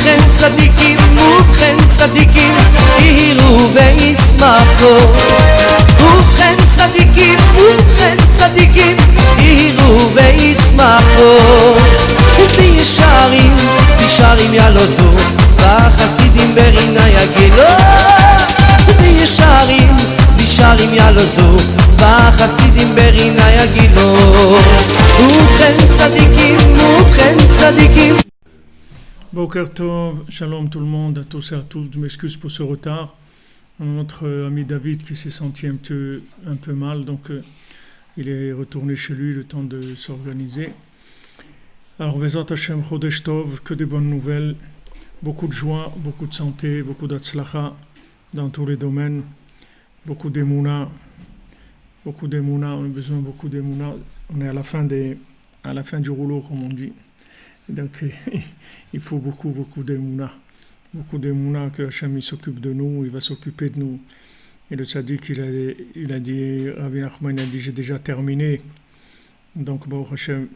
ובכן צדיקים יהירו וישמחו ובכן צדיקים יהירו וישמחו ובישרים ילוזו והחסידים ברינה יגילו ובישרים ילוזו והחסידים ברינה יגילו ובכן צדיקים Boker Tov, shalom tout le monde, à tous et à toutes, je m'excuse pour ce retard. Notre ami David qui s'est senti un peu mal, donc il est retourné chez lui le temps de s'organiser. Alors, Bezat Hashem Chodesh Tov, que des bonnes nouvelles, beaucoup de joie, beaucoup de santé, beaucoup d'Atzlacha dans tous les domaines, beaucoup d'émouna, on a besoin de beaucoup d'émouna, on est à la fin du rouleau comme on dit. Donc il faut beaucoup d'émouna que Hachem il s'occupe de nous, il va s'occuper de nous. Et le tzaddik il a dit, Rabbi Nachman a dit j'ai déjà terminé. Donc bon Hachem,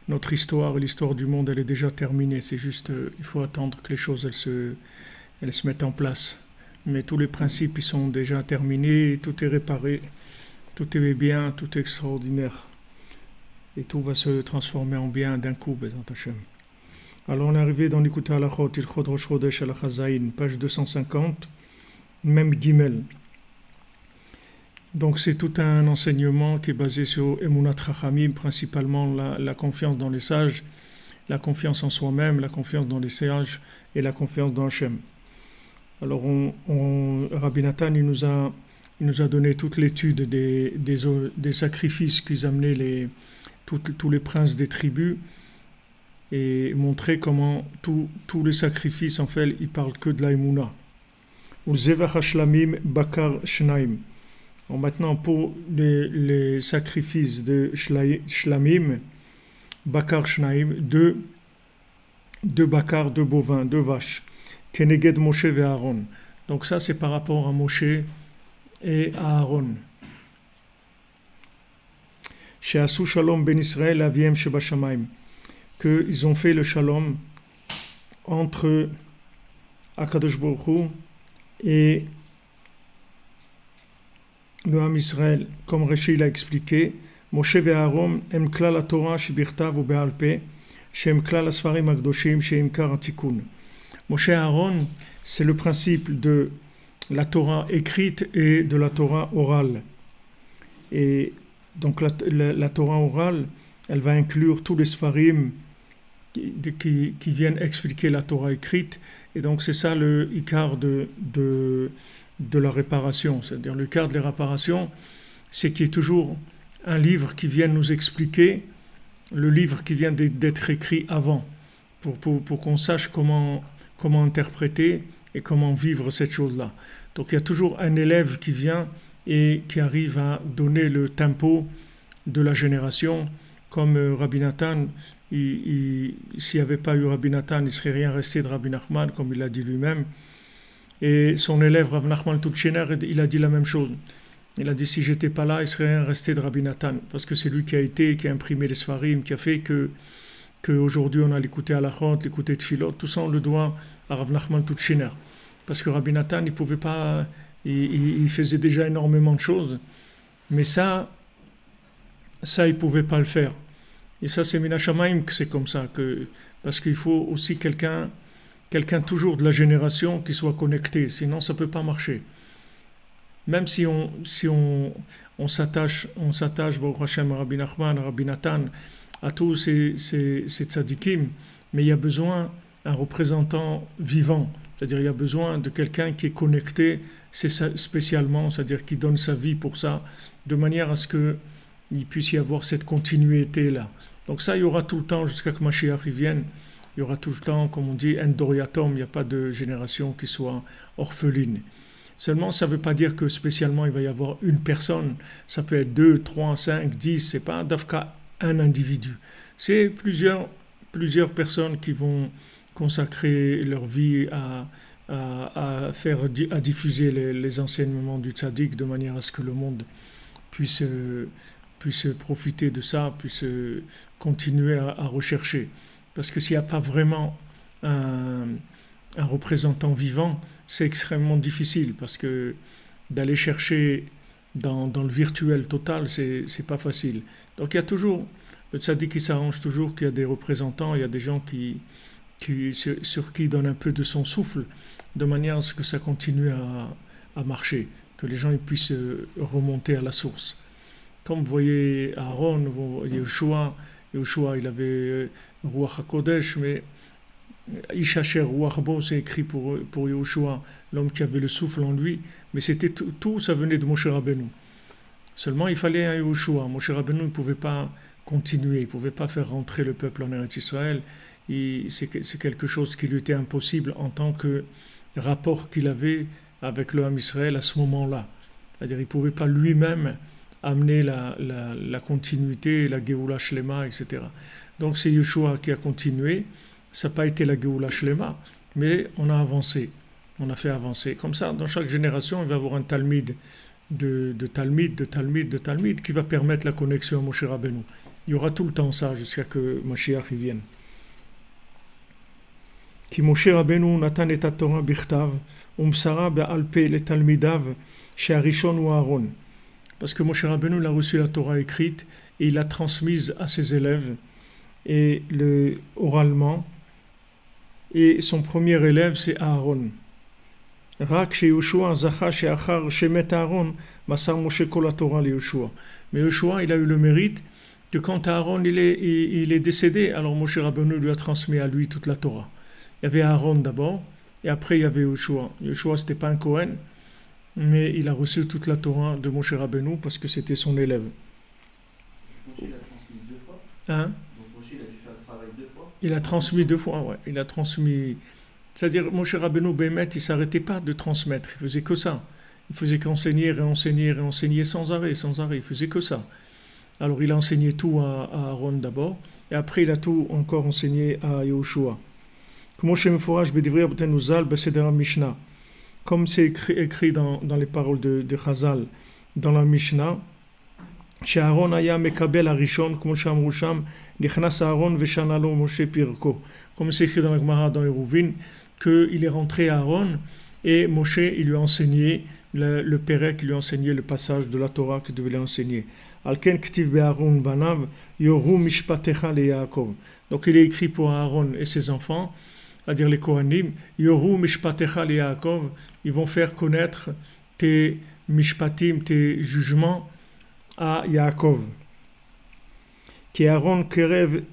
notre histoire et l'histoire du monde elle est déjà terminée. C'est juste il faut attendre que les choses elles se mettent en place. Mais tous les principes ils sont déjà terminés, tout est réparé, tout est bien, tout est extraordinaire. Et tout va se transformer en bien d'un coup, Bezat Hashem. Alors on est arrivé dans l'Ikutei Halachot, Ilchot Rosh Chodesh Halacha Zayin, page 250, même Gimel. Donc c'est tout un enseignement qui est basé sur Emunat Chachamim, principalement la confiance dans les sages, la confiance en soi-même, la confiance dans les sages et la confiance dans Hashem. Alors Rabbi Nathan il nous a donné toute l'étude des sacrifices qu'ils amenaient tous les princes des tribus et montrer comment tous les sacrifices en fait ils parlent que de la Emouna. Maintenant pour les sacrifices de Shlamim, Bakar Shnaim, deux bakar, deux bovins, deux vaches, Keneged Moshe et Aaron. Donc ça c'est par rapport à Moshe et à Aaron. She'asu shalom ben Israël aviem shebashamayim, qu'ils ont fait le shalom entre Akadosh Baruch Hu et le Ham Israël, comme Rashi l'a expliqué. Moshe et Aaron em klal la Torah shebirtav ou be'al peh, shem klal asfarim akdoshim sheim kar atikun. Moshe et Aaron, c'est le principe de la Torah écrite et de la Torah orale. Et donc la Torah orale, elle va inclure tous les sfarim qui viennent expliquer la Torah écrite. Et donc c'est ça le ikar de la réparation. C'est-à-dire le ikar de la réparation, c'est qu'il y ait toujours un livre qui vient nous expliquer le livre qui vient d'être écrit avant, pour qu'on sache comment interpréter et comment vivre cette chose-là. Donc il y a toujours un élève qui vient et qui arrive à donner le tempo de la génération, comme Rabbi Nathan, s'il n'y avait pas eu Rabbi Nathan, il ne serait rien resté de Rabbi Nachman, comme il l'a dit lui-même. Et son élève, Rabbi Nachman Tuchener, il a dit la même chose. Il a dit, si je n'étais pas là, il ne serait rien resté de Rabbi Nathan, parce que c'est lui qui a imprimé les Sfarim, qui a fait qu'aujourd'hui on a l'Ikutei Halachot, l'Ikutei Tfilot, tout ça on le doit à Rabbi Nachman Tuchener. Parce que Rabbi Nathan, il pouvait pas... Il faisait déjà énormément de choses, mais ça il ne pouvait pas le faire. Et ça, c'est Min Hashamayim que c'est comme ça, parce qu'il faut aussi quelqu'un toujours de la génération qui soit connecté, sinon ça ne peut pas marcher. Même si on s'attache, Baruch Hashem, à Rabbi Nachman, à Rabbi Nathan, à tous ces tzadikim, mais il y a besoin d'un représentant vivant, c'est-à-dire il y a besoin de quelqu'un qui est connecté, spécialement, c'est-à-dire qui donne sa vie pour ça, de manière à ce qu'il puisse y avoir cette continuité-là. Donc ça, il y aura tout le temps, jusqu'à que Mashiach y vienne, il y aura tout le temps, comme on dit, un doriatom, il n'y a pas de génération qui soit orpheline. Seulement, ça ne veut pas dire que spécialement il va y avoir une personne, ça peut être 2, 3, 5, 10, c'est pas d'afka un individu. C'est plusieurs personnes qui vont consacrer leur vie à diffuser les enseignements du tzaddik de manière à ce que le monde puisse profiter de ça, puisse continuer à rechercher. Parce que s'il n'y a pas vraiment un représentant vivant, c'est extrêmement difficile parce que d'aller chercher dans le virtuel total, c'est pas facile. Donc il y a toujours, le tzaddik qui s'arrange toujours qu'il y a des représentants, il y a des gens sur qui il donne un peu de son souffle, de manière à ce que ça continue à marcher, que les gens ils puissent remonter à la source. Comme vous voyez Aaron, Yeshua, il avait Ruach HaKodesh, mais Ishacher Ruach Bo, c'est écrit pour Yeshua, l'homme qui avait le souffle en lui, mais c'était tout ça venait de Moshe Rabbeinu. Seulement il fallait un Yeshua. Moshe Rabbeinu ne pouvait pas continuer, il ne pouvait pas faire rentrer le peuple en Eretz Israël. C'est quelque chose qui lui était impossible en tant que rapport qu'il avait avec le Ham Israël à ce moment-là. C'est-à-dire il ne pouvait pas lui-même amener la continuité, la Géoula Shlema, etc. Donc c'est Yeshua qui a continué. Ça n'a pas été la Géoula Shlema, mais on a avancé. On a fait avancer. Comme ça, dans chaque génération, il va y avoir un talmid de talmid qui va permettre la connexion à Moshe Rabbeinu. Il y aura tout le temps ça jusqu'à que Mashiach vienne. כי משה רבנו נתן את התורה בכתב ומסרה בעל פה לתלמידיו שהראשון הוא אהרון. Parce que Moshe Rabbeinu il a reçu la Torah écrite et il l'a transmise à ses élèves et oralement. Et son premier élève c'est Aaron. רק שיהושע זכה שאחר שמת אהרון מסר משה כל התורה ליהושע. Mais Yeshua il a eu le mérite que quand Aaron il est décédé, alors Moshe Rabbeinu lui a transmis à lui toute la Torah. Il y avait Aaron d'abord, et après il y avait Yeshua. Yeshua, c'était pas un Kohen, mais il a reçu toute la Torah de Moshe Rabbeinu parce que c'était son élève. Moshe l'a transmis 2 fois. Hein? Donc Moshe il a dû faire le travail 2 fois. Il a transmis 2 fois, ouais. Il a transmis. C'est-à-dire, Moshe Rabbeinu Bémet, il ne s'arrêtait pas de transmettre, il faisait que ça. Il faisait qu'enseigner, réenseigner sans arrêt. Il faisait que ça. Alors il a enseigné tout à Aaron d'abord, et après il a tout encore enseigné à Yeshua. Comme c'est écrit dans les paroles de Chazal, dans la Mishnah, שהארון היה מקבל הראשון, כמו שאמרו שם, נכנס הארון ושנה לו משה פרקו. Comme c'est écrit dans la Gemara dans Eruvin, qu'il est rentré à Aaron, et Moshe, il lui a enseigné, le Pérec, il lui a enseigné le passage de la Torah qu'il devait lui enseigner. Al-ken ktiv be'Aaron banav, yoru mishpatecha le Yaakov. Donc il est écrit pour Aaron et ses enfants, c'est-à-dire les Kohanim, yoru mishpatecha le Yaakov, ils vont faire connaître tes mishpatim, tes jugements à Yaakov. Qui Aaron kerev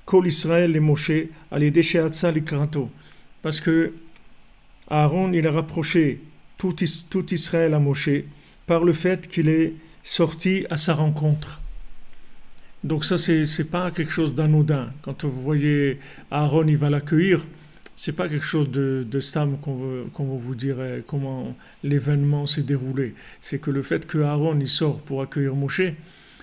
kol Israël et Moshe, al-yedei she'atza likrato. Parce que Aaron, il a rapproché tout Israël à Moshe par le fait qu'il est sorti à sa rencontre. Donc ça, c'est pas quelque chose d'anodin. Quand vous voyez Aaron, il va l'accueillir, c'est pas quelque chose de stable qu'on va vous dire comment l'événement s'est déroulé. C'est que le fait que Aaron, il sort pour accueillir Moshe,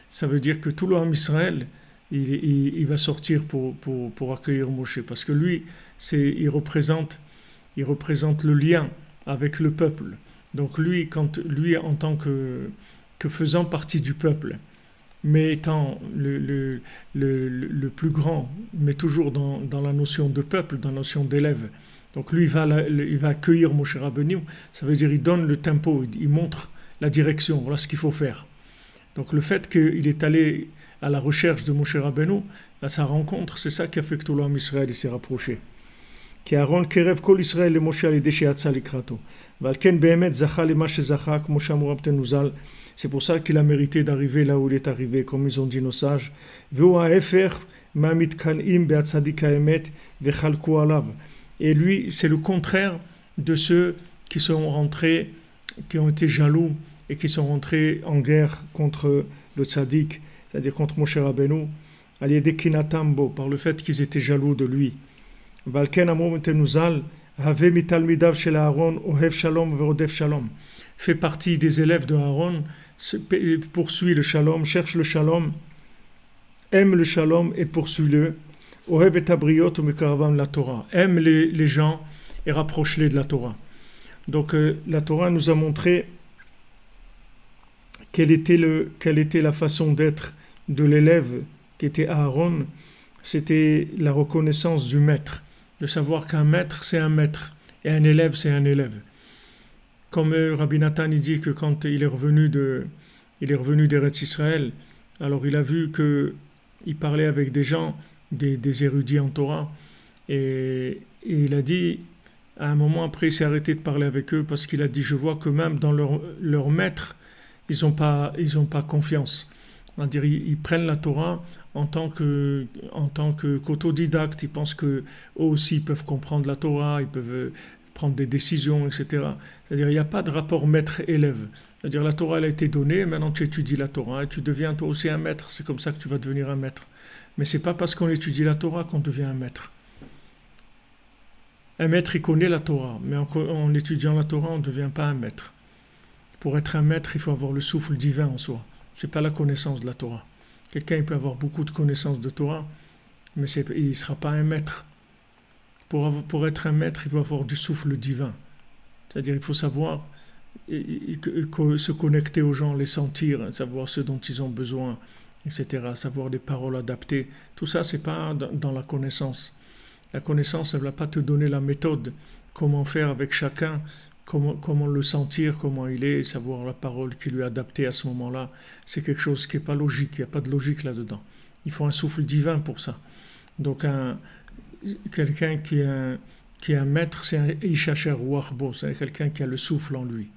ça veut dire que tout le Ham Israël, il va sortir pour accueillir Moshe. Parce que lui, il représente le lien avec le peuple. Donc lui, en tant que faisant partie du peuple, mais étant le plus grand, mais toujours dans la notion de peuple, dans la notion d'élève. Donc lui, il va accueillir Moshe Rabbeinu, ça veut dire il donne le tempo, il montre la direction, voilà ce qu'il faut faire. Donc le fait qu'il est allé à la recherche de Moshe Rabbeinu, à sa rencontre, c'est ça qui a fait que tout l'homme Israël s'est rapproché. כי אהרון קרב כל ישראל למשה על ידי שיצא לקראתו. ועל כן באמת זכה למה שזכה, כמו שאמרו רבותינו ז"ל. C'est pour ça qu'il a mérité d'arriver là où il est arrivé, comme ils ont dit nos sages. והוא ההפך מהמתקנאים בהצדיק האמת וחלקו עליו. Et lui, c'est le contraire de ceux qui sont rentrés, qui ont été jaloux et qui sont rentrés en guerre contre le tzaddik, c'est-à-dire contre Moshe Rabbeinu, על ידי קנאתם בו, par le fait qu'ils étaient jaloux de lui. ועל כן אמרו רבותינו ז"ל, הווה מתלמידיו של אהרון אוהב שלום ורודף שלום. Fait partie des élèves de Aaron, poursuit le shalom, cherche le shalom, aime le shalom et poursuit-le. Ohev et abriot umekaravam la Torah. Aime les gens et rapproche-les de la Torah. Donc la Torah nous a montré quelle était la façon d'être de l'élève qui était Aaron. C'était la reconnaissance du maître, de savoir qu'un maître c'est un maître et un élève, c'est un élève. Comme Rabbi Nathan il dit que quand il est revenu d'Eretz Israël, alors il a vu qu'il parlait avec des gens, des érudits en Torah, et il a dit, à un moment après, il s'est arrêté de parler avec eux parce qu'il a dit, je vois que même dans leur maître, ils n'ont pas confiance. C'est-à-dire, ils prennent la Torah en tant qu'autodidacte. Ils pensent qu'eux aussi ils peuvent comprendre la Torah, ils peuvent prendre des décisions, etc. C'est-à-dire, il n'y a pas de rapport maître-élève. C'est-à-dire, la Torah elle a été donnée, maintenant tu étudies la Torah et tu deviens toi aussi un maître. C'est comme ça que tu vas devenir un maître. Mais ce n'est pas parce qu'on étudie la Torah qu'on devient un maître. Un maître, il connaît la Torah, mais en étudiant la Torah, on ne devient pas un maître. Pour être un maître, il faut avoir le souffle divin en soi. Ce n'est pas la connaissance de la Torah. Quelqu'un il peut avoir beaucoup de connaissances de Torah, mais il ne sera pas un maître. Pour être un maître, il faut avoir du souffle divin. C'est-à-dire il faut savoir se connecter aux gens, les sentir, savoir ce dont ils ont besoin, etc. Savoir des paroles adaptées. Tout ça, ce n'est pas dans la connaissance. La connaissance, elle ne va pas te donner la méthode, comment faire avec chacun, comment le sentir, comment il est, savoir la parole qui lui est adaptée à ce moment-là. C'est quelque chose qui n'est pas logique, il n'y a pas de logique là-dedans. Il faut un souffle divin pour ça. Donc quelqu'un qui est un maître, c'est un Ishacher Ruachbo, c'est quelqu'un qui a le souffle en lui.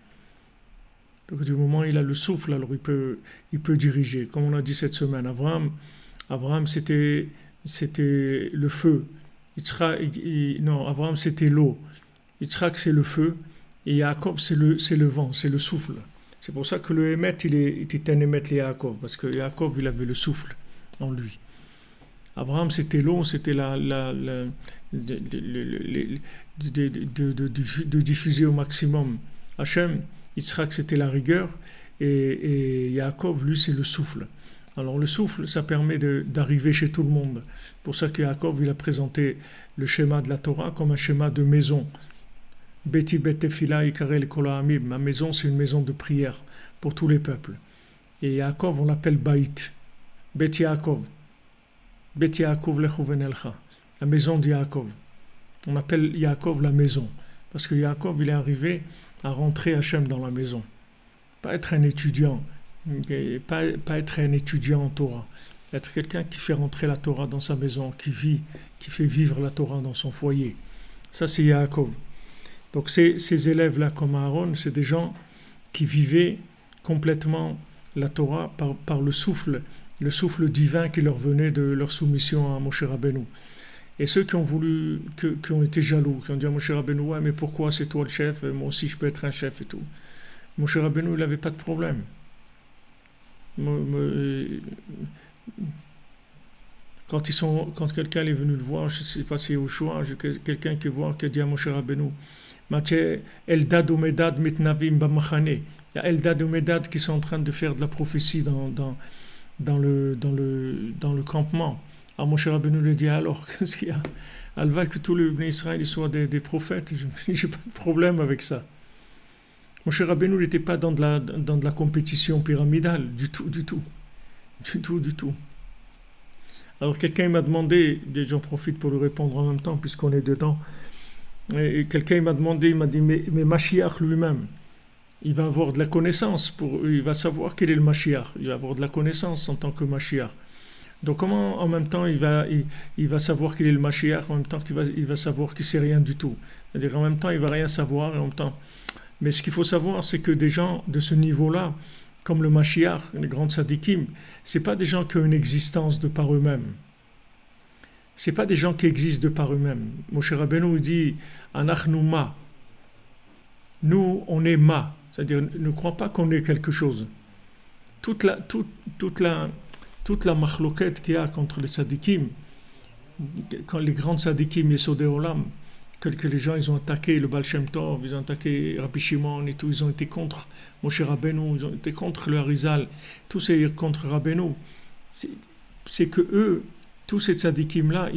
Donc du moment où il a le souffle, alors il peut diriger. Comme on a dit cette semaine, Abraham c'était le feu. Abraham c'était l'eau. Yitzhak c'est le feu. Et Yaakov c'est le vent, c'est le souffle. C'est pour ça que le Hémet, il était un Hémet le Yaakov, parce que Yaakov il avait le souffle en lui. Abraham c'était l'eau, c'était de diffuser au maximum. Hachem, Yitzhak c'était la rigueur, et Yaakov lui c'est le souffle. Alors le souffle, ça permet d'arriver chez tout le monde. C'est pour ça que Yaakov il a présenté le schéma de la Torah comme un schéma de maison. Beti bet tefila ikarel kol ha'amim. Ma maison, c'est une maison de prière pour tous les peuples. Et Yaakov, on l'appelle Baït. Bet Yaakov. Bet Yaakov lechu venelcha. La maison de Yaakov. On appelle Yaakov la maison. Parce que Yaakov, il est arrivé à rentrer Hachem dans la maison. Pas être un étudiant. Pas être un étudiant en Torah. Être quelqu'un qui fait rentrer la Torah dans sa maison, qui fait vivre la Torah dans son foyer. Ça, c'est Yaakov. Donc ces élèves-là comme Aaron, c'est des gens qui vivaient complètement la Torah par le souffle divin qui leur venait de leur soumission à Moshe Rabbeinu. Et ceux qui ont été jaloux, qui ont dit à Moshe Rabbeinu, ouais, mais pourquoi c'est toi le chef, moi aussi je peux être un chef et tout. Moshe Rabbeinu, il n'avait pas de problème. Quand quelqu'un est venu le voir, je ne sais pas si au choix, quelqu'un qui a dit à Moshe Rabbeinu, Eldad ou Medad mitnavim b'machane. Il y a Eldad ou Medad qui sont en train de faire de la prophétie dans le campement. Alors Moshe Rabbeinu lui dit, alors, qu'est-ce qu'il y a? Elle va que tous les Bnei Israël soient des prophètes. Je n'ai pas de problème avec ça. Moshe Rabbeinu n'était pas dans de la compétition pyramidale, du tout. Alors quelqu'un m'a demandé, et j'en profite pour lui répondre en même temps, puisqu'on est dedans, et quelqu'un m'a demandé, il m'a dit, mais Mashiach lui-même, il va avoir de la connaissance, il va savoir quel est le Mashiach, il va avoir de la connaissance en tant que Mashiach. Donc comment en même temps il va savoir qu'il est le Mashiach, en même temps qu'il va savoir qu'il ne sait rien du tout. C'est-à-dire en même temps il ne va rien savoir, et en même temps... Mais ce qu'il faut savoir, c'est que des gens de ce niveau-là, comme le Mashiach, les grands tzadikim, ce n'est pas des gens qui ont une existence de par eux-mêmes. Ce n'est pas des gens qui existent de par eux-mêmes. Moshe Rabbeinu dit « Anachnu ma ». Nous, on est ma. C'est-à-dire, ne crois pas qu'on est quelque chose. Toute la machloquette qu'il y a contre les tzadikim, quand les grands tzadikim, les Sodei Olam, que les gens ils ont attaqué le Baal Shem Tov, ils ont attaqué Rabbi Shimon et tout, ils ont été contre Moshe Rabbeinu, ils ont été contre le Harizal, tous ces contre Rabbeinu. C'est que eux, tous ces tzadikim-là,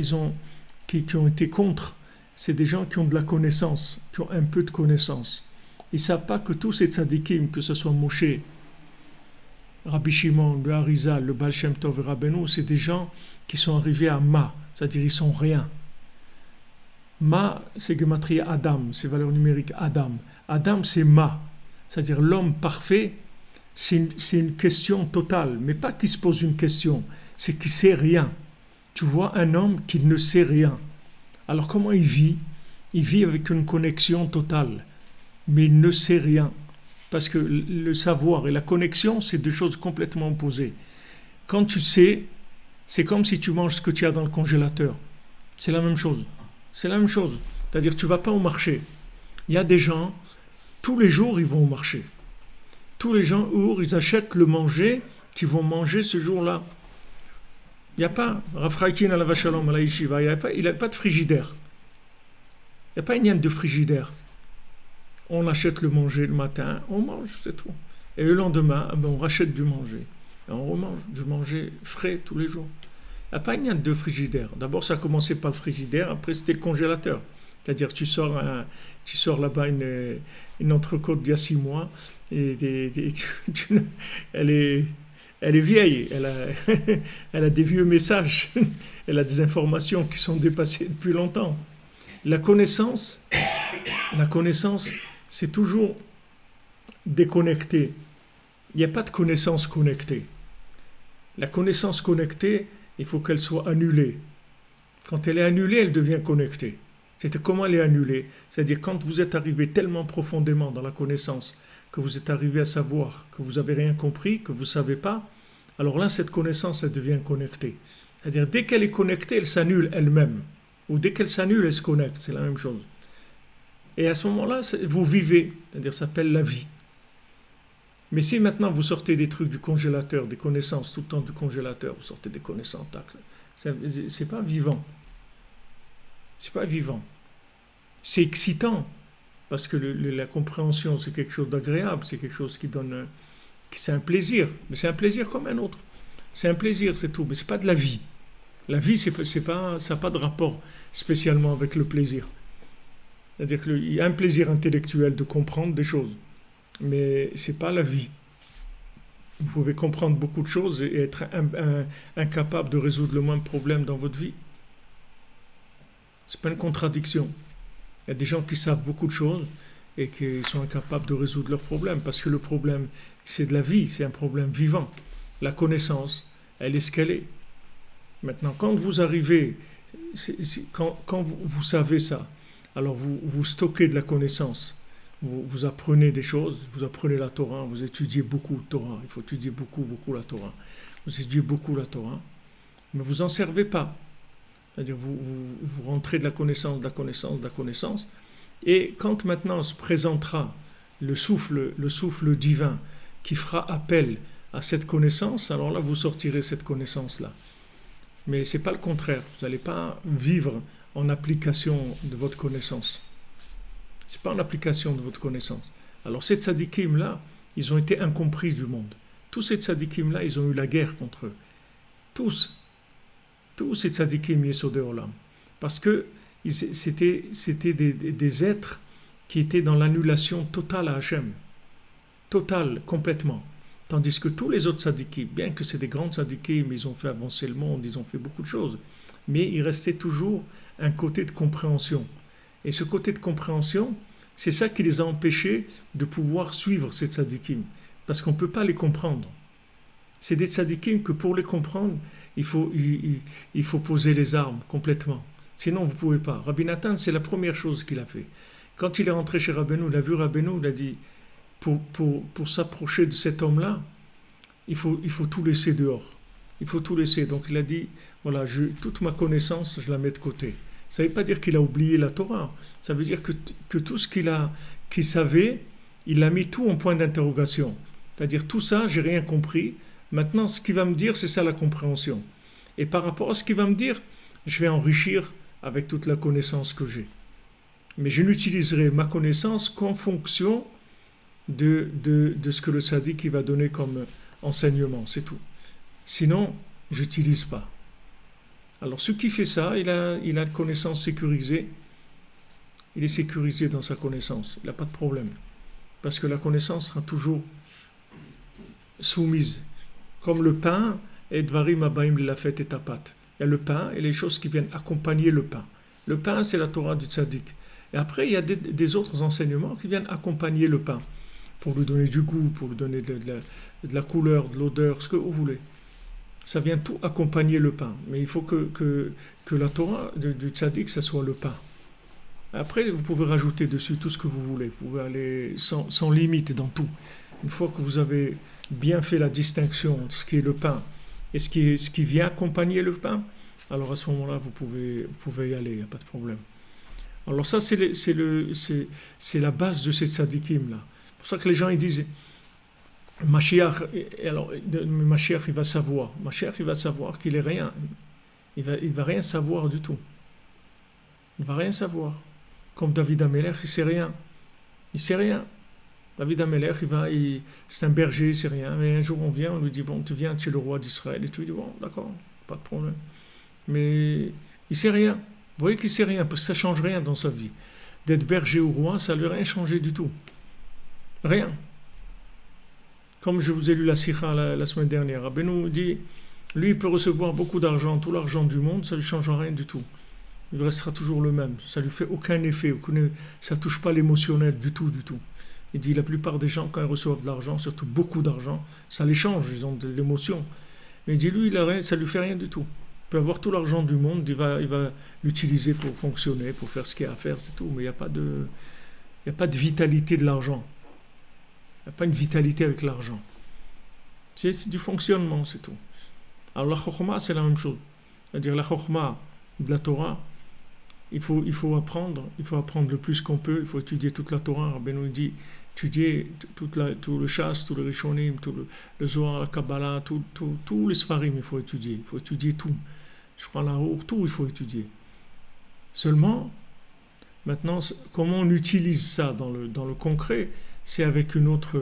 qui ont été contre, c'est des gens qui ont de la connaissance, qui ont un peu de connaissance. Ils ne savent pas que tous ces tzadikim, que ce soit Moshe, Rabbi Shimon, le Harizal, le Baal Shem Tov et Rabbeinu, c'est des gens qui sont arrivés à Ma, c'est-à-dire ils sont rien. Ma, c'est Gematria Adam, c'est valeur numérique Adam. Adam, c'est Ma, c'est-à-dire l'homme parfait. C'est une question totale, mais pas qu'il se pose une question, c'est qu'il ne sait rien. Tu vois un homme qui ne sait rien. Alors comment il vit? Il vit avec une connexion totale, mais il ne sait rien. Parce que le savoir et la connexion, c'est deux choses complètement opposées. Quand tu sais, c'est comme si tu manges ce que tu as dans le congélateur. C'est la même chose. C'est la même chose. C'est-à-dire que tu ne vas pas au marché. Il y a des gens, tous les jours, ils vont au marché. Tous les jours, ils achètent le manger qu'ils vont manger ce jour-là. Il n'y a pas, Rav Chaikin à la Vachalom, à la Yeshiva, il n'a pas de frigidaire. Il n'y a pas une de frigidaire. On achète le manger le matin, on mange, c'est tout. Et le lendemain, on rachète du manger. Et on remange du manger frais tous les jours. Il n'y a pas une de frigidaire. D'abord, ça a commencé par le frigidaire, après c'était le congélateur. C'est-à-dire tu sors là-bas une entrecôte d'il y a 6 mois, et elle est vieille, elle a des vieux messages, elle a des informations qui sont dépassées depuis longtemps. La connaissance, c'est toujours déconnecté. Il n'y a pas de connaissance connectée. La connaissance connectée, il faut qu'elle soit annulée. Quand elle est annulée, elle devient connectée. C'est comment elle est annulée. C'est-à-dire quand vous êtes arrivé tellement profondément dans la connaissance que vous êtes arrivé à savoir que vous n'avez rien compris, que vous ne savez pas, alors là, cette connaissance, elle devient connectée. C'est-à-dire dès qu'elle est connectée, elle s'annule elle-même. Ou dès qu'elle s'annule, elle se connecte. C'est la même chose. Et à ce moment-là, vous vivez. C'est-à-dire ça s'appelle la vie. Mais si maintenant vous sortez des trucs du congélateur, des connaissances tout le temps du congélateur, vous sortez des connaissances, c'est pas vivant. C'est pas vivant. C'est excitant, parce que la compréhension, c'est quelque chose d'agréable, c'est quelque chose qui donne... c'est un plaisir, mais c'est un plaisir comme un autre. C'est un plaisir, c'est tout, mais c'est pas de la vie. La vie, ça n'a pas de rapport spécialement avec le plaisir. C'est-à-dire qu'il y a un plaisir intellectuel de comprendre des choses, mais c'est pas la vie. Vous pouvez comprendre beaucoup de choses et être incapable de résoudre le moindre problème dans votre vie. C'est pas une contradiction. Il y a des gens qui savent beaucoup de choses et qui sont incapables de résoudre leurs problèmes, parce que le problème, c'est de la vie, c'est un problème vivant. La connaissance, elle est ce qu'elle est. Maintenant, quand vous arrivez, quand vous savez ça, alors vous stockez de la connaissance, vous apprenez des choses, vous apprenez la Torah, vous étudiez beaucoup la Torah, il faut étudier beaucoup la Torah. Vous étudiez beaucoup la Torah, mais vous n'en servez pas. C'est-à-dire vous rentrez de la connaissance, et quand maintenant se présentera le souffle divin qui fera appel à cette connaissance, alors là vous sortirez cette connaissance-là. Mais ce n'est pas le contraire, vous n'allez pas vivre en application de votre connaissance. Ce n'est pas en application de votre connaissance. Alors ces tzadikim-là, ils ont été incompris du monde. Tous ces tzadikim-là, ils ont eu la guerre contre eux. Tous ces tzadikim Yesodei Olam. Parce que c'était des êtres qui étaient dans l'annulation totale à Hachem. Totale, complètement. Tandis que tous les autres tzadikim, bien que c'est des grands tzadikim, ils ont fait avancer le monde, ils ont fait beaucoup de choses, mais il restait toujours un côté de compréhension. Et ce côté de compréhension, c'est ça qui les a empêchés de pouvoir suivre ces tzadikim. Parce qu'on ne peut pas les comprendre. C'est des tzadikim que pour les comprendre, il faut poser les armes complètement. Sinon, vous ne pouvez pas. Rabbi Nathan, c'est la première chose qu'il a fait. Quand il est rentré chez Rabbeinu, il a vu Rabbeinu, il a dit, pour s'approcher de cet homme-là, il faut tout laisser dehors. Il faut tout laisser. Donc il a dit, voilà, toute ma connaissance, je la mets de côté. Ça ne veut pas dire qu'il a oublié la Torah. Ça veut dire que tout ce qu'il savait, il a mis tout en point d'interrogation. C'est-à-dire tout ça, j'ai rien compris. Maintenant, ce qu'il va me dire, c'est ça la compréhension. Et par rapport à ce qu'il va me dire, je vais enrichir avec toute la connaissance que j'ai. Mais je n'utiliserai ma connaissance qu'en fonction de ce que le tzaddik va donner comme enseignement, c'est tout. Sinon, je n'utilise pas. Alors, ce qui fait ça, il a une connaissance sécurisée. Il est sécurisé dans sa connaissance. Il n'a pas de problème. Parce que la connaissance sera toujours soumise. Comme le pain, et dvarim abaim lafet et tapat. Il y a le pain et les choses qui viennent accompagner le pain. Le pain, c'est la Torah du tzaddik. Et après, il y a des autres enseignements qui viennent accompagner le pain, pour lui donner du goût, pour lui donner de la couleur, de l'odeur, ce que vous voulez. Ça vient tout accompagner le pain. Mais il faut que la Torah du tzaddik, ça soit le pain. Après, vous pouvez rajouter dessus tout ce que vous voulez. Vous pouvez aller sans limite dans tout. Une fois que vous avez bien fait la distinction entre ce qui est le pain et ce qui vient accompagner le pain, alors à ce moment-là, vous pouvez y aller, il n'y a pas de problème. Alors ça, c'est la base de ces tzadikim-là. C'est pour ça que les gens ils disent, Mashiach, il va savoir. Mashiach, il va savoir qu'il est rien. Il va rien savoir du tout. Il va rien savoir. Comme David Amelech, il sait rien. Il sait rien. David Amelech, c'est un berger, il sait rien. Mais un jour, on vient, on lui dit, bon, tu viens, tu es le roi d'Israël. Et tu lui dis, bon, d'accord, pas de problème. Mais il sait rien. Vous voyez qu'il sait rien, parce que ça ne change rien dans sa vie. D'être berger ou roi, ça ne lui a rien changé du tout. Rien. Comme je vous ai lu la Sikha la semaine dernière, Rabbeinu nous dit, lui, il peut recevoir beaucoup d'argent, tout l'argent du monde, ça ne lui change rien du tout. Il restera toujours le même. Ça ne lui fait aucun effet. Ça ne touche pas l'émotionnel du tout, du tout. Il dit, la plupart des gens, quand ils reçoivent de l'argent, surtout beaucoup d'argent, ça les change, ils ont de l'émotion. Mais il dit, lui, ça ne lui fait rien du tout. Il peut avoir tout l'argent du monde, il va l'utiliser pour fonctionner, pour faire ce qu'il y a à faire, c'est tout. Mais il n'y a pas de vitalité de l'argent. Il n'y a pas une vitalité avec l'argent. C'est du fonctionnement, c'est tout. Alors la chokhma, c'est la même chose. C'est-à-dire la chokhma de la Torah, il faut apprendre le plus qu'on peut, il faut étudier toute la Torah. Rabbi nous dit, étudier tout le Shas, tout le Rishonim, tout le Zohar, la Kabbalah, tous les Sfarim, il faut étudier tout. Je crois tout, il faut étudier. Seulement, maintenant, comment on utilise ça dans le concret, c'est avec une autre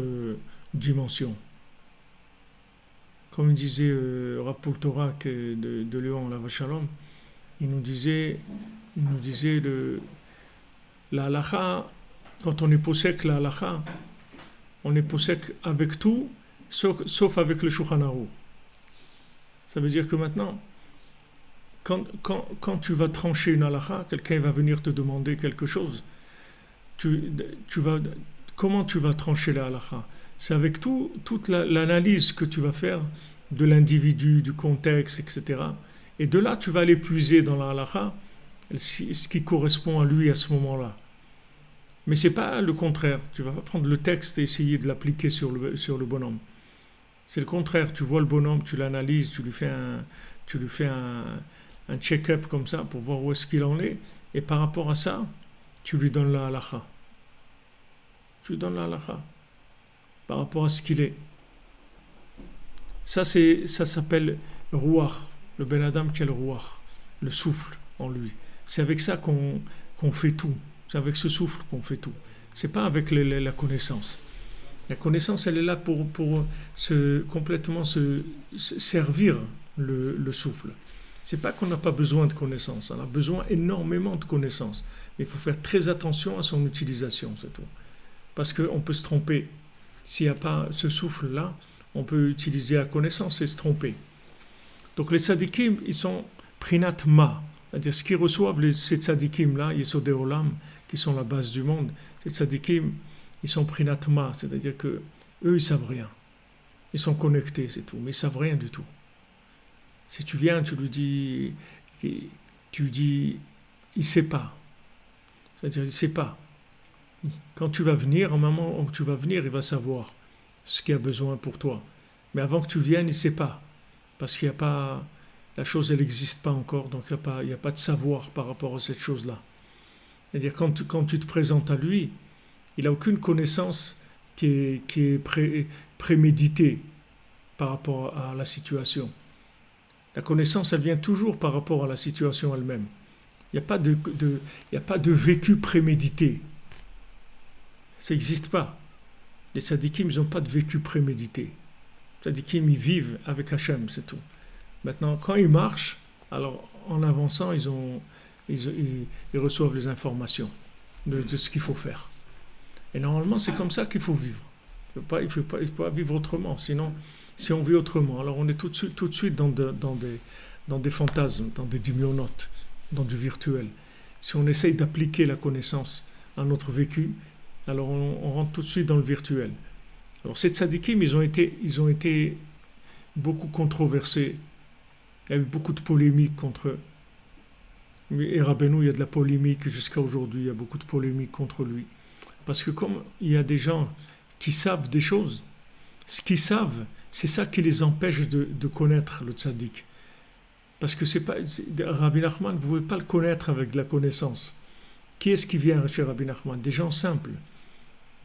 dimension. Comme disait Rav Pultorak de Lyon, la Vachalom, il nous disait la halakha, quand on est possèque la halakha, on est possèque avec tout, sauf avec le Shulchan Aruch. Ça veut dire que maintenant, quand tu vas trancher une halakha, quelqu'un va venir te demander quelque chose, comment tu vas trancher la halakha? C'est avec toute l'analyse que tu vas faire de l'individu, du contexte, etc. Et de là, tu vas aller puiser dans la halakha ce qui correspond à lui à ce moment-là. Mais c'est pas le contraire. Tu vas pas prendre le texte et essayer de l'appliquer sur le bonhomme. C'est le contraire. Tu vois le bonhomme, tu l'analyses, tu lui fais un check-up comme ça pour voir où est-ce qu'il en est. Et par rapport à ça, tu lui donnes la halakha. Tu lui donnes la halakha par rapport à ce qu'il est. Ça s'appelle Ruach, le Ben Adam qui a le Ruach, le souffle en lui. C'est avec ça qu'on fait tout. C'est avec ce souffle qu'on fait tout. C'est pas avec la connaissance. La connaissance, elle est là pour complètement se servir le souffle. C'est pas qu'on n'a pas besoin de connaissances. On a besoin énormément de connaissances. Mais il faut faire très attention à son utilisation, c'est tout. Parce qu'on peut se tromper. S'il n'y a pas ce souffle-là, on peut utiliser la connaissance et se tromper. Donc les tzadikim, ils sont prinat ma. C'est-à-dire ce qu'ils reçoivent, ces tzadikim-là, Yesodei Olam, qui sont la base du monde, ces tzadikim, ils sont prinat ma. C'est-à-dire que eux, ils savent rien. Ils sont connectés, c'est tout. Mais ils savent rien du tout. Si tu viens, tu lui dis, il ne sait pas. C'est-à-dire, il ne sait pas. Quand tu vas venir, au moment où tu vas venir, il va savoir ce qu'il a besoin pour toi. Mais avant que tu viennes, il ne sait pas. Parce qu'il n'y a pas... La chose, elle n'existe pas encore, donc il n'y a pas de savoir par rapport à cette chose-là. C'est-à-dire, quand tu te présentes à lui, il n'a aucune connaissance qui est préméditée par rapport à la situation. La connaissance, elle vient toujours par rapport à la situation elle-même. Il n'y a pas de vécu prémédité. Ça n'existe pas. Les tzadikim, ils n'ont pas de vécu prémédité. Les tzadikim, ils vivent avec Hachem, c'est tout. Maintenant, quand ils marchent, alors en avançant, ils reçoivent les informations de ce qu'il faut faire. Et normalement, c'est comme ça qu'il faut vivre. Il ne faut pas vivre autrement. Sinon, si on vit autrement, alors on est tout de suite dans des fantasmes, dans des dimyonotes, dans du virtuel. si on essaye d'appliquer la connaissance à notre vécu, alors on rentre tout de suite dans le virtuel. Alors ces tzadikim, ils ont été beaucoup controversés. Il y a eu beaucoup de polémiques contre eux. Et Rabbeinu, il y a de la polémique jusqu'à aujourd'hui, il y a beaucoup de polémiques contre lui. Parce que comme il y a des gens qui savent des choses, ce qu'ils savent, c'est ça qui les empêche de connaître le tzaddik. Parce que Rabbi Nachman, vous ne pouvez pas le connaître avec de la connaissance. Qui est-ce qui vient chez Rabbi Nachman? Des gens simples.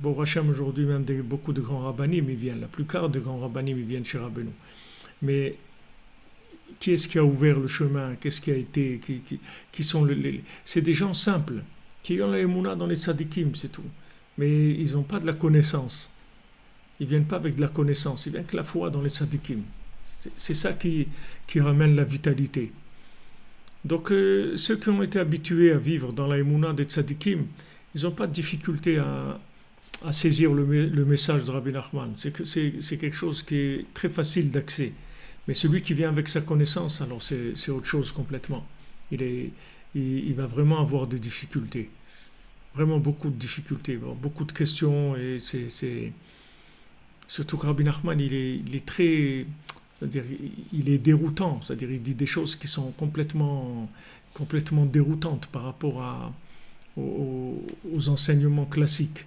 Bon, Hachem, aujourd'hui, même beaucoup de grands rabbanim, ils viennent. La plupart des grands rabbanim, ils viennent chez Rabbeinu. Mais qui est-ce qui a ouvert le chemin? Qu'est-ce qui a été? Qui sont c'est des gens simples, qui ont la émouna dans les tzadikim, c'est tout. Mais ils n'ont pas de la connaissance. Ils ne viennent pas avec de la connaissance, ils viennent avec la foi dans les tzadikim. C'est ça qui ramène la vitalité. Donc, ceux qui ont été habitués à vivre dans la émouna des tzadikim, ils n'ont pas de difficulté à saisir le message de Rabbi Nachman. C'est quelque chose qui est très facile d'accès. Mais celui qui vient avec sa connaissance, alors c'est autre chose complètement. Il va vraiment avoir des difficultés. Vraiment beaucoup de difficultés, beaucoup de questions. Et surtout que Rabbi Nachman, il est très... C'est-à-dire, il est déroutant. C'est-à-dire, il dit des choses qui sont complètement déroutantes par rapport aux enseignements classiques.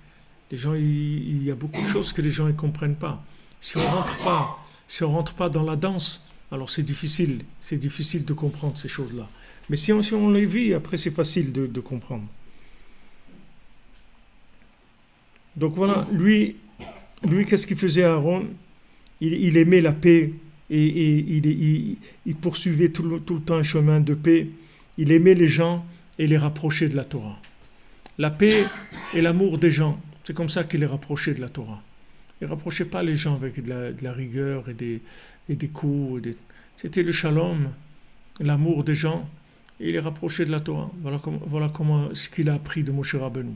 Les gens, il y a beaucoup de choses que les gens ne comprennent pas. Si on rentre pas dans la danse, alors c'est difficile de comprendre ces choses-là. Mais si on les vit, après c'est facile de comprendre. Donc voilà, lui qu'est-ce qu'il faisait Aaron? Il aimait la paix et il poursuivait tout le temps un chemin de paix. Il aimait les gens et les rapprochait de la Torah. La paix et l'amour des gens, c'est comme ça qu'il les rapprochait de la Torah. Il ne rapprochait pas les gens avec de la rigueur et des coups. C'était le shalom, l'amour des gens, et il les rapprochait de la Torah. Voilà comment ce qu'il a appris de Moshe Rabbeinu.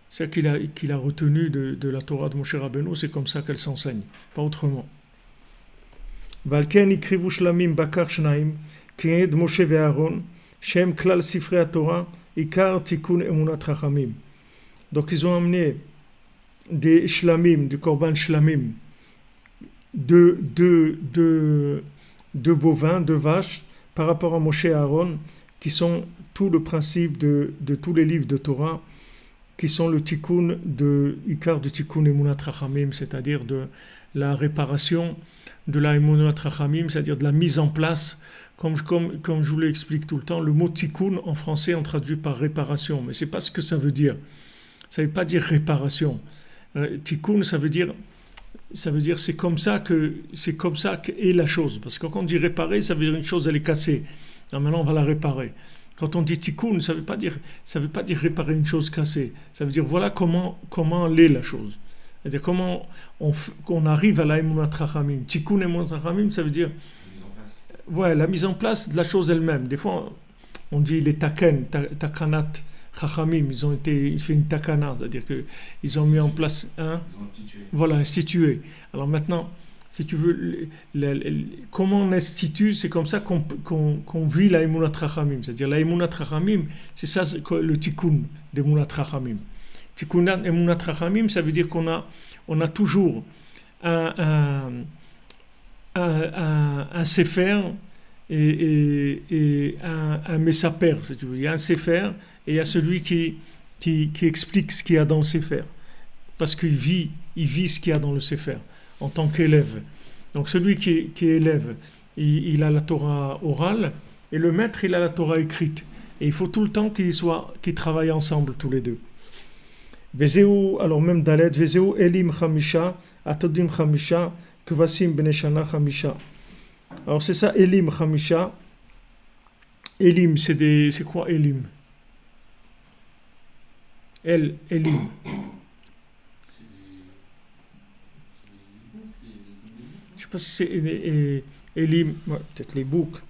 C'est qu'il a retenu de la Torah de Moshe Rabbeinu, c'est comme ça qu'elle s'enseigne, pas autrement. Valken ikrivu shlamim bakar shnaim, k'ed Moshe ve'Aaron, shem klal sifrei Torah, ikar tikun emunat chachamim. Donc ils ont amené des shlamim, du korban shlamim, de bovins, de vaches, par rapport à Moshe et Aaron, qui sont tout le principe de tous les livres de Torah, qui sont le tikkun de Ikar du tikkun emunat chachamim, c'est-à-dire de la réparation de la emunat chachamim, c'est-à-dire de la mise en place, comme je vous l'explique tout le temps, le mot tikkun en français on traduit par réparation, mais c'est pas ce que ça veut dire. Ça veut pas dire réparation. Tikkun, ça veut dire c'est comme ça qu'est la chose. Parce que quand on dit réparer, ça veut dire une chose elle est cassée. Alors maintenant on va la réparer. Quand on dit tikkun, ça veut pas dire réparer une chose cassée. Ça veut dire voilà comment l'est la chose. C'est-à-dire comment qu'on arrive à la emunat chachamim. Tikkun emunat chachamim, ça veut dire la mise en place de la chose elle-même. Des fois on dit les takanat chachamim, ils fait une takana, c'est-à-dire qu'ils ont mis en place institué. Alors maintenant, si tu veux, comment on institue, c'est comme ça qu'on vit la emunat chachamim. C'est-à-dire la emunat chachamim, c'est ça le tikkun d'emunat chachamim. Tikkun emunat chachamim, ça veut dire qu'on a toujours un sefer et un mesaper, si tu veux. Il y a un sefer et il y a celui qui explique ce qu'il y a dans le sefer. Parce qu'il vit ce qu'il y a dans le sefer en tant qu'élève. Donc celui qui est élève, il a la Torah orale et le maître, il a la Torah écrite. Et il faut tout le temps qu'ils travaillent ensemble tous les deux. Vezeu, alors même Dalet, Vezeu Elim Chamisha, Atodim Chamisha, Kvasim Beneshana Chamisha. Alors c'est ça, Elim Chamisha. Elim, c'est quoi Elim? Elim. Je ne sais pas si c'est Elim, peut-être les boucs.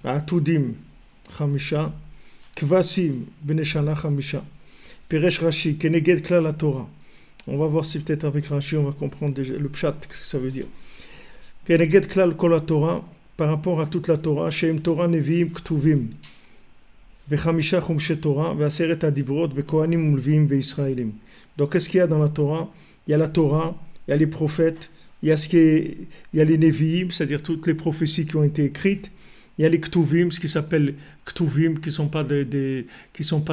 Atudim, Chamisha. Kvasim, Beneshana, Chamisha. Peresh Rashi, Keneged Klal la Torah. On va voir si peut-être avec Rashi, on va comprendre déjà le pshat, ce que ça veut dire. Keneged Klal Kol la Torah, par rapport à toute la Torah, Shem Torah Neviim Ktuvim. וחמישה חומשי תורה, ועשרת הדיברות, וכהנים ולוויים וישראלים. Donc, qu'est-ce qu'il y a dans la Torah? Il y a la Torah, il y a les prophètes, il y a, il y a les Nevi'im, c'est-à-dire toutes les prophéties qui ont été écrites. Il y a les Ktuvim, ce qui s'appelle Ktuvim, qui sont pas de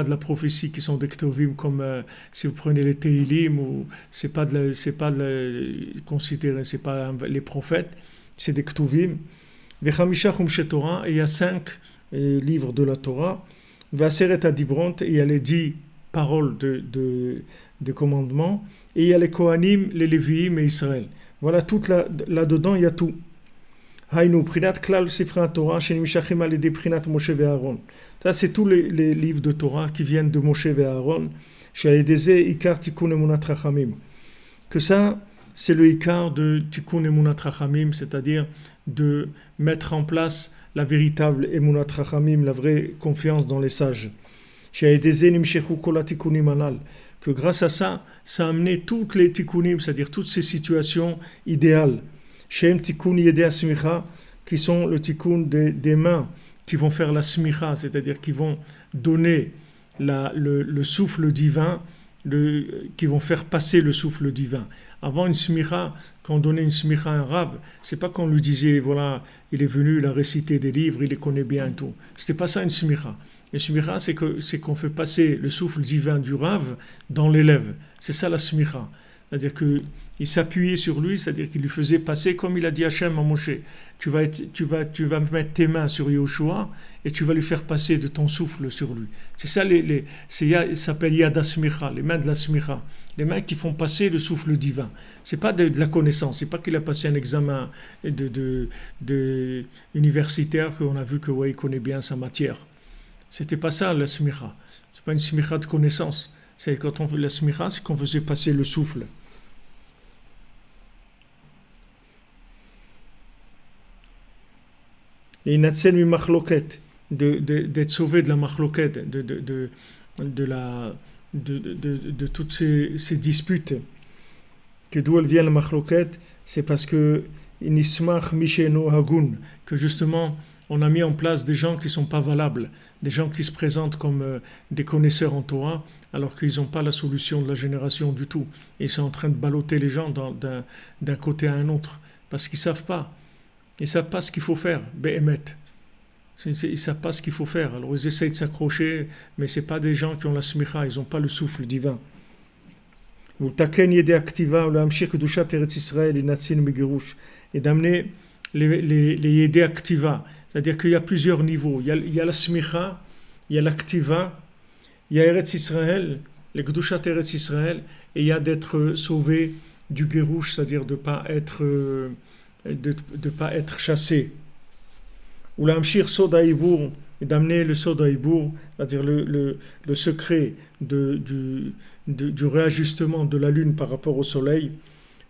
la prophétie, qui sont des Ktuvim, comme si vous prenez les Teilim, ou c'est pas considéré, c'est pas les prophètes, c'est des Ktuvim. Vechamisha Chumshe Torah, et il y a 5 livres de la Torah. Vaseret Adibront, et il y a les 10 paroles de commandement, et il y a les Kohanim, les Lévi'im et Israël. Voilà, tout là-dedans, il y a tout. Haïnou, Prinat Klal Sifra Torah, Shenimshachim Alede Prinat Moshe et Aaron. Ça, c'est tous les livres de Torah qui viennent de Moshe et Aaron. Shaledeze Ikar Tikkun Emunat Rachamim. Que ça, c'est le Ikar de Tikkun Emunat Rachamim, c'est-à-dire de mettre en place la véritable Emunat Rachamim, la vraie confiance dans les sages. Shaledeze Nimshechu Kol Tikkunim Anal. Que grâce à ça, ça a amené toutes les tikkunim, c'est-à-dire toutes ces situations idéales. Shem tikkun yedei asmicha, qui sont le tikkun des mains, qui vont faire la smicha, c'est-à-dire qui vont donner le souffle divin, qui vont faire passer le souffle divin. Avant une smicha, quand on donnait une smicha à un rab, c'est pas qu'on lui disait, voilà, il est venu, il a récité des livres, il les connaît bien et tout. C'était pas ça une smicha. Le smicha, c'est qu'on fait passer le souffle divin du Rav dans l'élève. C'est ça la smicha. C'est-à-dire qu'il s'appuyait sur lui, c'est-à-dire qu'il lui faisait passer, comme il a dit Hachem à Moshe, tu vas mettre tes mains sur Yoshua et tu vas lui faire passer de ton souffle sur lui. C'est ça, ça s'appelle Yad HaSmicha, les mains de la smicha. Les mains qui font passer le souffle divin. C'est pas de la connaissance, c'est pas qu'il a passé un examen universitaire qu'on a vu que ouais, il connaît bien sa matière. C'était pas ça la smicha. C'est pas une smicha de connaissance. C'est quand on fait la smicha, c'est qu'on faisait passer le souffle. Et natsen mi machloket, d'être sauvé de la machloket, de toutes ces disputes. Que d'où elle vient la machloket, c'est parce que nismach misheno hagun, que justement on a mis en place des gens qui ne sont pas valables, des gens qui se présentent comme des connaisseurs en Torah, alors qu'ils n'ont pas la solution de la génération du tout. Ils sont en train de balloter les gens d'un côté à un autre, parce qu'ils ne savent pas. Ils ne savent pas ce qu'il faut faire, Behemet. Ils ne savent pas ce qu'il faut faire. Alors ils essayent de s'accrocher, mais ce n'est pas des gens qui ont la smicha, ils n'ont pas le souffle divin. Et d'amener les yedé activa. C'est-à-dire qu'il y a plusieurs niveaux. Il y a la smicha, il y a l'activa, il y a Eretz Israël, les Gdushat Eretz Israël, et il y a d'être sauvé du Gerouch, c'est-à-dire de ne pas être chassé. Ou l'amshir soda ibour, et d'amener le soda ibour, c'est-à-dire le secret du réajustement de la lune par rapport au soleil,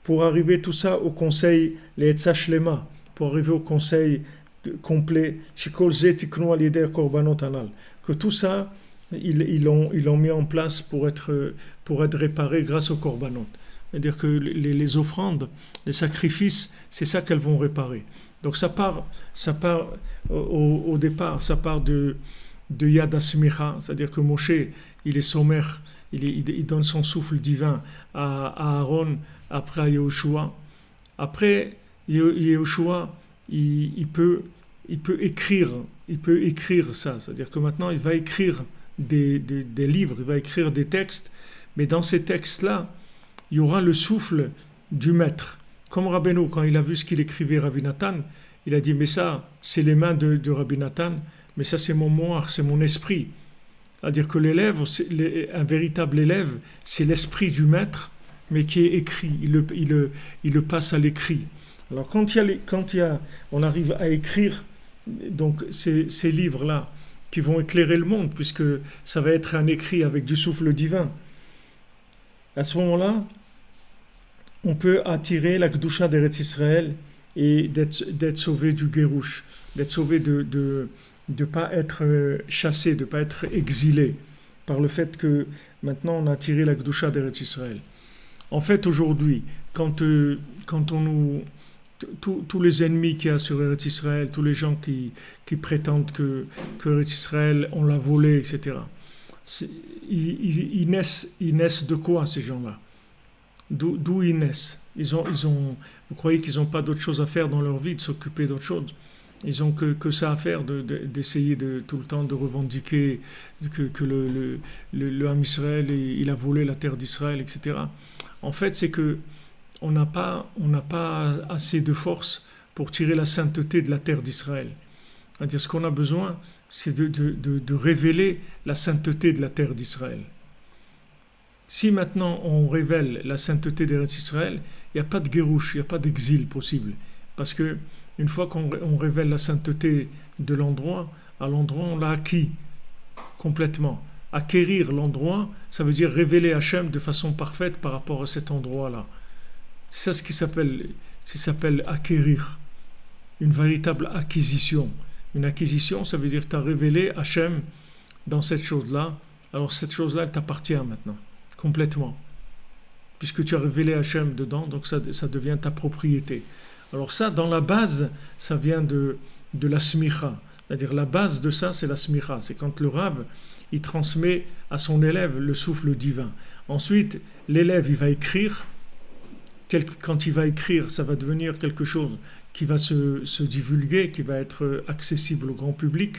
pour arriver tout ça au conseil, les Etzach Lema, pour arriver au conseil complet, que tout ça, ils l'ont mis en place pour être réparé grâce au korbanot. C'est-à-dire que les offrandes, les sacrifices, c'est ça qu'elles vont réparer. Donc ça part au départ, ça part de Yad HaSmicha, c'est-à-dire que Moshe, il est sommaire, il donne son souffle divin à Aaron, après à Yehoshua. Après, Yehoshua, il peut écrire ça, c'est-à-dire que maintenant il va écrire des livres, il va écrire des textes, mais dans ces textes-là, il y aura le souffle du maître. Comme Rabbeinu, quand il a vu ce qu'il écrivait Rabbi Nathan, il a dit, mais ça, c'est les mains de Rabbi Nathan, mais ça, c'est mon moire, c'est mon esprit. C'est-à-dire que l'élève, un véritable élève, c'est l'esprit du maître, mais qui est écrit, il le passe à l'écrit. Alors quand on arrive à écrire donc ces livres-là, qui vont éclairer le monde, puisque ça va être un écrit avec du souffle divin, à ce moment-là, on peut attirer la Kedusha d'Eretz Israël et d'être sauvé du Gerouch, d'être sauvé de ne pas être chassé, de ne pas être exilé, par le fait que maintenant on a attiré la Kedusha d'Eretz Israël. En fait, aujourd'hui, quand on nous tous les ennemis qu'il y a sur Eretz Israël, tous les gens qui prétendent que Eretz Israël, on l'a volé, etc. Ils naissent de quoi, ces gens-là? D'où ils naissent? Vous croyez qu'ils n'ont pas d'autre chose à faire dans leur vie, de s'occuper d'autre chose? Ils n'ont que ça à faire, d'essayer tout le temps de revendiquer que le Ham Israël, il a volé la terre d'Israël, etc. En fait, c'est que on n'a pas assez de force pour tirer la sainteté de la terre d'Israël. C'est-à-dire, ce qu'on a besoin, c'est de révéler la sainteté de la terre d'Israël. Si maintenant on révèle la sainteté d'Eretz Israël, il n'y a pas de guérouche, il n'y a pas d'exil possible. Parce que une fois qu'on révèle la sainteté de l'endroit, à l'endroit on l'a acquis complètement. Acquérir l'endroit, ça veut dire révéler Hachem de façon parfaite par rapport à cet endroit-là. C'est ça ce qui s'appelle acquérir, une véritable acquisition. Une acquisition, ça veut dire que tu as révélé Hachem dans cette chose-là. Alors cette chose-là, elle t'appartient maintenant, complètement. Puisque tu as révélé Hachem dedans, donc ça devient ta propriété. Alors ça, dans la base, ça vient de la smicha. C'est-à-dire la base de ça, c'est la smicha. C'est quand le Rav, il transmet à son élève le souffle divin. Ensuite, l'élève, il va écrire. Quand il va écrire, ça va devenir quelque chose qui va se divulguer, qui va être accessible au grand public.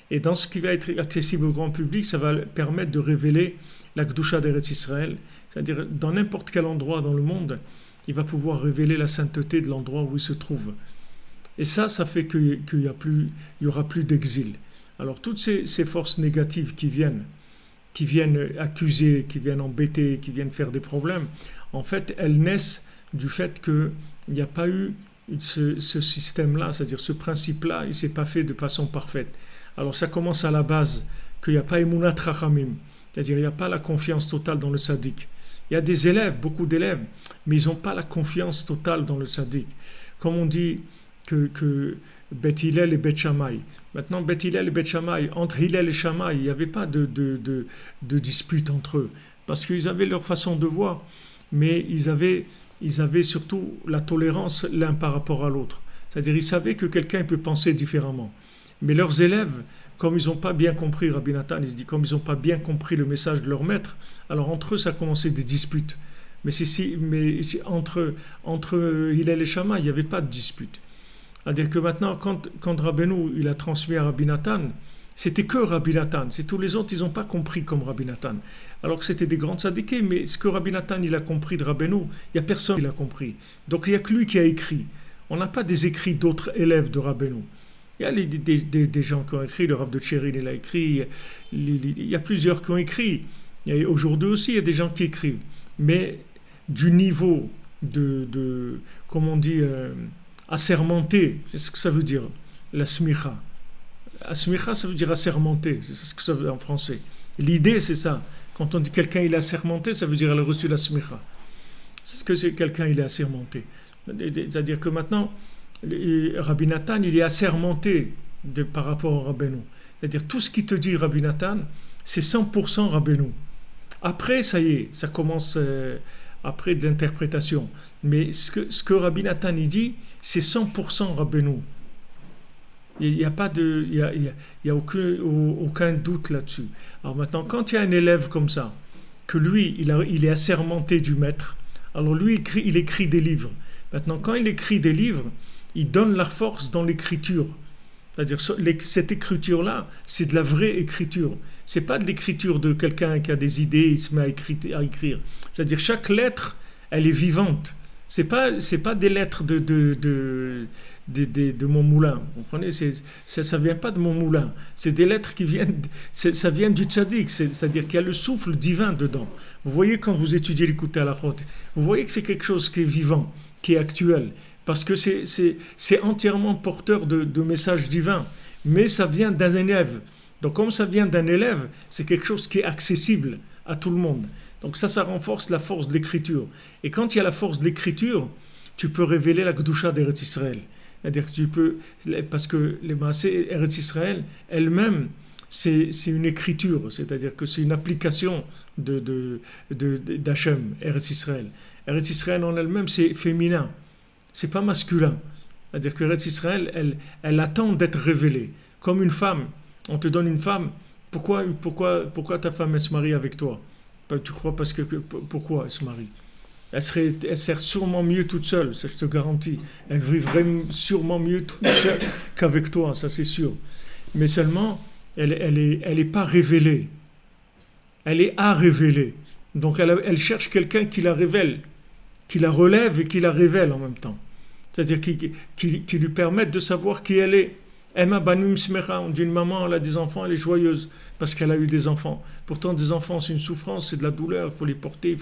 Et dans ce qui va être accessible au grand public, ça va permettre de révéler la Kedusha d'Eretz Israël. C'est-à-dire, dans n'importe quel endroit dans le monde, il va pouvoir révéler la sainteté de l'endroit où il se trouve. Et ça fait qu'il y aura plus d'exil. Alors, toutes ces forces négatives qui viennent accuser, qui viennent embêter, qui viennent faire des problèmes, en fait, elles naissent du fait qu'il n'y a pas eu ce système-là, c'est-à-dire ce principe-là, il ne s'est pas fait de façon parfaite. Alors ça commence à la base, qu'il n'y a pas Emunat Rachamim, c'est-à-dire il n'y a pas la confiance totale dans le tzaddik. Il y a des élèves, beaucoup d'élèves, mais ils n'ont pas la confiance totale dans le tzaddik. Comme on dit que Beth Hillel et Beth Shammai. Maintenant, Beth Hillel et Beth Shammai, entre Hillel et Shammai, il n'y avait pas de dispute entre eux, parce qu'ils avaient leur façon de voir, mais ils avaient surtout la tolérance l'un par rapport à l'autre. C'est-à-dire, ils savaient que quelqu'un peut penser différemment. Mais leurs élèves, comme ils n'ont pas bien compris Rabbi Nathan, ils se disent, comme ils n'ont pas bien compris le message de leur maître, alors entre eux, ça a commencé des disputes. Mais entre Hillel et Shammai, il n'y avait pas de dispute. C'est-à-dire que maintenant, quand Rabbeinu, il a transmis à Rabbi Nathan, c'était que Rabbi Nathan. C'est tous les autres, ils n'ont pas compris comme Rabbi Nathan. Alors que c'était des grands tzadikés, mais ce que Rabbi Nathan, il a compris de Rabbeinu, il n'y a personne qui l'a compris. Donc il n'y a que lui qui a écrit. On n'a pas des écrits d'autres élèves de Rabbeinu. Il y a des gens qui ont écrit, le Rav de Tchérin, il a écrit, il y a plusieurs qui ont écrit. Aujourd'hui aussi, il y a des gens qui écrivent. Mais du niveau comme on dit, assermenté, c'est ce que ça veut dire, la smicha. Asmicha, ça veut dire assermenté, c'est ce que ça veut dire en français. L'idée, c'est ça. Quand on dit quelqu'un il est assermenté, ça veut dire qu'il a reçu la smicha. C'est ce que c'est quelqu'un il est assermenté. C'est-à-dire que maintenant, Rabbi Nathan, il est assermenté par rapport à Rabbeinu. C'est-à-dire tout ce qui te dit Rabbi Nathan, c'est 100% Rabbeinu. Après, ça y est, ça commence après de l'interprétation. Mais ce que Rabbi Nathan il dit, c'est 100% Rabbeinu. Il n'y a pas aucun doute là-dessus. Alors maintenant, quand il y a un élève comme ça, que lui, il est assermenté du maître, alors lui, il écrit des livres. Maintenant, quand il écrit des livres, il donne la force dans l'écriture. C'est-à-dire, cette écriture-là, c'est de la vraie écriture. C'est pas de l'écriture de quelqu'un qui a des idées, il se met à écrire. C'est-à-dire, chaque lettre, elle est vivante. C'est pas des lettres de mon moulin. Vous comprenez? Ça vient pas de mon moulin. C'est des lettres qui viennent, ça vient du tzaddik. C'est-à-dire qu'il y a le souffle divin dedans. Vous voyez quand vous étudiez l'écoute à la route, vous voyez que c'est quelque chose qui est vivant, qui est actuel. Parce que c'est entièrement porteur de messages divins. Mais ça vient d'un élève. Donc comme ça vient d'un élève, c'est quelque chose qui est accessible à tout le monde. Donc ça renforce la force de l'écriture. Et quand il y a la force de l'écriture, tu peux révéler la Kedusha d'Eretz Israël. C'est-à-dire que parce que les Maaseh Eretz Israël, elle-même, c'est une écriture. C'est-à-dire que c'est une application d'Hachem, Eretz Israël. Eretz Israël en elle-même, c'est féminin. c'est pas masculin. C'est-à-dire que Eretz Israël, elle attend d'être révélée. Comme une femme, on te donne une femme, pourquoi ta femme elle se marie avec toi? Tu crois parce que pourquoi elle se marie? Elle serait sûrement mieux toute seule, ça je te garantis. Elle vivrait sûrement mieux toute seule qu'avec toi, ça c'est sûr. Mais seulement, elle est pas révélée. Elle est à révéler. Donc elle cherche quelqu'un qui la révèle, qui la relève et qui la révèle en même temps. C'est-à-dire qui lui permette de savoir qui elle est. Emma Banim Smecha, on dit une maman, elle a des enfants, elle est joyeuse parce qu'elle a eu des enfants. Pourtant, des enfants, c'est une souffrance, c'est de la douleur, il faut les porter,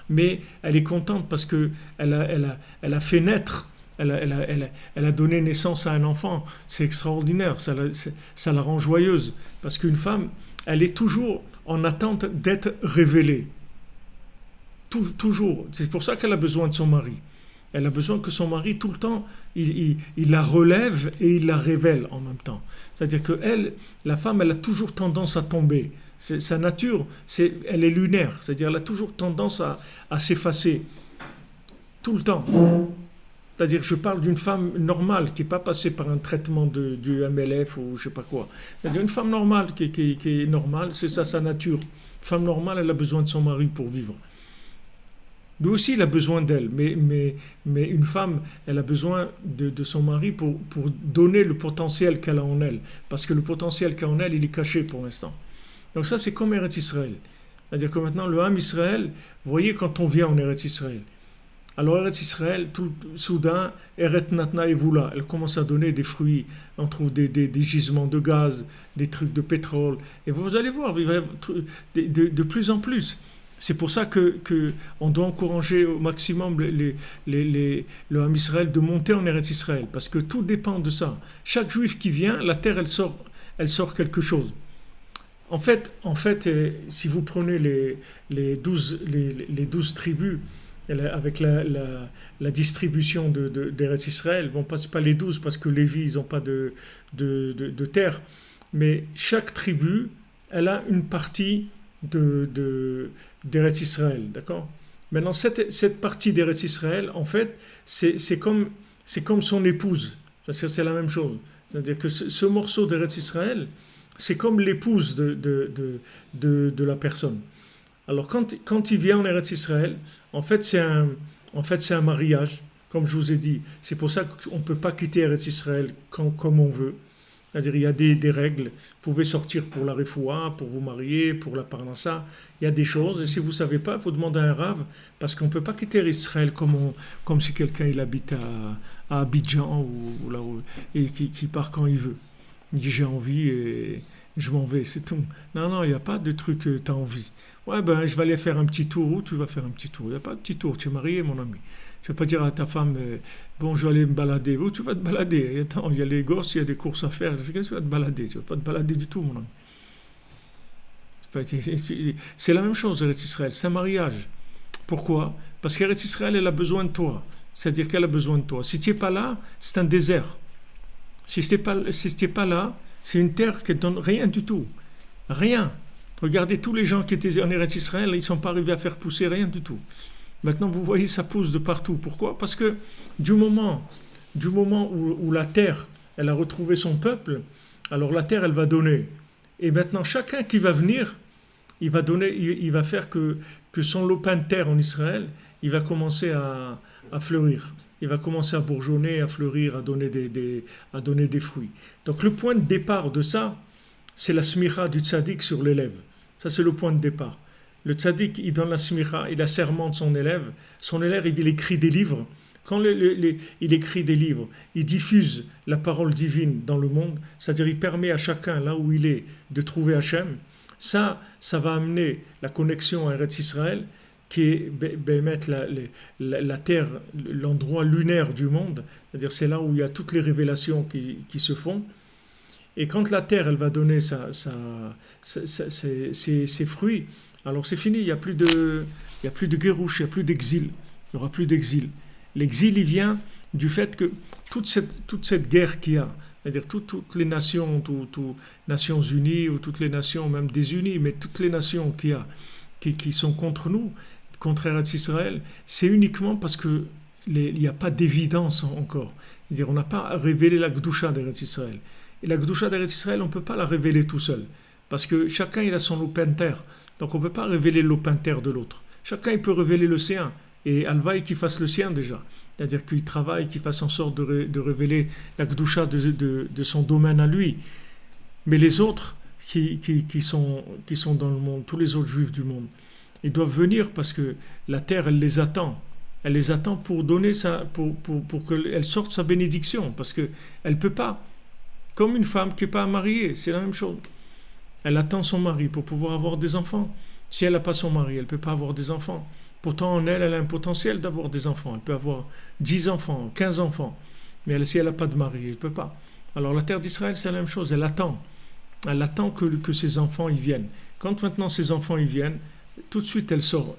mais elle est contente parce qu'elle a fait naître, elle a donné naissance à un enfant. C'est extraordinaire, ça la rend joyeuse. Parce qu'une femme, elle est toujours en attente d'être révélée. Toujours. C'est pour ça qu'elle a besoin de son mari. Elle a besoin que son mari, tout le temps, il la relève et il la révèle en même temps. C'est-à-dire que la femme, elle a toujours tendance à tomber. Sa nature, elle est lunaire. C'est-à-dire qu'elle a toujours tendance à s'effacer. Tout le temps. C'est-à-dire que je parle d'une femme normale qui n'est pas passée par un traitement du MLF ou je ne sais pas quoi. C'est-à-dire une femme normale qui est normale, c'est ça sa nature. Une femme normale, elle a besoin de son mari pour vivre. Lui aussi, il a besoin d'elle, mais une femme, elle a besoin de son mari pour donner le potentiel qu'elle a en elle. Parce que le potentiel qu'elle a en elle, il est caché pour l'instant. Donc ça, c'est comme Eretz Israël. C'est-à-dire que maintenant, le Ham Israël, vous voyez quand on vient en Eretz Israël. Alors Eretz Israël, tout soudain, Eret Natna et Voula, elle commence à donner des fruits. On trouve des gisements de gaz, des trucs de pétrole. Et vous allez voir, il va y avoir de plus en plus. C'est pour ça qu'on doit encourager au maximum le Ham Israël de monter en Eretz Israël, parce que tout dépend de ça. Chaque juif qui vient, la terre, elle sort quelque chose. En fait, si vous prenez les 12 tribus, avec la distribution d'Eretz Israël, bon, pas les 12 parce que Lévi, ils n'ont pas de terre, mais chaque tribu, elle a une partie d'Eretz Israël, d'accord? Maintenant, cette partie d'Eretz Israël, en fait, c'est comme son épouse. C'est la même chose. C'est-à-dire que ce morceau d'Eretz Israël, c'est comme l'épouse de la personne. Alors, quand il vient en Eretz Israël, en fait, c'est un mariage, comme je vous ai dit. C'est pour ça qu'on ne peut pas quitter Eretz Israël comme on veut. C'est-à-dire, il y a des règles. Vous pouvez sortir pour la refoua, pour vous marier, pour la parnassa. Il y a des choses. Et si vous ne savez pas, il faut demander à un rave. Parce qu'on ne peut pas quitter Israël comme si quelqu'un il habite à Abidjan et qui part quand il veut. Il dit j'ai envie et je m'en vais, c'est tout. Non, il n'y a pas de truc tu as envie. Ouais, je vais aller faire un petit tour. Où tu vas faire un petit tour? Il n'y a pas de petit tour. Tu es marié, mon ami. Tu ne vas pas dire à ta femme, bon, je vais aller me balader. Où tu vas te balader? Attends, il y a les gosses, il y a des courses à faire. Qu'est-ce que tu vas te balader? Tu ne vas pas te balader du tout, mon ami. C'est la même chose, Eretz Israël. C'est un mariage. Pourquoi? Parce qu'Eretz Israël, elle a besoin de toi. C'est-à-dire qu'elle a besoin de toi. Si tu n'es pas là, c'est un désert. Si tu n'es pas là, c'est une terre qui ne donne rien du tout. Rien. Regardez tous les gens qui étaient en Eretz Israël, ils ne sont pas arrivés à faire pousser rien du tout. Maintenant, vous voyez, ça pousse de partout. Pourquoi? Parce que du moment où la terre, elle a retrouvé son peuple, alors la terre, elle va donner. Et maintenant, chacun qui va venir, il va donner, il va faire que son lopin de terre en Israël, il va commencer à fleurir. Il va commencer à bourgeonner, à fleurir, à donner des fruits. Donc le point de départ de ça, c'est la smicha du tzaddik sur l'élève. Ça, c'est le point de départ. Le tzaddik, il donne la smicha, il assermente son élève. Son élève, il écrit des livres. Quand il écrit des livres, il diffuse la parole divine dans le monde, c'est-à-dire il permet à chacun, là où il est, de trouver Hachem. Ça va amener la connexion à Eretz Israël, qui est la terre, l'endroit lunaire du monde, c'est-à-dire c'est là où il y a toutes les révélations qui se font. Et quand la terre, elle va donner ses fruits, alors c'est fini, il n'y a plus de guérouche, il n'y a plus d'exil, il n'y aura plus d'exil. L'exil, il vient du fait que toute cette guerre qu'il y a, c'est-à-dire toutes les nations, toutes Nations Unies, ou toutes les nations, même désunies, mais toutes les nations qu'il y a, qui sont contre nous, contre Eretz Israël, c'est uniquement parce que il n'y a pas d'évidence encore. C'est-à-dire, on n'a pas révélé la Gdusha d'Eretz Israël. Et la Gdusha d'Eretz Israël, on ne peut pas la révéler tout seul. Parce que chacun, il a son lopinter. Donc, on ne peut pas révéler le lopinter de l'autre. Chacun, il peut révéler le sien. Et Alvaï qu'il fasse le sien déjà. C'est-à-dire qu'il travaille, qu'il fasse en sorte de révéler la Gdusha de son domaine à lui. Mais les autres qui sont dans le monde, tous les autres juifs du monde, ils doivent venir parce que la terre, elle les attend. Elle les attend pour donner pour qu'elle sorte sa bénédiction. Parce qu'elle ne peut pas. Comme une femme qui n'est pas mariée, c'est la même chose. Elle attend son mari pour pouvoir avoir des enfants. Si elle n'a pas son mari, elle ne peut pas avoir des enfants. Pourtant, en elle, elle a un potentiel d'avoir des enfants. Elle peut avoir 10 enfants, 15 enfants. Mais si elle n'a pas de mari, elle ne peut pas. Alors la terre d'Israël, c'est la même chose. Elle attend. Elle attend que ses enfants y viennent. Quand maintenant ses enfants y viennent, tout de suite, elle sort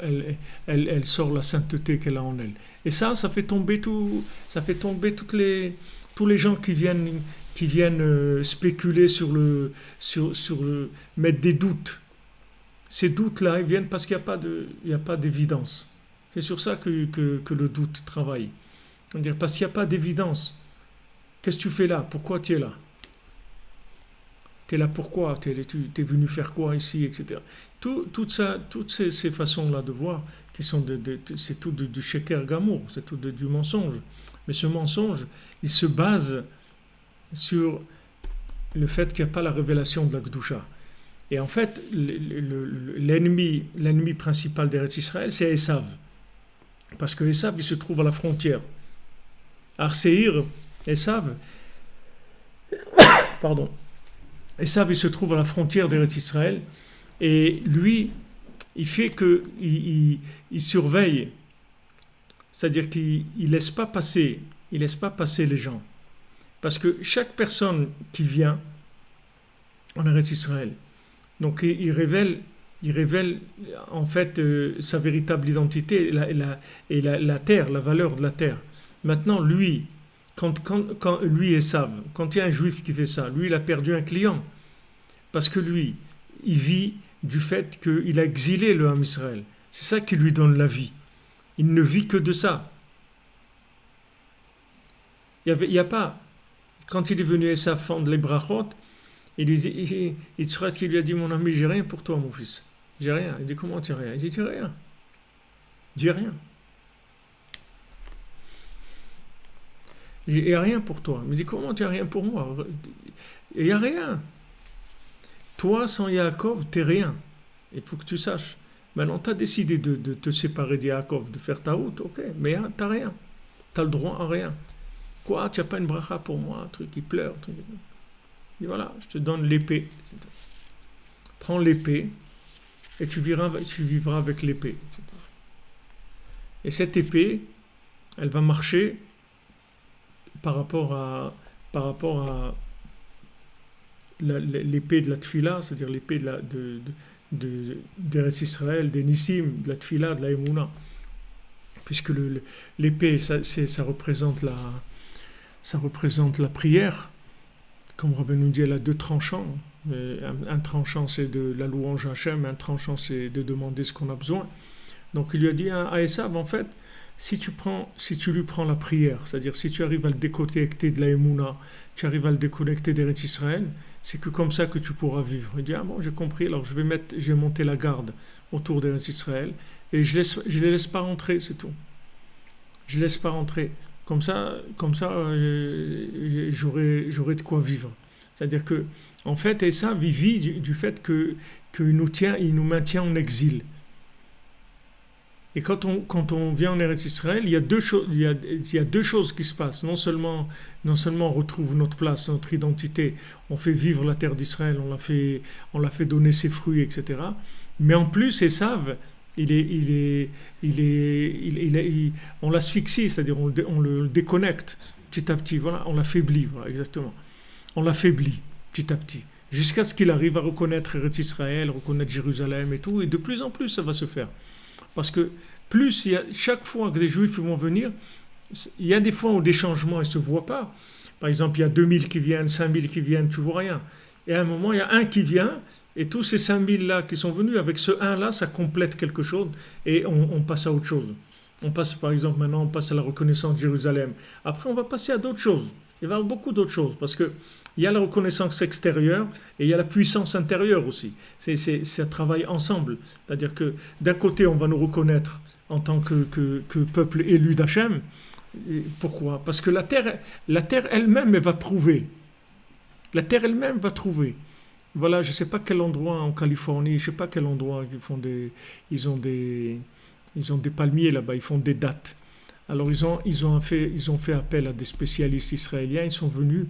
la sainteté qu'elle a en elle. Et ça fait tomber tous les gens qui viennent spéculer mettre des doutes. Ces doutes-là, ils viennent parce qu'il n'y a pas d'évidence. C'est sur ça que le doute travaille. C'est-à-dire parce qu'il n'y a pas d'évidence. Qu'est-ce que tu fais là? Pourquoi tu es là? Tu es là pourquoi? Tu es venu faire quoi ici, etc. Toutes ces façons-là de voir, qui sont c'est tout du sheker gamour, c'est tout du mensonge. Mais ce mensonge, il se base sur le fait qu'il n'y a pas la révélation de la Gdusha. Et en fait, l'ennemi principal d'Eretz Israël, c'est Esav. Parce que Esav, il se trouve à la frontière. Arséir, Esav, Esav, il se trouve à la frontière d'Eretz Israël. Et lui, il fait il surveille. C'est-à-dire qu'il ne laisse pas passer les gens. Parce que chaque personne qui vient en Eretz Israël, donc il révèle en fait sa véritable identité et la terre, la valeur de la terre. Maintenant, lui, quand lui Esav, quand il y a un juif qui fait ça, lui il a perdu un client. Parce que lui, il vit du fait qu'il a exilé le Ham Israël. C'est ça qui lui donne la vie. Il ne vit que de ça. Il y a pas... Quand il est venu Esav fendre les brachot, il qui lui a dit, mon ami, j'ai rien pour toi, mon fils. J'ai rien. Il dit, comment tu n'as rien? Il dit, j'ai rien. J'ai rien. Il n'y a rien pour toi. Il me dit, comment tu n'as rien pour moi? Il n'y a rien. Toi, sans Yaakov, tu n'es rien. Il faut que tu saches. Maintenant, tu as décidé de te séparer de Yaakov, de faire ta route, ok, mais tu n'as rien. Tu as le droit à rien. Quoi, tu n'as pas une bracha pour moi, un truc qui pleure, un truc. Et voilà, je te donne l'épée. Prends l'épée et tu vivras avec l'épée. Et cette épée, elle va marcher par rapport à l'épée de la Tfila, c'est-à-dire l'épée d'Eretz Israël, des Nissim, de la Tfila, de la Emouna. Puisque l'épée, ça représente la prière. Comme Rabbi nous dit, elle a 2 tranchants. Un tranchant, c'est de la louange à Hachem, un tranchant, c'est de demander ce qu'on a besoin. Donc il lui a dit à Esav, en fait, si tu lui prends la prière, c'est-à-dire si tu arrives à le déconnecter de la Emouna, tu arrives à le déconnecter d'Eretz Israël, c'est que comme ça que tu pourras vivre. Il dit, ah bon, j'ai compris, alors je vais monter la garde autour d'Eretz Israël et je les laisse pas rentrer, c'est tout. Je les laisse pas rentrer. Comme ça, j'aurai de quoi vivre. C'est-à-dire que, en fait, Esav vit du fait qu'il nous maintient en exil. Et quand on vient en Eretz Israël, il y a deux choses qui se passent. Non seulement on retrouve notre place, notre identité, on fait vivre la terre d'Israël, on l'a fait donner ses fruits, etc. Mais en plus, Esav, on l'asphyxie, c'est-à-dire on le déconnecte petit à petit. Voilà, on l'affaiblit, voilà, exactement. On l'affaiblit petit à petit, jusqu'à ce qu'il arrive à reconnaître Eretz Israël, reconnaître Jérusalem et tout. Et de plus en plus, ça va se faire. Parce que chaque fois que des Juifs vont venir, il y a des fois où des changements ne se voient pas. Par exemple, il y a 2000 qui viennent, 5000 qui viennent, tu ne vois rien. Et à un moment, il y a un qui vient, et tous ces 5000-là qui sont venus, avec ce 1-là, ça complète quelque chose, et on passe à autre chose. On passe par exemple maintenant, on passe à la reconnaissance de Jérusalem. Après, on va passer à d'autres choses. Il va y avoir beaucoup d'autres choses parce que il y a la reconnaissance extérieure et il y a la puissance intérieure aussi. Ça travaille ensemble. C'est-à-dire que d'un côté, on va nous reconnaître en tant que peuple élu d'Hachem. Pourquoi? Parce que la terre elle-même, elle va prouver. La terre elle-même va trouver. Voilà, je ne sais pas quel endroit en Californie, je ne sais pas quel endroit ils ont des palmiers là-bas, ils font des dattes. Alors ils ont fait appel à des spécialistes israéliens, ils sont venus,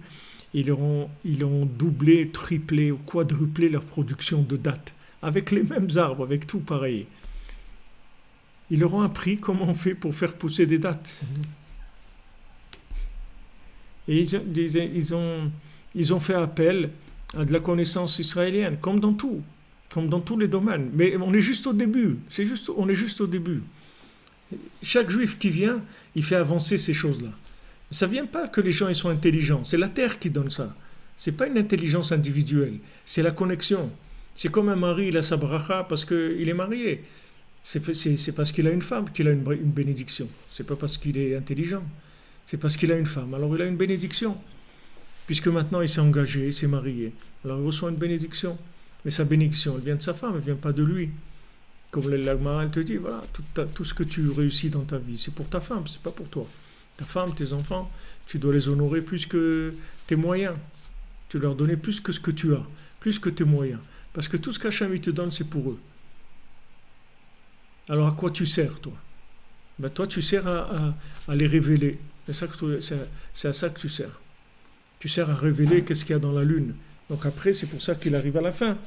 ils ont doublé, triplé ou quadruplé leur production de dattes, avec les mêmes arbres, avec tout pareil. Ils leur ont appris comment on fait pour faire pousser des dattes. Et ils ont fait appel à de la connaissance israélienne, comme dans tous les domaines. Mais on est juste au début, on est juste au début. Chaque juif qui vient, il fait avancer ces choses-là. Ça ne vient pas que les gens ils sont intelligents, c'est la terre qui donne ça. Ce n'est pas une intelligence individuelle, c'est la connexion. C'est comme un mari, il a sa bracha parce qu'il est marié. C'est parce qu'il a une femme qu'il a une bénédiction. C'est pas parce qu'il est intelligent, c'est parce qu'il a une femme. Alors il a une bénédiction. Puisque maintenant il s'est engagé, il s'est marié. Alors il reçoit une bénédiction. Mais sa bénédiction, elle vient de sa femme, elle ne vient pas de lui. Comme l'Agmara, elle te dit, voilà, tout ce que tu réussis dans ta vie, c'est pour ta femme, c'est pas pour toi. Ta femme, tes enfants, tu dois les honorer plus que tes moyens. Tu dois leur donner plus que ce que tu as, plus que tes moyens. Parce que tout ce qu'Hachem te donne, c'est pour eux. Alors à quoi tu sers, toi? Ben, toi, tu sers à les révéler. C'est à ça que tu sers. Tu sers à révéler qu'est-ce qu'il y a dans la lune. Donc après, c'est pour ça qu'il arrive à la fin,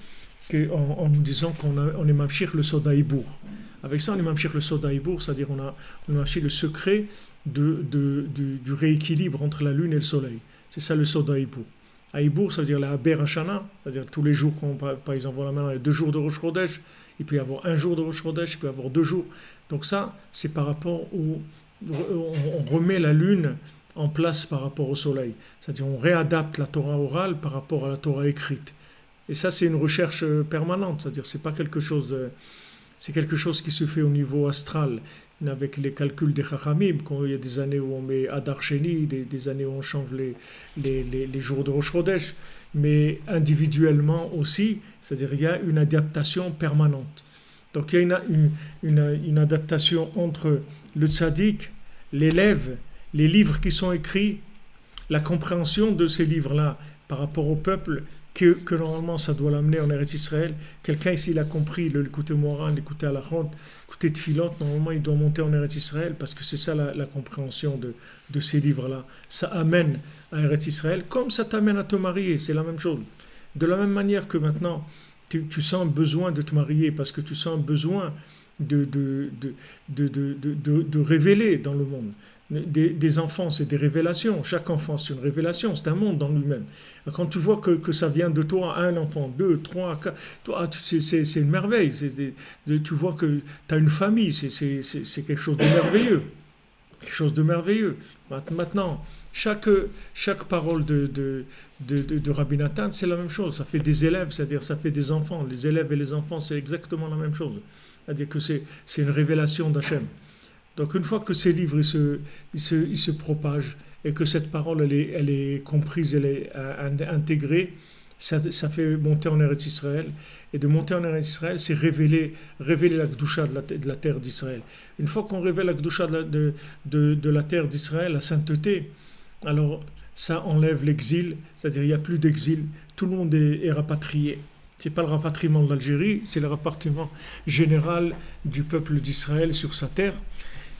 en nous disant qu'on est mamshir le soda hibour. Avec ça, on est mamshir le soda hibour, c'est-à-dire on est mamshir le secret du rééquilibre entre la lune et le soleil. C'est ça le soda hibour. Hibour, ça veut dire la haber hashana, c'est-à-dire tous les jours, par exemple, voilà, maintenant il y a 2 jours de Rosh Chodesh, il peut y avoir 1 jour de Rosh Chodesh, il peut y avoir 2 jours. Donc ça, c'est par rapport on remet la lune en place par rapport au soleil. C'est-à-dire on réadapte la Torah orale par rapport à la Torah écrite. Et ça, c'est une recherche permanente. C'est-à-dire c'est pas quelque chose... c'est quelque chose qui se fait au niveau astral, avec les calculs des Chachamim, quand il y a des années où on met Adar Sheni, des années où on change les jours de Rosh Chodesh, mais individuellement aussi, c'est-à-dire il y a une adaptation permanente. Donc il y a une adaptation entre le tzaddik, l'élève, les livres qui sont écrits, la compréhension de ces livres-là par rapport au peuple, que normalement ça doit l'amener en Eretz Israël. Quelqu'un ici l'a compris, l'écouter Moran, l'écouter Alachot, l'écouter Tfilot, normalement il doit monter en Eretz Israël parce que c'est ça la compréhension de ces livres-là. Ça amène à Eretz Israël comme ça t'amène à te marier, c'est la même chose. De la même manière que maintenant tu sens besoin de te marier parce que tu sens besoin de révéler dans le monde. Des enfants, c'est des révélations. Chaque enfant, c'est une révélation, c'est un monde dans lui-même. Quand tu vois que ça vient de toi, un enfant, 2, 3, 4, toi, c'est une merveille. Tu vois que tu as une famille, c'est quelque chose de merveilleux. Quelque chose de merveilleux. Maintenant, chaque parole de Rabbi Nathan, c'est la même chose. Ça fait des élèves, c'est-à-dire ça fait des enfants. Les élèves et les enfants, c'est exactement la même chose. C'est-à-dire que c'est une révélation d'Hachem. Donc une fois que ces livres ils se propagent et que cette parole elle est comprise, elle est intégrée, ça fait monter en Eretz Israël. Et de monter en Eretz Israël, c'est révéler la Kedusha de la terre d'Israël. Une fois qu'on révèle la Kedusha de la terre d'Israël, la sainteté, alors ça enlève l'exil, c'est-à-dire il n'y a plus d'exil, tout le monde est rapatrié. Ce n'est pas le rapatriement de l'Algérie, c'est le rapatriement général du peuple d'Israël sur sa terre.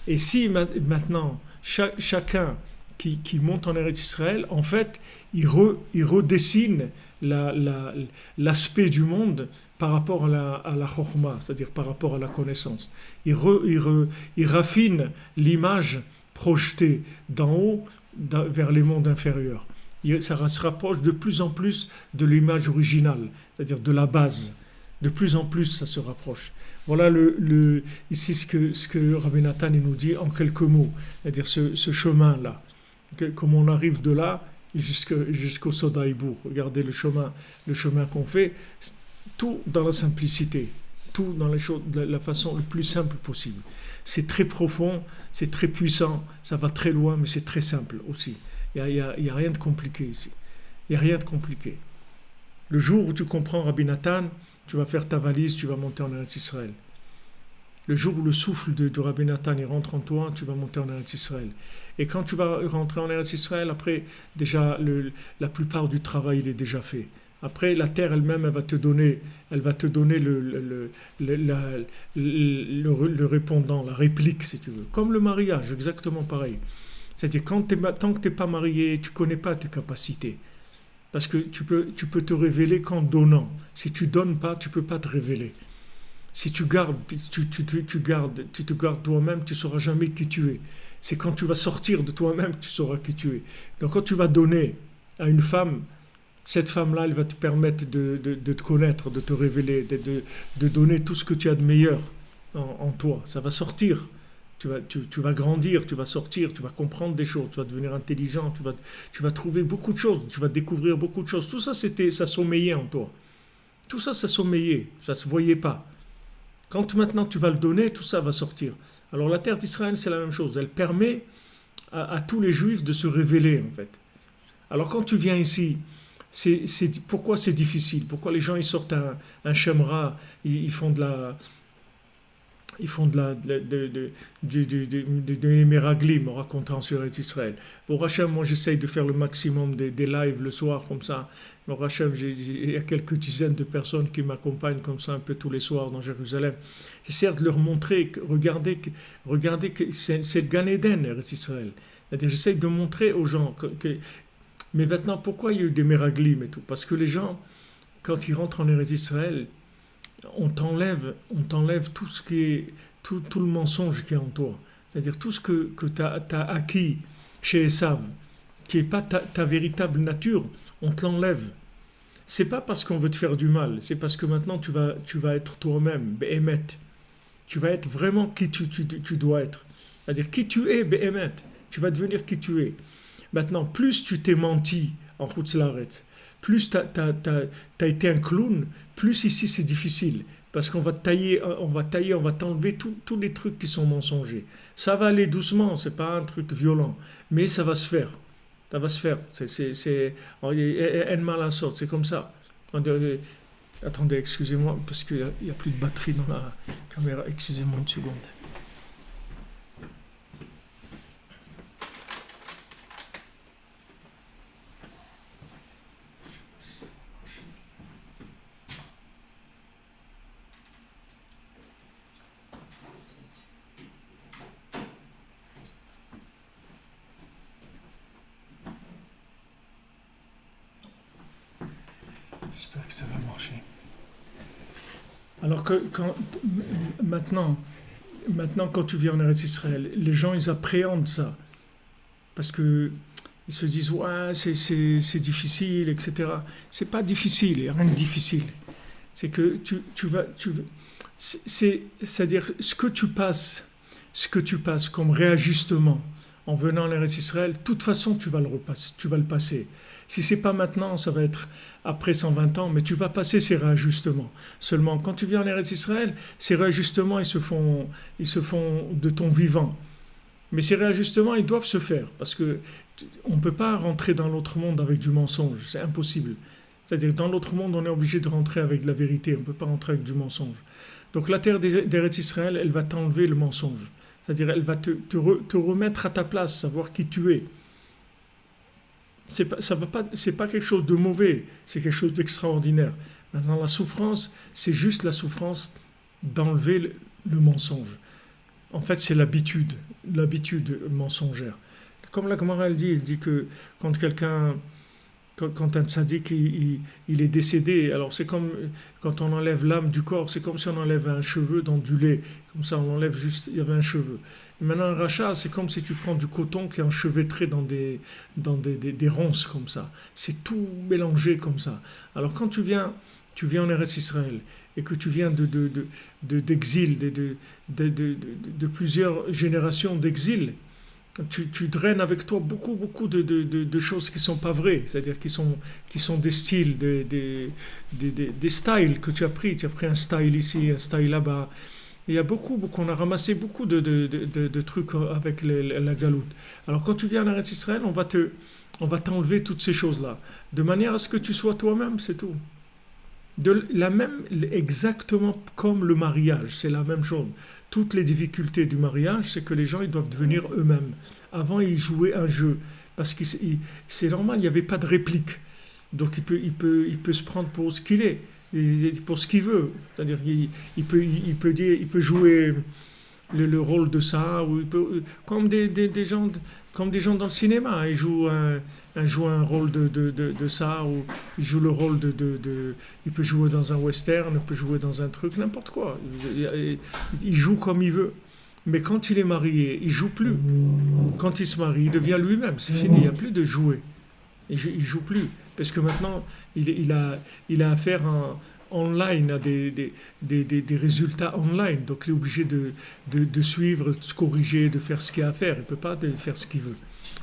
Et si maintenant, chacun qui monte en Eretz Israël, en fait, il redessine l'aspect du monde par rapport à la chokhma, c'est-à-dire par rapport à la connaissance. Il raffine l'image projetée d'en haut vers les mondes inférieurs. Ça se rapproche de plus en plus de l'image originale, c'est-à-dire de la base. De plus en plus, ça se rapproche. Voilà ici ce que Rabbi Nathan nous dit en quelques mots, c'est-à-dire ce chemin-là. Comment on arrive de là jusqu'au Soda Hibour. Regardez le chemin qu'on fait, tout dans la simplicité. tout dans les choses, de la façon la plus simple possible. C'est très profond, c'est très puissant, ça va très loin, mais c'est très simple aussi. Il n'y a rien de compliqué ici. Il n'y a rien de compliqué. Le jour où tu comprends Rabbi Nathan, tu vas faire ta valise, tu vas monter en Eretz Israël. Le jour où le souffle de Rabbi Nathan il rentre en toi, tu vas monter en Eretz Israël. Et quand tu vas rentrer en Eretz Israël, après, déjà, la plupart du travail il est déjà fait. Après, la terre elle-même, elle va te donner le répondant, la réplique, si tu veux. Comme le mariage, exactement pareil. C'est-à-dire, tant que tu n'es pas marié, tu ne connais pas tes capacités. Parce que tu peux te révéler qu'en donnant. Si tu ne donnes pas, tu ne peux pas te révéler. Si tu te gardes toi-même, tu ne sauras jamais qui tu es. C'est quand tu vas sortir de toi-même que tu sauras qui tu es. Donc quand tu vas donner à une femme, cette femme-là, elle va te permettre de te connaître, de te révéler, de donner tout ce que tu as de meilleur en toi. Ça va sortir. Tu vas grandir, tu vas sortir, tu vas comprendre des choses, tu vas devenir intelligent, tu vas trouver beaucoup de choses, tu vas découvrir beaucoup de choses. Tout ça, ça sommeillait en toi. Tout ça, ça sommeillait, ça ne se voyait pas. Quand maintenant tu vas le donner, tout ça va sortir. Alors la terre d'Israël, c'est la même chose. Elle permet à tous les Juifs de se révéler, en fait. Alors quand tu viens ici, pourquoi c'est difficile? Pourquoi les gens ils sortent un shemra, ils font de la... Ils font des miraglim en racontant sur Israël. Pour Hachem, moi j'essaye de faire le maximum des lives le soir comme ça. Pour Hachem, il y a quelques dizaines de personnes qui m'accompagnent comme ça un peu tous les soirs dans Jérusalem. J'essaie de leur montrer, regardez que c'est le Gan Eden, Israël. C'est-à-dire, j'essaie de montrer aux gens mais maintenant, pourquoi il y a eu des miraglim et tout? Parce que les gens, quand ils rentrent en Eretz Israël, on t'enlève tout ce qui est tout le mensonge qui est en toi, c'est-à-dire tout ce que tu as acquis chez Esav, qui n'est pas ta véritable nature, on te l'enlève. C'est pas parce qu'on veut te faire du mal, c'est parce que maintenant tu vas être toi-même, Behemet. Tu vas être vraiment qui tu dois être, c'est-à-dire qui tu es, Behemet. Tu vas devenir qui tu es. Maintenant, plus tu t'es menti en Chutz La'aretz, plus tu as été un clown, plus ici c'est difficile. Parce qu'on va tailler, on va t'enlever tous les trucs qui sont mensongers. Ça va aller doucement, c'est pas un truc violent, mais ça va se faire. Ça va se faire. C'est c'est comme ça. Attendez, excusez-moi, parce qu'il n'y a plus de batterie dans la caméra. Excusez-moi une seconde. J'espère que ça va marcher. Alors que maintenant, quand tu viens en Eretz Israël, les gens ils appréhendent ça parce que ils se disent ouais c'est difficile, etc. C'est pas difficile, il n'y a rien de difficile. C'est que c'est-à-dire ce que tu passes comme réajustement en venant en Eretz Israël, de toute façon tu vas le passer. Si c'est pas maintenant, ça va être après 120 ans, mais tu vas passer ces réajustements. Seulement, quand tu viens en Eretz Israël, ces réajustements, ils se font de ton vivant. Mais ces réajustements, ils doivent se faire, parce que on ne peut pas rentrer dans l'autre monde avec du mensonge, c'est impossible. C'est-à-dire, dans l'autre monde, on est obligé de rentrer avec de la vérité, on ne peut pas rentrer avec du mensonge. Donc la terre d'Eretz Israël, elle va t'enlever le mensonge. C'est-à-dire, elle va te remettre à ta place, savoir qui tu es. C'est pas quelque chose de mauvais, c'est quelque chose d'extraordinaire. Maintenant, la souffrance, c'est juste la souffrance d'enlever le mensonge. En fait, c'est l'habitude mensongère. Comme la Gemara elle dit que quand un tzaddik il est décédé, alors c'est comme quand on enlève l'âme du corps, c'est comme si on enlève un cheveu dans du lait, comme ça on enlève juste, il y avait un cheveu. Et maintenant un rachat, c'est comme si tu prends du coton qui est enchevêtré dans des ronces comme ça, c'est tout mélangé comme ça. Alors quand tu viens en Eretz Israël et que tu viens d'exil, de plusieurs générations d'exil, tu draines avec toi beaucoup de choses qui ne sont pas vraies, c'est-à-dire qui sont des styles, des styles que tu as pris. Tu as pris un style ici, un style là-bas. Il y a on a ramassé beaucoup de trucs avec la galoute. Alors quand tu viens en Eretz Israël, on va t'enlever toutes ces choses-là, de manière à ce que tu sois toi-même, c'est tout. Exactement comme le mariage, c'est la même chose. Toutes les difficultés du mariage, c'est que les gens ils doivent devenir eux-mêmes. Avant, ils jouaient un jeu, parce que c'est normal, il n'y avait pas de réplique. Donc il peut se prendre pour ce qu'il est, pour ce qu'il veut. C'est-à-dire il peut jouer le rôle de ça, ou comme comme des gens dans le cinéma, ils jouent un rôle de ça, ou il joue le rôle il peut jouer dans un western, il peut jouer dans un truc, n'importe quoi. Il joue comme il veut. Mais quand il est marié, il joue plus. Quand il se marie, il devient lui-même. C'est fini, il n'y a plus de jouer. Il joue plus. Parce que maintenant, il a affaire online à des résultats online. Donc il est obligé de suivre, de se corriger, de faire ce qu'il a à faire. Il ne peut pas faire ce qu'il veut.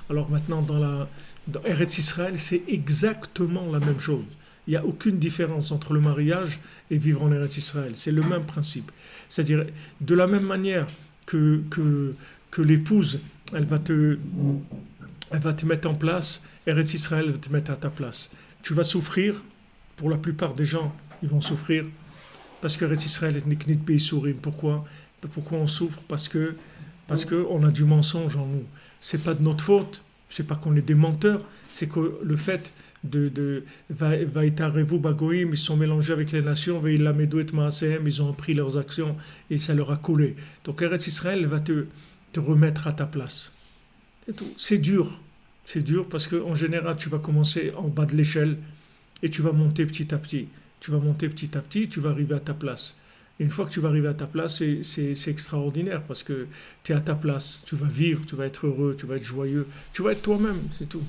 Alors maintenant, dans Eretz Israël, c'est exactement la même chose. Il n'y a aucune différence entre le mariage et vivre en Eretz Israël. C'est le même principe. C'est-à-dire, de la même manière que l'épouse, elle va te mettre en place, Eretz Israël va te mettre à ta place. Tu vas souffrir, pour la plupart des gens, ils vont souffrir, parce que Eretz Israël est Niknit Beisourim. Pourquoi on souffre? Parce que on a du mensonge en nous. C'est pas de notre faute, c'est pas qu'on est des menteurs, c'est que le fait Vaïtarevu Bagoïm, ils sont mélangés avec les nations, Vaïlamedou et Maasehem, ils ont appris leurs actions et ça leur a collé. Donc Eretz Israël va te remettre à ta place. C'est tout. C'est dur parce qu'en général, tu vas commencer en bas de l'échelle et tu vas monter petit à petit. Tu vas arriver à ta place. Et une fois que tu vas arriver à ta place, c'est extraordinaire parce que tu es à ta place, tu vas vivre, tu vas être heureux, tu vas être joyeux, tu vas être toi-même, c'est tout.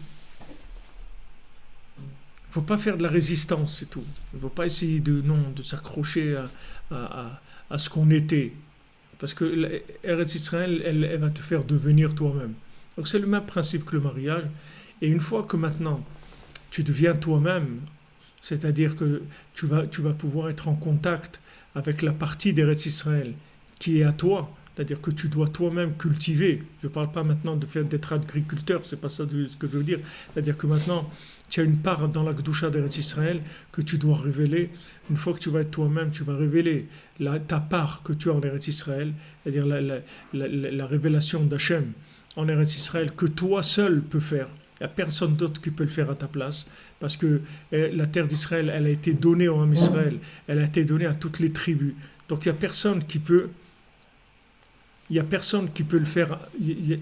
Il ne faut pas faire de la résistance, c'est tout. Il ne faut pas essayer de s'accrocher à ce qu'on était. Parce que Eretz Israël, elle va te faire devenir toi-même. Donc c'est le même principe que le mariage. Et une fois que maintenant, tu deviens toi-même, c'est-à-dire que tu vas pouvoir être en contact avec la partie d'Eretz Israël qui est à toi, c'est-à-dire que tu dois toi-même cultiver. Je ne parle pas maintenant d'être agriculteur, c'est pas ça ce que je veux dire. C'est-à-dire que maintenant, tu as une part dans la Gdusha d'Eretz Israël que tu dois révéler. Une fois que tu vas être toi-même, tu vas révéler ta part que tu as en Eretz Israël, c'est-à-dire la révélation d'Hachem en Eretz Israël que toi seul peux faire. Il n'y a personne d'autre qui peut le faire à ta place, parce que la terre d'Israël, elle a été donnée au Ham Israël, elle a été donnée à toutes les tribus. Donc il n'y a personne qui peut le faire, il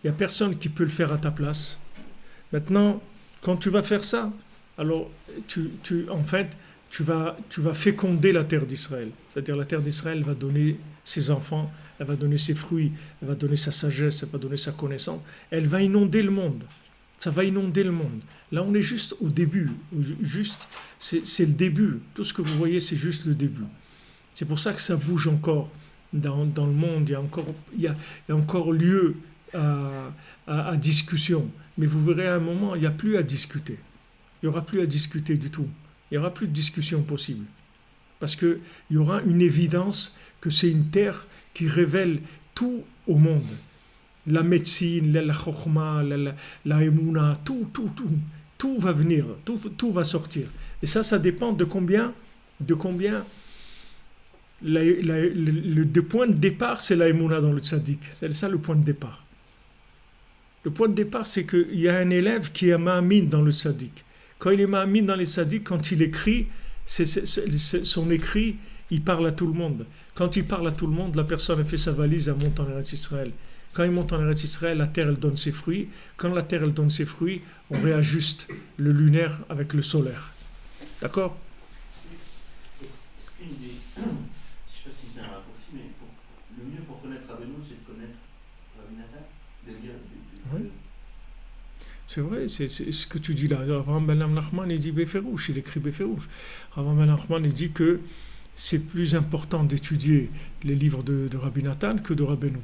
y a personne qui peut le faire à ta place. Maintenant, quand tu vas faire ça, alors en fait, tu vas féconder la terre d'Israël. C'est-à-dire la terre d'Israël va donner ses enfants, elle va donner ses fruits, elle va donner sa sagesse, elle va donner sa connaissance. Elle va inonder le monde. Ça va inonder le monde. Là, on est juste au début. C'est le début. Tout ce que vous voyez, c'est juste le début. C'est pour ça que ça bouge encore dans le monde. Il y a encore lieu à discussion. Mais vous verrez à un moment, il n'y a plus à discuter. Il n'y aura plus à discuter du tout. Il n'y aura plus de discussion possible. Parce qu'il y aura une évidence que c'est une terre qui révèle tout au monde. La médecine, la chokhma, la émouna, tout va venir, tout va sortir. Et ça dépend de combien le point de départ, c'est la émouna dans le tzaddik. C'est ça le point de départ. Le point de départ, c'est qu'il y a un élève qui est ma'amin dans le tzaddik. Quand il est ma'amin dans les tzaddik, quand il écrit, son écrit, il parle à tout le monde. Quand il parle à tout le monde, la personne a fait sa valise, elle monte en Eretz Israël. Quand il monte en Eretz Israël, la terre, elle donne ses fruits. Quand la terre, elle donne ses fruits, on réajuste le lunaire avec le solaire. D'accord? Est-ce qu'une des... Je ne sais pas si c'est un raccourci, mais le mieux pour connaître Rabbeinu, c'est de connaître Rabbi Nathan, de lire... Oui. C'est vrai, c'est ce que tu dis là. Rav Ben Nachman, il dit Beferouche, il écrit Beferouche. Rav Ben Nachman, il dit que c'est plus important d'étudier les livres de Rabbi Nathan que de Rabbeinu.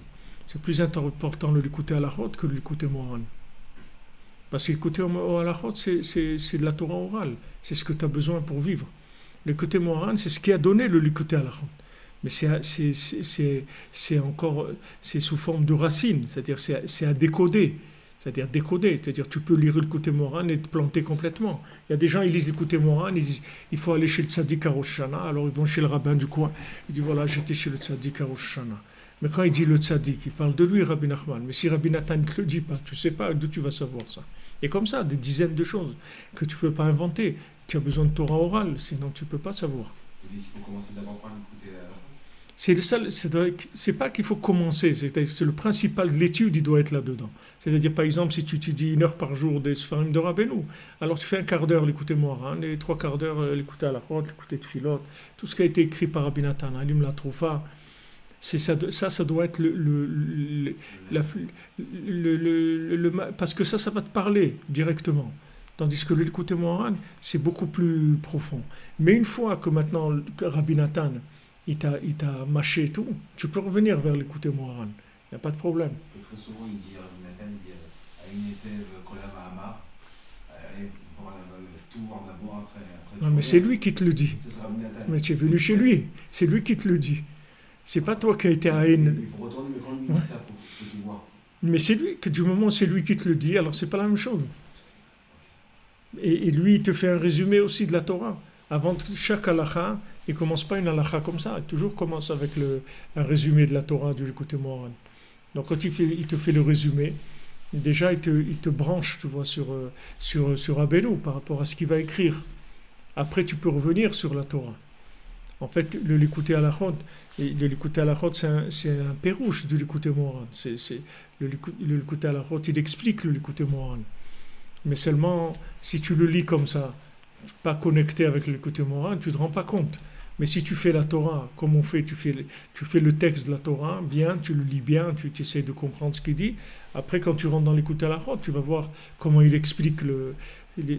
C'est plus important de l'écouter à la route que de l'écouter moral. Parce que l'écouter à la route, c'est de la Torah orale. C'est ce que tu as besoin pour vivre. L'écouter moral, c'est ce qui a donné le l'écouter à la route. Mais c'est encore, c'est sous forme de racines, c'est-à-dire c'est à décoder. C'est-à-dire tu peux lire le côté moral et te planter complètement. Il y a des gens, ils lisent le côté moral, ils disent il faut aller chez le tzaddik à Rosh Hashanah, alors ils vont chez le rabbin du coin, ils disent voilà, j'étais chez le tzaddik à Rosh Hashanah. Mais quand il dit le tzaddik, il parle de lui, Rabbi Nachman. Mais si Rabbi Nathan ne te le dit pas, tu ne sais pas d'où tu vas savoir ça. Et comme ça, des dizaines de choses que tu ne peux pas inventer. Tu as besoin de Torah orale, sinon tu ne peux pas savoir. Vous dites qu'il faut commencer d'abord par l'écouter à la C'est pas qu'il faut commencer, c'est le principal de l'étude, il doit être là-dedans. C'est-à-dire, par exemple, si tu étudies 1 heure par jour des Sfarim de Rabbeinu, alors tu fais un quart d'heure l'écouter Moharan, les 3 quarts d'heure l'écouter à la route, l'écouter de Philot, tout ce qui a été écrit par Rabbi Nathan, Alim la Troufa, ça doit être parce que ça va te parler directement. Tandis que l'écouter Moharan, c'est beaucoup plus profond. Mais une fois que maintenant, Rabbi Nathan, il t'a mâché tout, tu peux revenir vers l'écouter Moharan. Il n'y a pas de problème. Et très souvent, il dit, Nathan dit à une élève, Kolava Amar, allez voir tout voir d'abord, après Non, mais c'est lui qui te le dit. Ce sera Nathan. Mais tu es venu chez lui. C'est lui qui te le dit. C'est pas toi qui as été à haine. Il faut retourner, mais quand il dit ça, il faut voir. Mais c'est lui, que du moment où c'est lui qui te le dit, alors c'est pas la même chose. Et lui, il te fait un résumé aussi de la Torah. Avant chaque halakha, il ne commence pas une halakha comme ça. Il toujours commence avec un résumé de la Torah du l'écouter Moharan. Donc quand il te fait le résumé, déjà il te branche, tu vois, sur Rabbeinu par rapport à ce qu'il va écrire. Après, tu peux revenir sur la Torah. En fait, le l'écouter à la route, c'est un pérouche du l'écouter Moharan. Le l'écouter à la route, il explique le l'écouter Moharan. Mais seulement, si tu le lis comme ça, pas connecté avec le côté moral, tu ne te rends pas compte. Mais si tu fais la Torah, comme on fait, tu fais le texte de la Torah, bien, tu le lis bien, tu essaies de comprendre ce qu'il dit. Après, quand tu rentres dans l'écoute à la route, tu vas voir comment il explique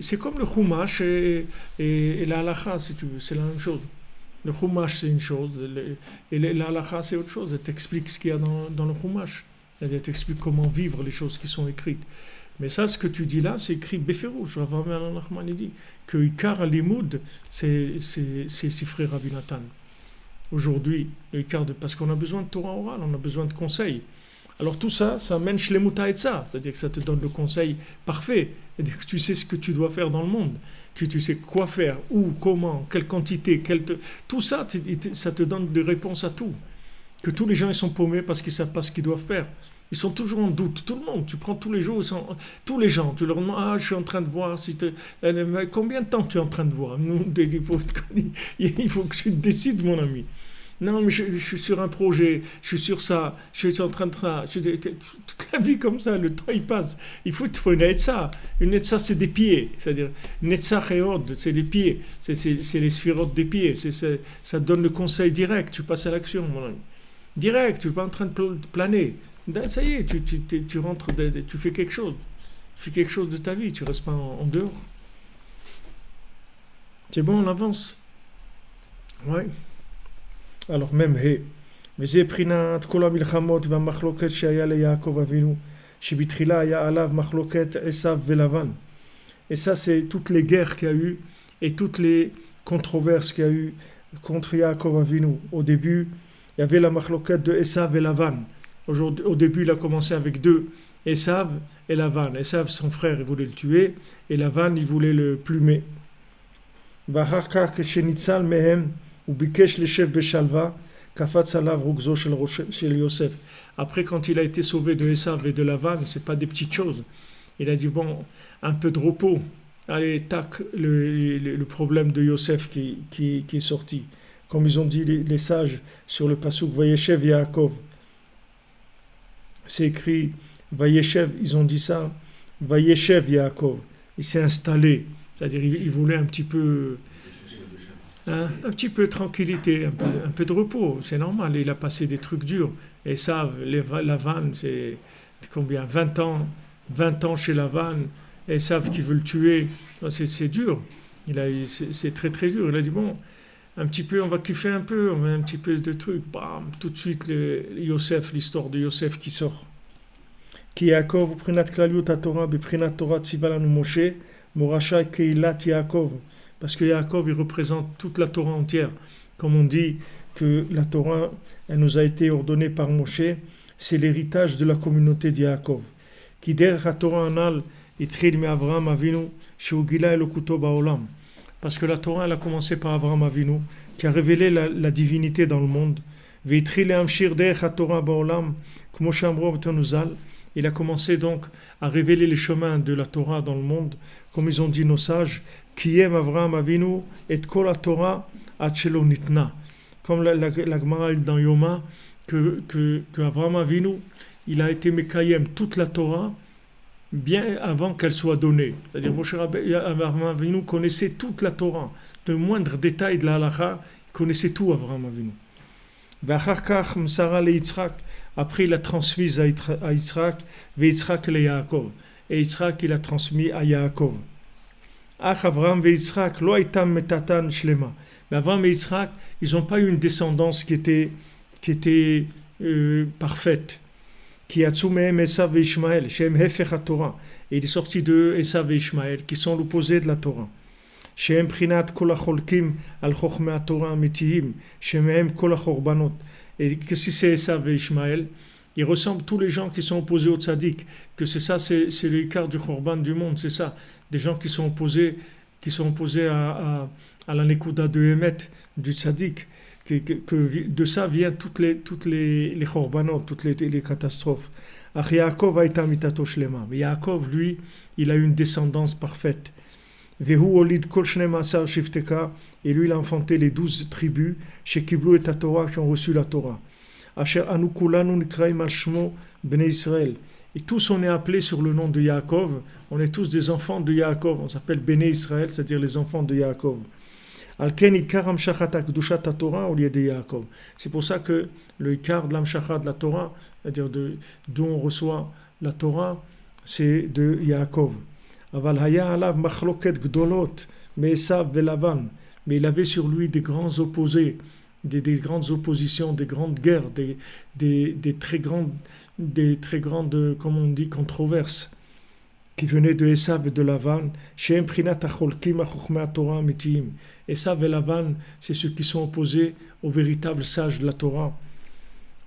c'est comme le Chumash et la halakha, si tu veux, c'est la même chose. Le Chumash, c'est une chose, et la halakha, c'est autre chose. Elle t'explique ce qu'il y a dans le Chumash. Elle t'explique comment vivre les choses qui sont écrites. Mais ça, ce que tu dis là, c'est écrit Beferouch. Rav Amar Nachman dit que Ikar Alimoud, c'est Sifrei Rabbi Nathan. Aujourd'hui, parce qu'on a besoin de Torah orale, on a besoin de conseils. Alors tout ça, ça mène Shlemuta Etza, c'est-à-dire que ça te donne le conseil parfait. C'est-à-dire que tu sais ce que tu dois faire dans le monde. Tu sais quoi faire, où, comment, quelle quantité, tout ça, ça te donne des réponses à tout. Que tous les gens ils sont paumés parce qu'ils ne savent pas ce qu'ils doivent faire. Ils sont toujours en doute, tout le monde. Tu prends tous les jours, tous les gens, tu leur demandes, je suis en train de voir, combien de temps tu es en train de voir? Il faut que tu décides, mon ami. Non, mais je suis sur un projet, je suis sur ça, je suis en train de toute la vie comme ça, le temps il passe. Il faut une etza. Une etza, c'est des pieds, c'est-à-dire une etza chéod, c'est les pieds, c'est les sphirotes des pieds, ça te donne le conseil direct, tu passes à l'action, mon ami. Direct, tu n'es pas en train de planer. Ça y est, tu rentres, tu fais quelque chose. Tu fais quelque chose de ta vie, tu ne restes pas en dehors. C'est bon, on avance. Oui. Alors même, וזה בחינת כל המלחמות והמחלוקת שהיה ליעקב אבינו, שבתחילה היה עליו מחלוקת עשיו ולבן. Et ça, c'est toutes les guerres qu'il y a eu et toutes les controverses qu'il y a eu contre Yaakov Avinu. Au début, il y avait la machloket de Esav et Lavan. Au début, il a commencé avec 2, Esav et Lavan. Esav, son frère, il voulait le tuer, et Lavan, il voulait le plumer. ואחר כך כשניצל מהם, הוא ביקש לשב בשלווה, קפץ עליו רוגזו של יוסף. Après, quand il a été sauvé de Esav et de Lavan, c'est pas des petites choses. Il a dit, bon, un peu de repos. Allez, tac, le problème de Yosef qui est sorti. Comme ils ont dit les sages sur le passouk, Vayeshev Yaakov. C'est écrit, Vayeshev, ils ont dit ça, Vayeshev Yaakov. Il s'est installé, c'est-à-dire il voulait un petit peu de tranquillité, un peu de repos, c'est normal, il a passé des trucs durs. Et ça, Lavan, c'est combien, 20 ans chez Lavan, Esav qui veut le tuer, c'est dur, c'est très très dur. Il a dit, bon, un petit peu, on va kiffer un peu, on va un petit peu de trucs. Bam, tout de suite, Yosef, l'histoire de Yosef qui sort. Ki Yaakov, prinat klaliut Torah, beprinat Torah tziva lanu Moshe, morasha keilat Yaakov. Parce que Yaakov, il représente toute la Torah entière. Comme on dit que la Torah, elle nous a été ordonnée par Moshe, c'est l'héritage de la communauté de Yaakov. Ki derech haTorah anal itchil me'Avraham Avinu, shehu gila elokuto ba'olam. Parce que la Torah, elle a commencé par Avraham Avinu, qui a révélé la divinité dans le monde. Ve'itchil le'amshir derech haTorah ba'olam, kmo she'amro b'tonuzal. Il a commencé donc à révéler les chemins de la Torah dans le monde, comme ils ont dit nos sages, qui aime Avraham Avinu et kol Torah ad shelo nitna. Comme la Gemara dans Yoma, que Avraham Avinu, il a été mekayem toute la Torah bien avant qu'elle soit donnée. C'est-à-dire Avraham Avinu connaissait toute la Torah, le moindre détail de la halakha, il connaissait tout Avraham Avinu. Ve'achar kach msara le Yitzhak. Après, il a transmis à Yitzhak, Yitzhak le Yaakov. Et Yitzhak, il a transmis à Yaakov. Ach Avraham et Yitzhak, lo aitam metatan shlema. Mais Avraham et Yitzhak, ils n'ont pas eu une descendance qui était parfaite. Qui a tsumem Esav et Ishmael, shem hefech haTorah. Et il est sorti de Esav et Ishmael, qui sont l'opposé de la Torah. Shem prinat kol hacholkim al chochmei haTorah amitiyim, shemehem kol hachorbanot. Et que si c'est Esav et Ishmael, ils ressemblent tous les gens qui sont opposés au tzaddik, que c'est ça, c'est l'écart du Khorban du monde, c'est ça. Des gens qui sont opposés à la Nekuda de Emet, du tzaddik, que de ça viennent toutes les Khorbanot, toutes les catastrophes. Ach Yaakov aita mitato shlema. Mais Yaakov, lui, il a eu une descendance parfaite. Vehu olid kol shnei masar shifteka. Et lui, il a enfanté les 12 tribus, chez Kiblu et Torah, qui ont reçu la Torah. Asher anu kulanu nikraim al shmo bnei Israël. Et tous on est appelés sur le nom de Yaakov. On est tous des enfants de Yaakov. On s'appelle Bnei Israël, c'est-à-dire les enfants de Yaakov. Al ken ikar amshachat hakdushat Torah au lieu de Yaakov. C'est pour ça que le ikar de l'amshachat de la Torah, c'est-à-dire d'où on reçoit la Torah, c'est de Yaakov. Aval haya alav machloket gdolot me'esav ve'lavan. Mais il avait sur lui des grands opposés, des grandes oppositions, des grandes guerres, des très grandes, comme on dit, controverses qui venaient de Esav et de Lavan. Esav et Lavan, c'est ceux qui sont opposés aux véritables sages de la Torah.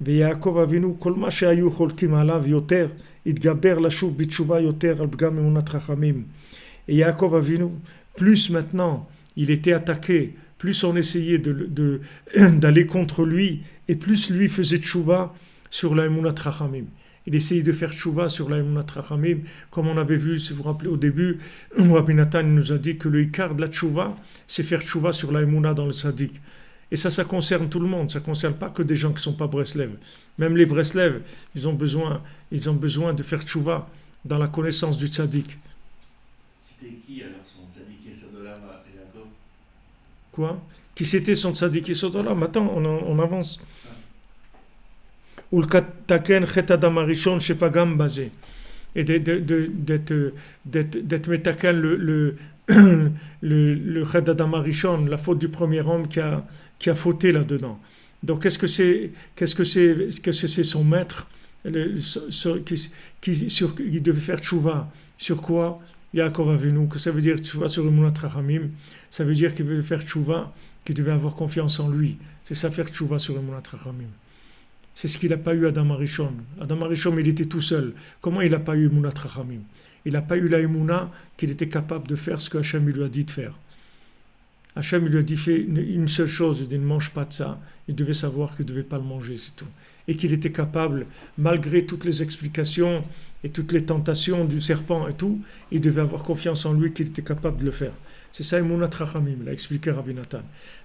Et Yaakov Avinu, kol ma shehayu cholkim alav yoter, itgaber lashuv bitshuva yoter al bgam emunat chachamim. Et Yaakov Avinu, plus maintenant, il était attaqué, plus on essayait d'aller contre lui, et plus lui faisait tchouva sur la Emunat Chachamim. Il essayait de faire tchouva sur la Emunat Chachamim, comme on avait vu, si vous vous rappelez au début, Rabbi Nathan nous a dit que le ikar de la tchouva, c'est faire tchouva sur la Emunat dans le Sadiq. Et ça concerne tout le monde, ça ne concerne pas que des gens qui ne sont pas Breslev. Même les Breslev, ils ont besoin de faire tchouva dans la connaissance du Sadiq. C'était qui alors son tzaddik Yesodolam et Yaakov? Quoi? Qui c'était son tzaddik Yesodolam? Attends, on avance. Ulkataken chet adam harishon shepagam bazé. Et d'être metaken le chet adam harishon, la faute du premier homme qui a fauté là-dedans. Donc qu'est-ce que c'est son maître qui devait faire tchouva? Sur quoi? Yaakov Avinu, que ça veut dire tchouva sur Emunat Chachamim, ça veut dire qu'il veut faire tchouva, qu'il devait avoir confiance en lui. C'est ça faire tchouva sur Emunat Chachamim. C'est ce qu'il n'a pas eu Adam Arishon. Adam Arishon, il était tout seul. Comment il n'a pas eu Emunat Chachamim? Il n'a pas eu la Emuna qu'il était capable de faire ce que Hachem lui a dit de faire. Hachem lui a dit fais une seule chose, il dit ne mange pas de ça. Il devait savoir qu'il ne devait pas le manger, c'est tout. Et qu'il était capable, malgré toutes les explications et toutes les tentations du serpent et tout, il devait avoir confiance en lui qu'il était capable de le faire. C'est ça Emunat Chachamim, l'a expliqué Rabbi Nathan.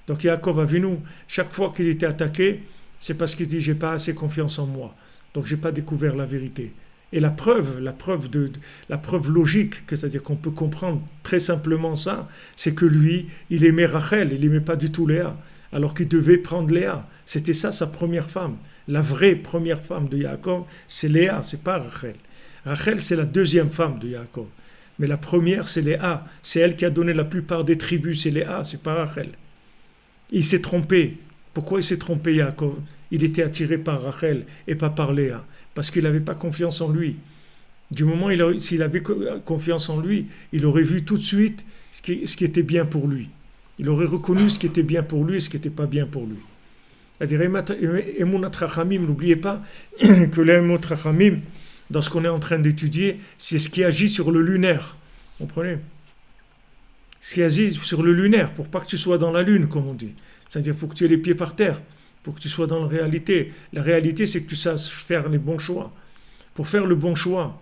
Donc Yaakov Avinu, chaque fois qu'il était attaqué, c'est parce qu'il dit j'ai pas assez confiance en moi, donc j'ai pas découvert la vérité. Et la preuve logique, c'est-à-dire qu'on peut comprendre très simplement ça, c'est que lui, il aimait Rachel, il n'aimait pas du tout Léa, alors qu'il devait prendre Léa. C'était ça sa première femme. La vraie première femme de Yaakov, c'est Léa, c'est pas Rachel. Rachel, c'est la deuxième femme de Yaakov. Mais la première, c'est Léa. C'est elle qui a donné la plupart des tribus, c'est Léa, c'est pas Rachel. Il s'est trompé. Pourquoi il s'est trompé, Yaakov? Il était attiré par Rachel et pas par Léa. Parce qu'il n'avait pas confiance en lui. Du moment s'il avait confiance en lui, il aurait vu tout de suite ce qui était bien pour lui. Il aurait reconnu ce qui était bien pour lui et ce qui n'était pas bien pour lui. C'est-à-dire, Emunat Rachamim, n'oubliez pas que l'Emunat Rachamim, dans ce qu'on est en train d'étudier, c'est ce qui agit sur le lunaire. Vous comprenez? Ce qui agit sur le lunaire, pour pas que tu sois dans la lune, comme on dit. C'est-à-dire, pour que tu aies les pieds par terre, pour que tu sois dans la réalité. La réalité, c'est que tu saches faire les bons choix. Pour faire le bon choix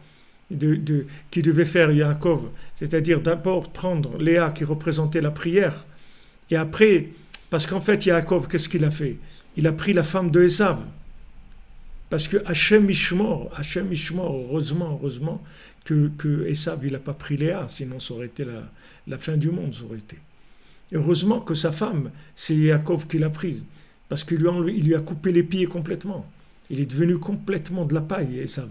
qui devait faire Yaakov, c'est-à-dire d'abord prendre Léa qui représentait la prière, et après, parce qu'en fait, Yaakov, qu'est-ce qu'il a fait? Il a pris la femme de Esav. Parce que Hachem Ishmor, heureusement que Esav, il n'a pas pris Léa, sinon ça aurait été la fin du monde, ça aurait été. Et heureusement que sa femme, c'est Yaakov qui l'a prise, parce qu'il lui a coupé les pieds complètement. Il est devenu complètement de la paille, Esav.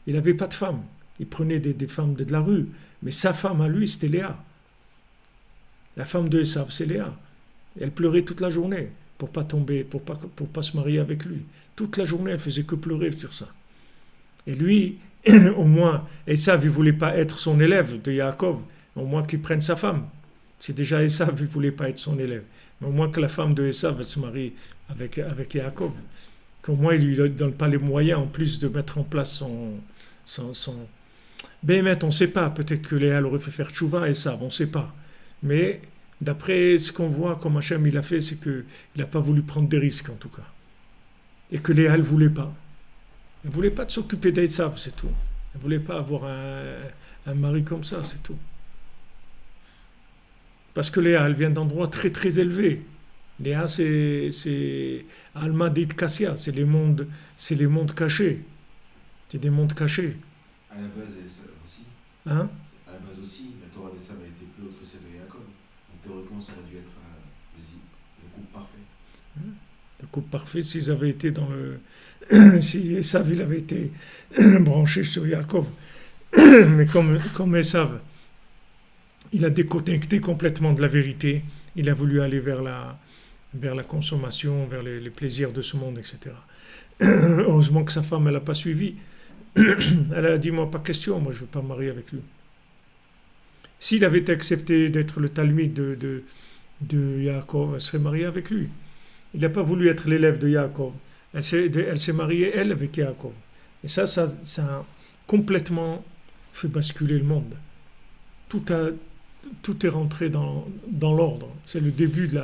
Il n'avait pas de femme. Il prenait des femmes de la rue, mais sa femme à lui, c'était Léa. La femme de Esav, c'est Léa. Elle pleurait toute la journée pour pas tomber, pour pas se marier avec lui. Toute la journée, elle faisait que pleurer sur ça. Et lui, au moins, Esav, il voulait pas être son élève de Yaakov, au moins qu'il prenne sa femme. C'est déjà Esav, il voulait pas être son élève. Mais au moins que la femme de Esav se marie avec Yaakov. Qu'au moins, il lui donne pas les moyens, en plus de mettre en place son... Béhémet, on ne sait pas. Peut-être que Léa aurait fait faire tchouva et ça, on ne sait pas. Mais d'après ce qu'on voit, comme Hachem il a fait, c'est qu'il n'a pas voulu prendre des risques en tout cas. Et que Léa ne voulait pas. Elle ne voulait pas de s'occuper d'Esav, c'est tout. Elle ne voulait pas avoir un mari comme ça, c'est tout. Parce que Léa, elle vient d'endroits très très élevés. Léa, c'est Alma Deit Kassia, c'est les mondes cachés. C'est des mondes cachés. À la base, Esav aussi. Hein? À la base aussi, la Torah d'Esav a été plus haute que celle de Yaakov. Donc théoriquement, ça aurait dû être le couple parfait. Le couple parfait, s'ils avaient été dans le... si Esav, il avait été branché sur Yaakov. Mais comme Esav, il a déconnecté complètement de la vérité, il a voulu aller vers la consommation, vers les plaisirs de ce monde, etc. Heureusement que sa femme, elle n'a pas suivi. Elle a dit, moi, pas question, moi, je ne veux pas me marier avec lui. S'il avait accepté d'être le talmide de Yaakov, elle serait mariée avec lui. Il n'a pas voulu être l'élève de Yaakov. Elle s'est mariée, elle, avec Yaakov. Et ça a complètement fait basculer le monde. Tout est rentré dans l'ordre. C'est le début de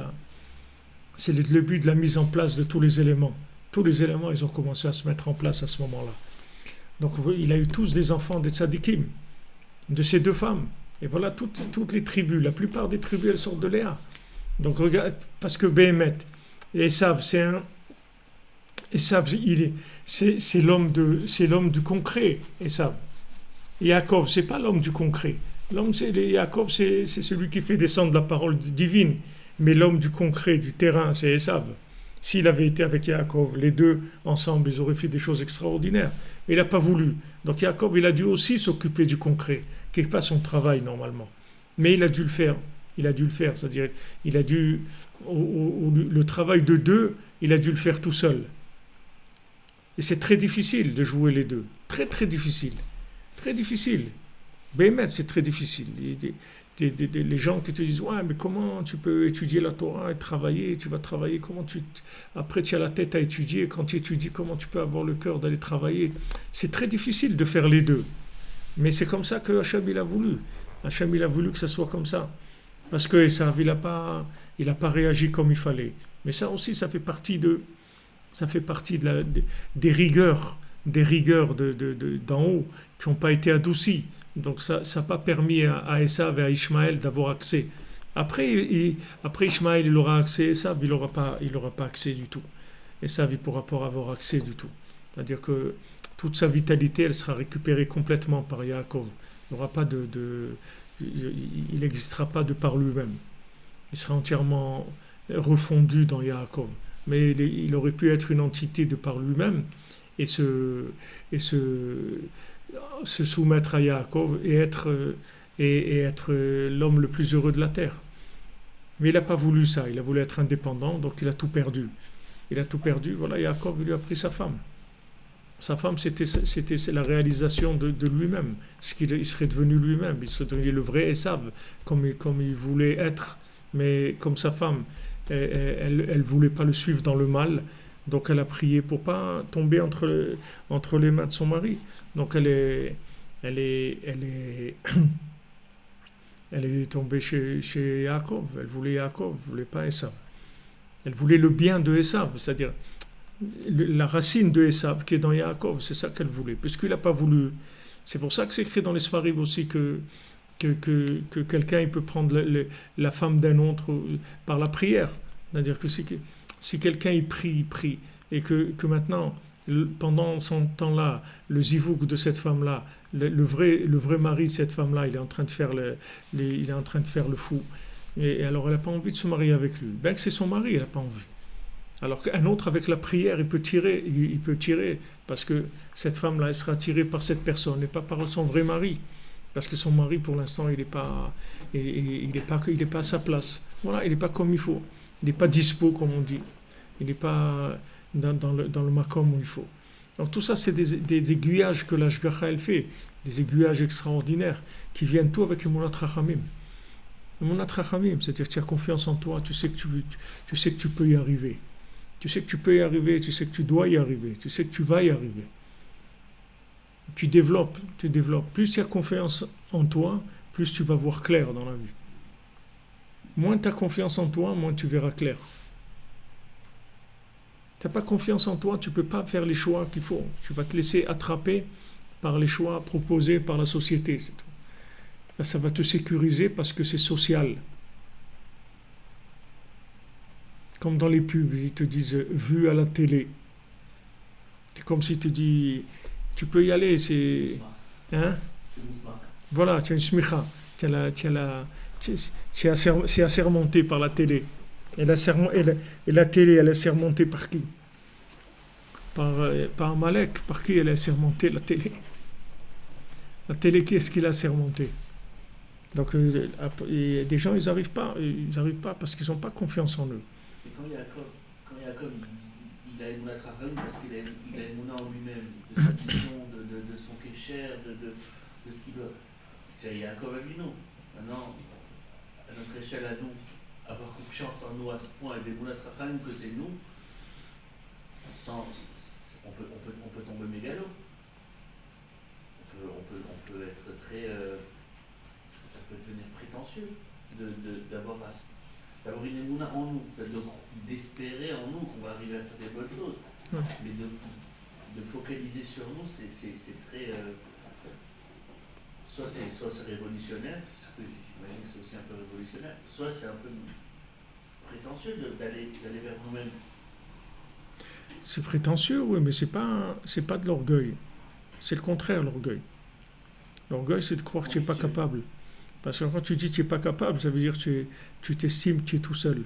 la mise en place de tous les éléments. Tous les éléments, ils ont commencé à se mettre en place à ce moment-là. Donc, il a eu tous des enfants des tzadikim, de ces deux femmes. Et voilà, toutes les tribus, la plupart des tribus, elles sortent de Léa. Donc, regarde, parce que Béhémet, Esav, c'est l'homme du concret, Esav. Yaakov, c'est pas l'homme du concret. Yaakov, c'est celui qui fait descendre la parole divine. Mais l'homme du concret, du terrain, c'est Esav. S'il avait été avec Yaakov, les deux ensemble, ils auraient fait des choses extraordinaires. Mais il n'a pas voulu. Donc Yaakov, il a dû aussi s'occuper du concret, qui n'est pas son travail normalement. Mais il a dû le faire. C'est-à-dire, il a dû, le travail de deux, il a dû le faire tout seul. Et c'est très difficile de jouer les deux. Très, très difficile. Très difficile. Béhémet, c'est très difficile. Les gens qui te disent, ouais, mais comment tu peux étudier la Torah et travailler, tu vas travailler, après tu as la tête à étudier, quand tu étudies, comment tu peux avoir le cœur d'aller travailler? C'est très difficile de faire les deux. Mais c'est comme ça que Hachem, il a voulu. Hachem, il a voulu que ça soit comme ça. Parce que Esav, il n'a pas réagi comme il fallait. Mais ça aussi, ça fait partie des rigueurs d'en haut qui n'ont pas été adoucies. Donc ça n'a pas permis à Esav et à Ishmaël d'avoir accès. Après Ishmaël, il aura accès, Esav, il n'aura pas accès du tout. Esav, il ne pourra pas avoir accès du tout. C'est-à-dire que toute sa vitalité, elle sera récupérée complètement par Yaakov. Il n'aura pas il n'existera pas de par lui-même. Il sera entièrement refondu dans Yaakov. Mais il aurait pu être une entité de par lui-même et se soumettre à Yaakov et être l'homme le plus heureux de la terre. Mais il n'a pas voulu ça, il a voulu être indépendant, donc il a tout perdu. Il a tout perdu, voilà, Yaakov lui a pris sa femme. Sa femme, c'était la réalisation de lui-même, ce qu'il serait devenu lui-même. Il serait devenu le vrai Esav, comme il voulait être. Mais comme sa femme, elle voulait pas le suivre dans le mal, donc elle a prié pour pas tomber entre les mains de son mari. Donc elle est tombée chez Yaakov. Elle voulait Yaakov, elle voulait pas Esav. Elle voulait le bien de Esav, c'est-à-dire la racine de Esav qui est dans Yaakov, c'est ça qu'elle voulait. Puisqu'il n'a pas voulu. C'est pour ça que c'est écrit dans les Sfarim aussi que quelqu'un il peut prendre la femme d'un autre par la prière. C'est-à-dire que si quelqu'un il prie, et que maintenant, pendant son temps-là, le zivouk de cette femme-là, le vrai mari de cette femme-là, il est en train de faire il est en train de faire le fou. Et alors elle n'a pas envie de se marier avec lui. Bien que c'est son mari, elle n'a pas envie. Alors qu'un autre, avec la prière, il peut tirer, parce que cette femme-là, elle sera attirée par cette personne, et pas par son vrai mari. Parce que son mari, pour l'instant, il n'est pas à sa place. Voilà, il n'est pas comme il faut. Il n'est pas dispo, comme on dit. Il n'est pas dans le makom où il faut. Donc tout ça, c'est des aiguillages que la Shgacha, elle fait, des aiguillages extraordinaires, qui viennent tout avec Emunat Rachamim. Emunat Rachamim, c'est-à-dire que tu as confiance en toi, tu sais que tu peux y arriver. Tu sais que tu peux y arriver, tu sais que tu dois y arriver, tu sais que tu vas y arriver. Tu développes. Plus tu as confiance en toi, plus tu vas voir clair dans la vie. Moins tu as confiance en toi, moins tu verras clair. Tu n'as pas confiance en toi, tu ne peux pas faire les choix qu'il faut. Tu vas te laisser attraper par les choix proposés par la société. C'est tout. Ça va te sécuriser parce que c'est social. Comme dans les pubs, ils te disent « vu à la télé ». C'est comme si tu dis « tu peux y aller », c'est... Hein? Voilà, tu as une smicha. C'est assermenté par la télé. Et la télé, elle est assermentée par qui? Par Amalek. Par qui elle est assermentée, la télé? La télé, qui est-ce qu'il a assermenté? Donc, des gens, ils n'arrivent pas parce qu'ils n'ont pas confiance en eux. Et quand Yaakov il a Emunat Rachamim parce qu'il a Emunah en lui-même, de sa vision, de son kécher, de ce qu'il doit. C'est Yaakov Avinu. Maintenant, à notre échelle, à nous, avoir confiance en nous à ce point et d'Emunat Rachamim que c'est nous, on peut tomber mégalo. On peut être très. Ça peut devenir prétentieux d'avoir une émouna en nous, d'espérer en nous qu'on va arriver à faire des bonnes choses. Ouais. Mais de focaliser sur nous, c'est très... soit c'est révolutionnaire, parce que j'imagine que c'est aussi un peu révolutionnaire, soit c'est un peu prétentieux d'aller vers nous-mêmes. C'est prétentieux, oui, mais c'est pas de l'orgueil. C'est le contraire, l'orgueil. L'orgueil, c'est de croire que tu n'es pas capable. Parce que quand tu dis que tu n'es pas capable, ça veut dire que tu t'estimes que tu es tout seul.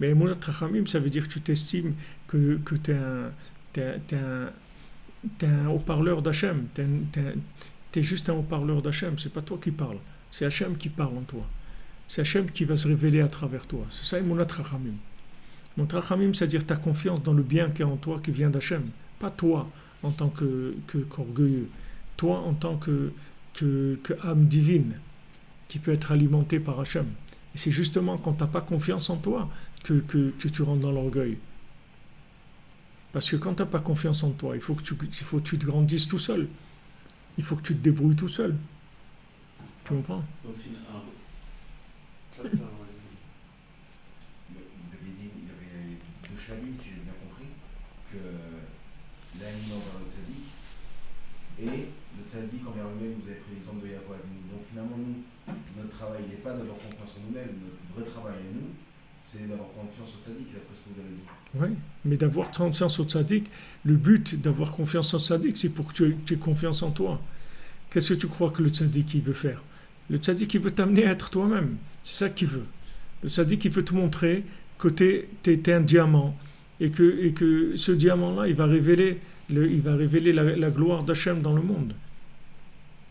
Mais Emunat Rachamim, ça veut dire que tu t'estimes que tu es un haut-parleur d'Hachem. Tu es juste un haut-parleur d'Hachem. Ce n'est pas toi qui parles. C'est Hachem qui parle en toi. C'est Hachem qui va se révéler à travers toi. C'est ça Emunat Rachamim. Emunat Rachamim, c'est-à-dire ta confiance dans le bien qui est en toi, qui vient d'Hachem. Pas toi en tant qu'orgueilleux. Toi en tant que âme divine, qui peut être alimenté par Hachem. Et c'est justement quand tu n'as pas confiance en toi que tu rentres dans l'orgueil. Parce que quand tu n'as pas confiance en toi, il faut que tu te grandisses tout seul. Il faut que tu te débrouilles tout seul. Tu comprends? Donc, vous aviez dit, il y avait deux chaluts, si j'ai bien compris, que l'animal envers le tzaddik, et le tzaddik envers lui-même. Vous avez pris l'exemple de Yaakov. Donc finalement, nous, notre travail n'est pas d'avoir confiance en nous-mêmes, notre vrai travail à nous, c'est d'avoir confiance au tzaddik, d'après ce que vous avez dit. Oui, mais d'avoir confiance au tzaddik, le but d'avoir confiance au tzaddik, c'est pour que tu aies confiance en toi. Qu'est-ce que tu crois que le tzaddik il veut faire? Le tzaddik il veut t'amener à être toi-même, c'est ça qu'il veut. Le tzaddik il veut te montrer que t'es un diamant, et que ce diamant-là, il va révéler la gloire d'Hachem dans le monde.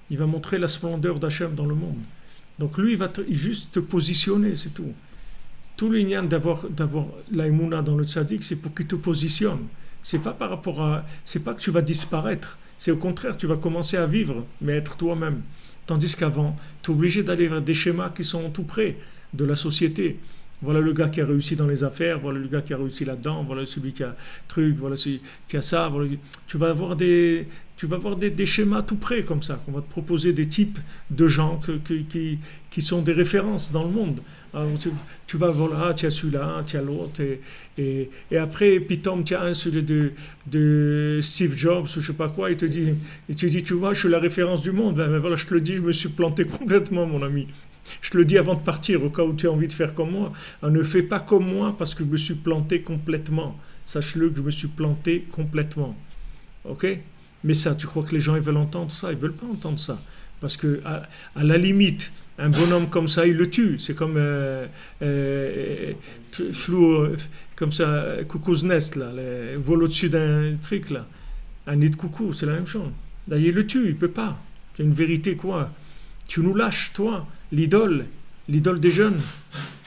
Il va montrer la splendeur d'Hachem dans le monde. Donc lui, il va juste te positionner, c'est tout. tout le lien d'avoir l'aïmouna dans le tzaddik, c'est pour qu'il te positionne. C'est pas par rapport à, c'est pas que tu vas disparaître. C'est au contraire, tu vas commencer à vivre, mais être toi-même. Tandis qu'avant, tu es obligé d'aller vers des schémas qui sont tout près de la société. Voilà le gars qui a réussi dans les affaires, voilà le gars qui a réussi là-dedans, voilà celui qui a truc, voilà celui qui a ça. Voilà. Tu vas avoir des schémas tout près comme ça, qu'on va te proposer des types de gens qui sont des références dans le monde. Alors, tu vas voilà, tu as celui-là, tu as l'autre, et après, pitom, tu as un celui de Steve Jobs, ou je sais pas quoi, et tu dis, tu vois, je suis la référence du monde. Ben voilà, je te le dis, je me suis planté complètement, mon ami. Je te le dis avant de partir, au cas où tu as envie de faire comme moi. Ne fais pas comme moi parce que je me suis planté complètement. Sache-le que je me suis planté complètement. Ok? Mais ça, tu crois que les gens ils veulent entendre ça? Ils ne veulent pas entendre ça. Parce que à la limite, un bonhomme comme ça, il le tue. C'est comme flou, comme ça, coucou's nest, là, vole au-dessus d'un truc, là. Un nid de coucou, c'est la même chose. Là, il le tue, il ne peut pas. C'est une vérité, quoi. Tu nous lâches, toi, l'idole des jeunes.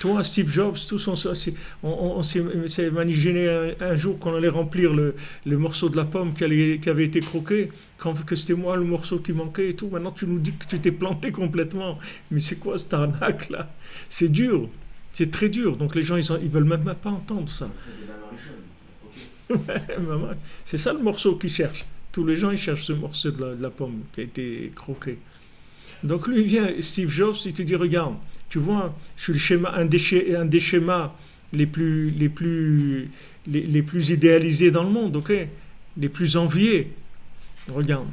Toi, Steve Jobs, tous on s'est imaginé un jour qu'on allait remplir le morceau de la pomme qui avait été croqué, que c'était moi le morceau qui manquait et tout. Maintenant, tu nous dis que tu t'es planté complètement. Mais c'est quoi cette arnaque-là? C'est dur, c'est très dur. Donc les gens, ils veulent même pas entendre ça. C'est ça le morceau qu'ils cherchent. Tous les gens, ils cherchent ce morceau de la pomme qui a été croqué. Donc lui, il vient, Steve Jobs, il te dit, regarde, tu vois, je suis le schéma, un des schémas les plus idéalisés dans le monde, ok? Les plus enviés. Regarde.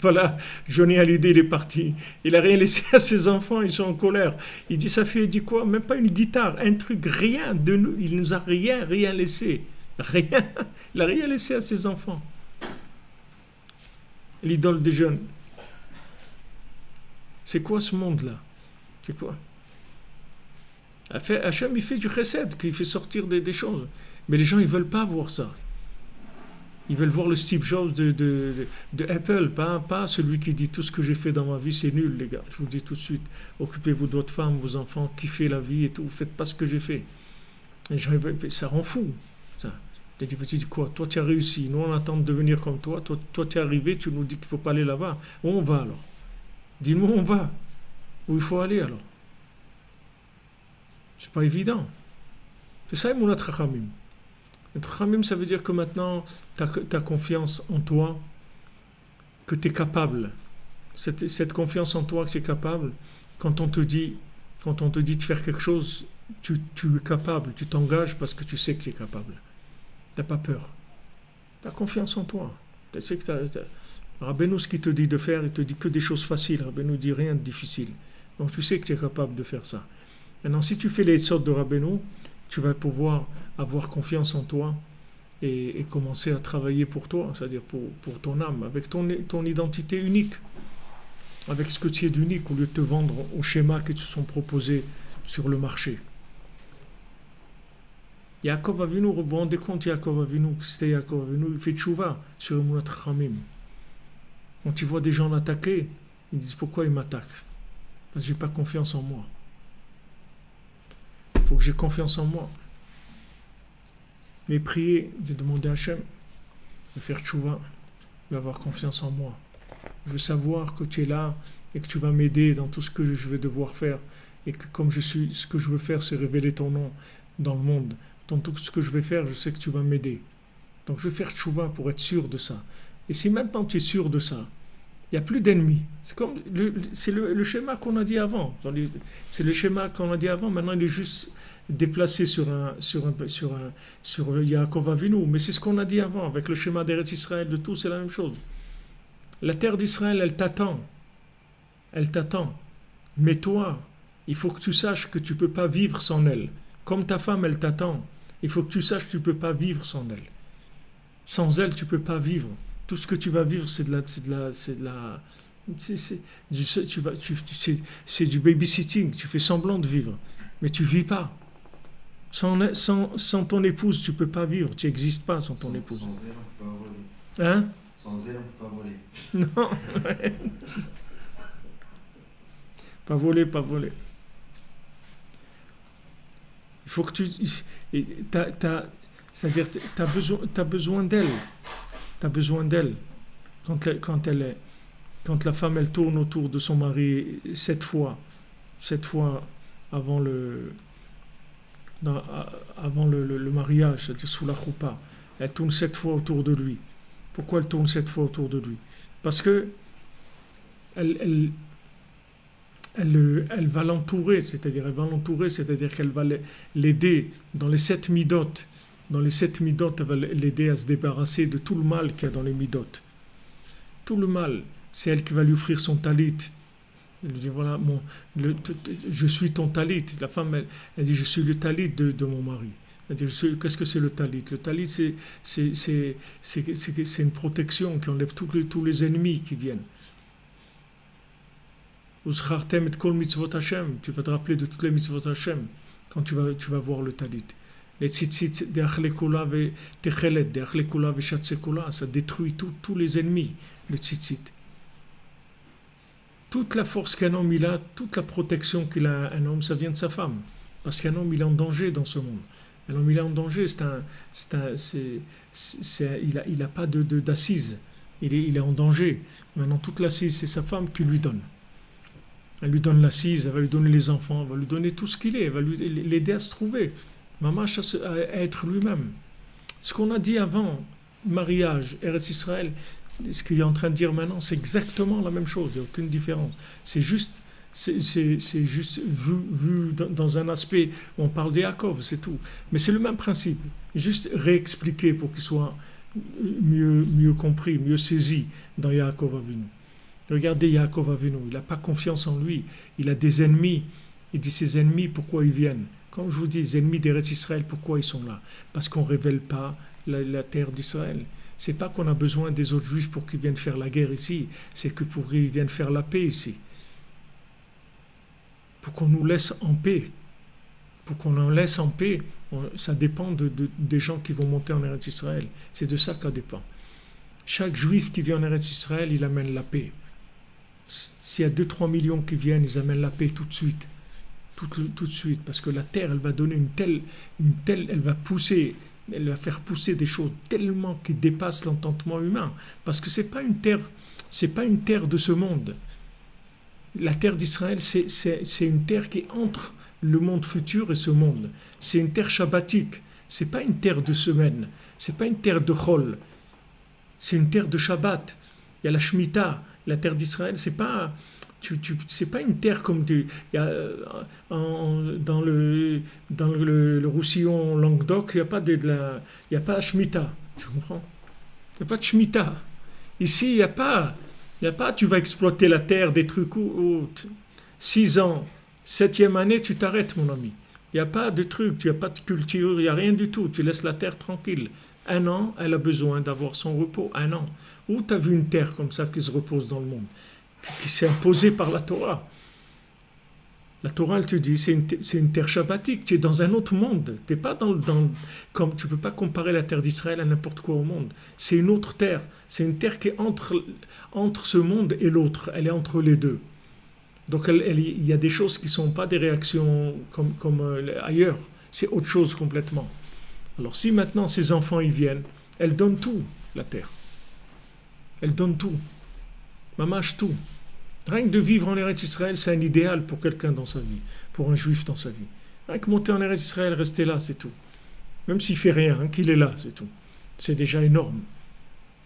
Voilà, Johnny Hallyday, il est parti. Il n'a rien laissé à ses enfants, ils sont en colère. Il dit, ça fait, il dit quoi? Même pas une guitare, un truc, rien de nous. Il nous a rien laissé. Rien. Il n'a rien laissé à ses enfants. L'idole des jeunes. C'est quoi ce monde-là? C'est quoi? Hachem, il fait du chesed, qu'il fait sortir des choses. Mais les gens, ils ne veulent pas voir ça. Ils veulent voir le Steve Jobs de Apple, pas celui qui dit tout ce que j'ai fait dans ma vie, c'est nul, les gars. Je vous dis tout de suite, occupez-vous de votre femme, vos enfants, kiffez la vie et tout, faites pas ce que j'ai fait. Les gens, ça rend fou, ça. Les dit, tu dis quoi? Toi, tu as réussi. Nous, on attend de devenir comme toi. Toi, tu es arrivé, tu nous dis qu'il ne faut pas aller là-bas. Où on va alors? Dis-nous où on va. Où il faut aller alors? C'est pas évident. C'est ça, mon Chachamim. Chachamim, ça veut dire que maintenant, tu as confiance en toi, que tu es capable. Cette confiance en toi que tu es capable, quand on te dit de faire quelque chose, tu es capable, tu t'engages parce que tu sais que tu es capable. Tu n'as pas peur. Tu as confiance en toi. Tu sais que Rabbeinu, ce qu'il te dit de faire, il te dit que des choses faciles. Rabbeinu dit rien de difficile. Donc tu sais que tu es capable de faire ça. Maintenant, si tu fais les sortes de Rabbeinu, tu vas pouvoir avoir confiance en toi et commencer à travailler pour toi, c'est-à-dire pour ton âme, avec ton identité unique, avec ce que tu es d'unique, au lieu de te vendre au schéma qui te sont proposés sur le marché. Yaakov Avinu, vous vous rendez compte, Yaakov Avinu, c'était Yaakov Avinu, il fait tchouva sur Emunat Chachamim. Quand ils voient des gens l'attaquer, ils disent pourquoi ils m'attaquent? Parce que j'ai pas confiance en moi. Il faut que j'ai confiance en moi. Mais prier, de demander à Hachem de faire tchouva, d'avoir confiance en moi. Je veux savoir que tu es là et que tu vas m'aider dans tout ce que je vais devoir faire. Et que comme je suis, ce que je veux faire, c'est révéler ton nom dans le monde. Dans tout ce que je vais faire, je sais que tu vas m'aider. Donc je vais faire tchouva pour être sûr de ça. Et si maintenant tu es sûr de ça, il n'y a plus d'ennemis. C'est le schéma qu'on a dit avant. C'est le schéma qu'on a dit avant. Maintenant, il est juste déplacé sur Yaakov Avinu. Mais c'est ce qu'on a dit avant. Avec le schéma d'Eretz Israël, de tout, c'est la même chose. La terre d'Israël, elle t'attend. Elle t'attend. Mais toi, il faut que tu saches que tu ne peux pas vivre sans elle. Comme ta femme, elle t'attend. Il faut que tu saches que tu ne peux pas vivre sans elle. Sans elle, tu ne peux pas vivre. Tout ce que tu vas vivre, c'est du babysitting. Tu fais semblant de vivre, mais tu vis pas. Sans ton épouse, tu peux pas vivre. Tu n'existes pas sans ton épouse. Sans elle, on peut pas voler. Hein? Sans elle, on peut pas voler. Non. Pas voler, pas voler. Il faut que tu... c'est-à-dire, t'as besoin d'elle. T'as besoin d'elle. Quand la femme, elle tourne autour de son mari 7 fois avant le mariage, c'est-à-dire sous la choupa, elle tourne 7 fois autour de lui. Pourquoi elle tourne 7 fois autour de lui? Parce que elle va l'entourer, c'est-à-dire qu'elle va l'aider dans les 7 midot. Dans les 7 midot, elle va l'aider à se débarrasser de tout le mal qu'il y a dans les midot. Tout le mal, c'est elle qui va lui offrir son talit. Elle lui dit, voilà, je suis ton talit. La femme, elle dit, je suis le talit de mon mari. C'est-à-dire, qu'est-ce que c'est le talit? Le talit, c'est une protection qui enlève tous les ennemis qui viennent. Uschartem et kol mitzvot Hashem. Tu vas te rappeler de toutes les mitzvot Hashem quand tu vas voir le talit. Les tzitzit de achlekola ve techelet, de achlekola ve shatsekola, ça détruit tous les ennemis, le tzitzit. Toute la force qu'un homme il a, toute la protection qu'il a un homme, ça vient de sa femme. Parce qu'un homme il est en danger dans ce monde. Un homme il est en danger, il n'a pas d'assise. Il est en danger. Maintenant toute l'assise c'est sa femme qui lui donne. Elle lui donne l'assise, elle va lui donner les enfants, elle va lui donner tout ce qu'il est, elle va l'aider à se trouver. Mamash à être lui-même. Ce qu'on a dit avant, mariage, Eretz Israël, ce qu'il est en train de dire maintenant, c'est exactement la même chose, il n'y a aucune différence. C'est juste vu dans un aspect où on parle d'Yaakov, c'est tout. Mais c'est le même principe, juste réexpliqué pour qu'il soit mieux compris, mieux saisi dans Yaakov Avinu. Regardez Yaakov Avinu, il n'a pas confiance en lui, il a des ennemis. Il dit ses ennemis, pourquoi ils viennent? Comme je vous dis, les ennemis d'Eretz Israël, pourquoi ils sont là? Parce qu'on ne révèle pas la terre d'Israël. C'est pas qu'on a besoin des autres juifs pour qu'ils viennent faire la guerre ici, c'est que pour qu'ils viennent faire la paix ici. Pour qu'on nous laisse en paix. Pour qu'on en laisse en paix, ça dépend des gens qui vont monter en Eretz Israël. C'est de ça que ça dépend. Chaque juif qui vient en Eretz Israël, il amène la paix. S'il y a 2-3 millions qui viennent, ils amènent la paix tout de suite. Tout de suite, parce que la terre, elle va donner une telle, elle va faire pousser des choses tellement qui dépassent l'entendement humain, parce que c'est pas une terre de ce monde. La terre d'Israël, c'est une terre qui est entre le monde futur et ce monde. C'est une terre shabbatique. C'est pas une terre de semaine. C'est pas une terre de chol. C'est une terre de Shabbat. Il y a la Shemitah. La terre d'Israël, c'est pas une terre comme dans le Roussillon Languedoc, il n'y a pas Shemitah, tu comprends? Il n'y a pas de Shemitah. Ici, il n'y a pas, tu vas exploiter la terre, des trucs, 6 ans, 7e année, tu t'arrêtes, mon ami. Il n'y a pas de trucs, tu n'as pas de culture, il n'y a rien du tout, tu laisses la terre tranquille. 1 an, elle a besoin d'avoir son repos, 1 an. Où tu as vu une terre comme ça qui se repose dans le monde, qui s'est imposée par la Torah? La Torah, elle te dit, c'est une terre shabbatique, tu es dans un autre monde. T'es pas comme tu peux pas comparer la terre d'Israël à n'importe quoi au monde. C'est une autre terre. C'est une terre qui est entre ce monde et l'autre. Elle est entre les deux. Donc il y a des choses qui ne sont pas des réactions comme ailleurs. C'est autre chose complètement. Alors si maintenant ces enfants y viennent, elle donne tout, la terre. Elle donne tout. Mamache tout. Rien que de vivre en Eretz Israël, c'est un idéal pour quelqu'un dans sa vie, pour un juif dans sa vie. Rien que monter en Eretz Israël, rester là, c'est tout. Même s'il fait rien, qu'il est là, c'est tout. C'est déjà énorme.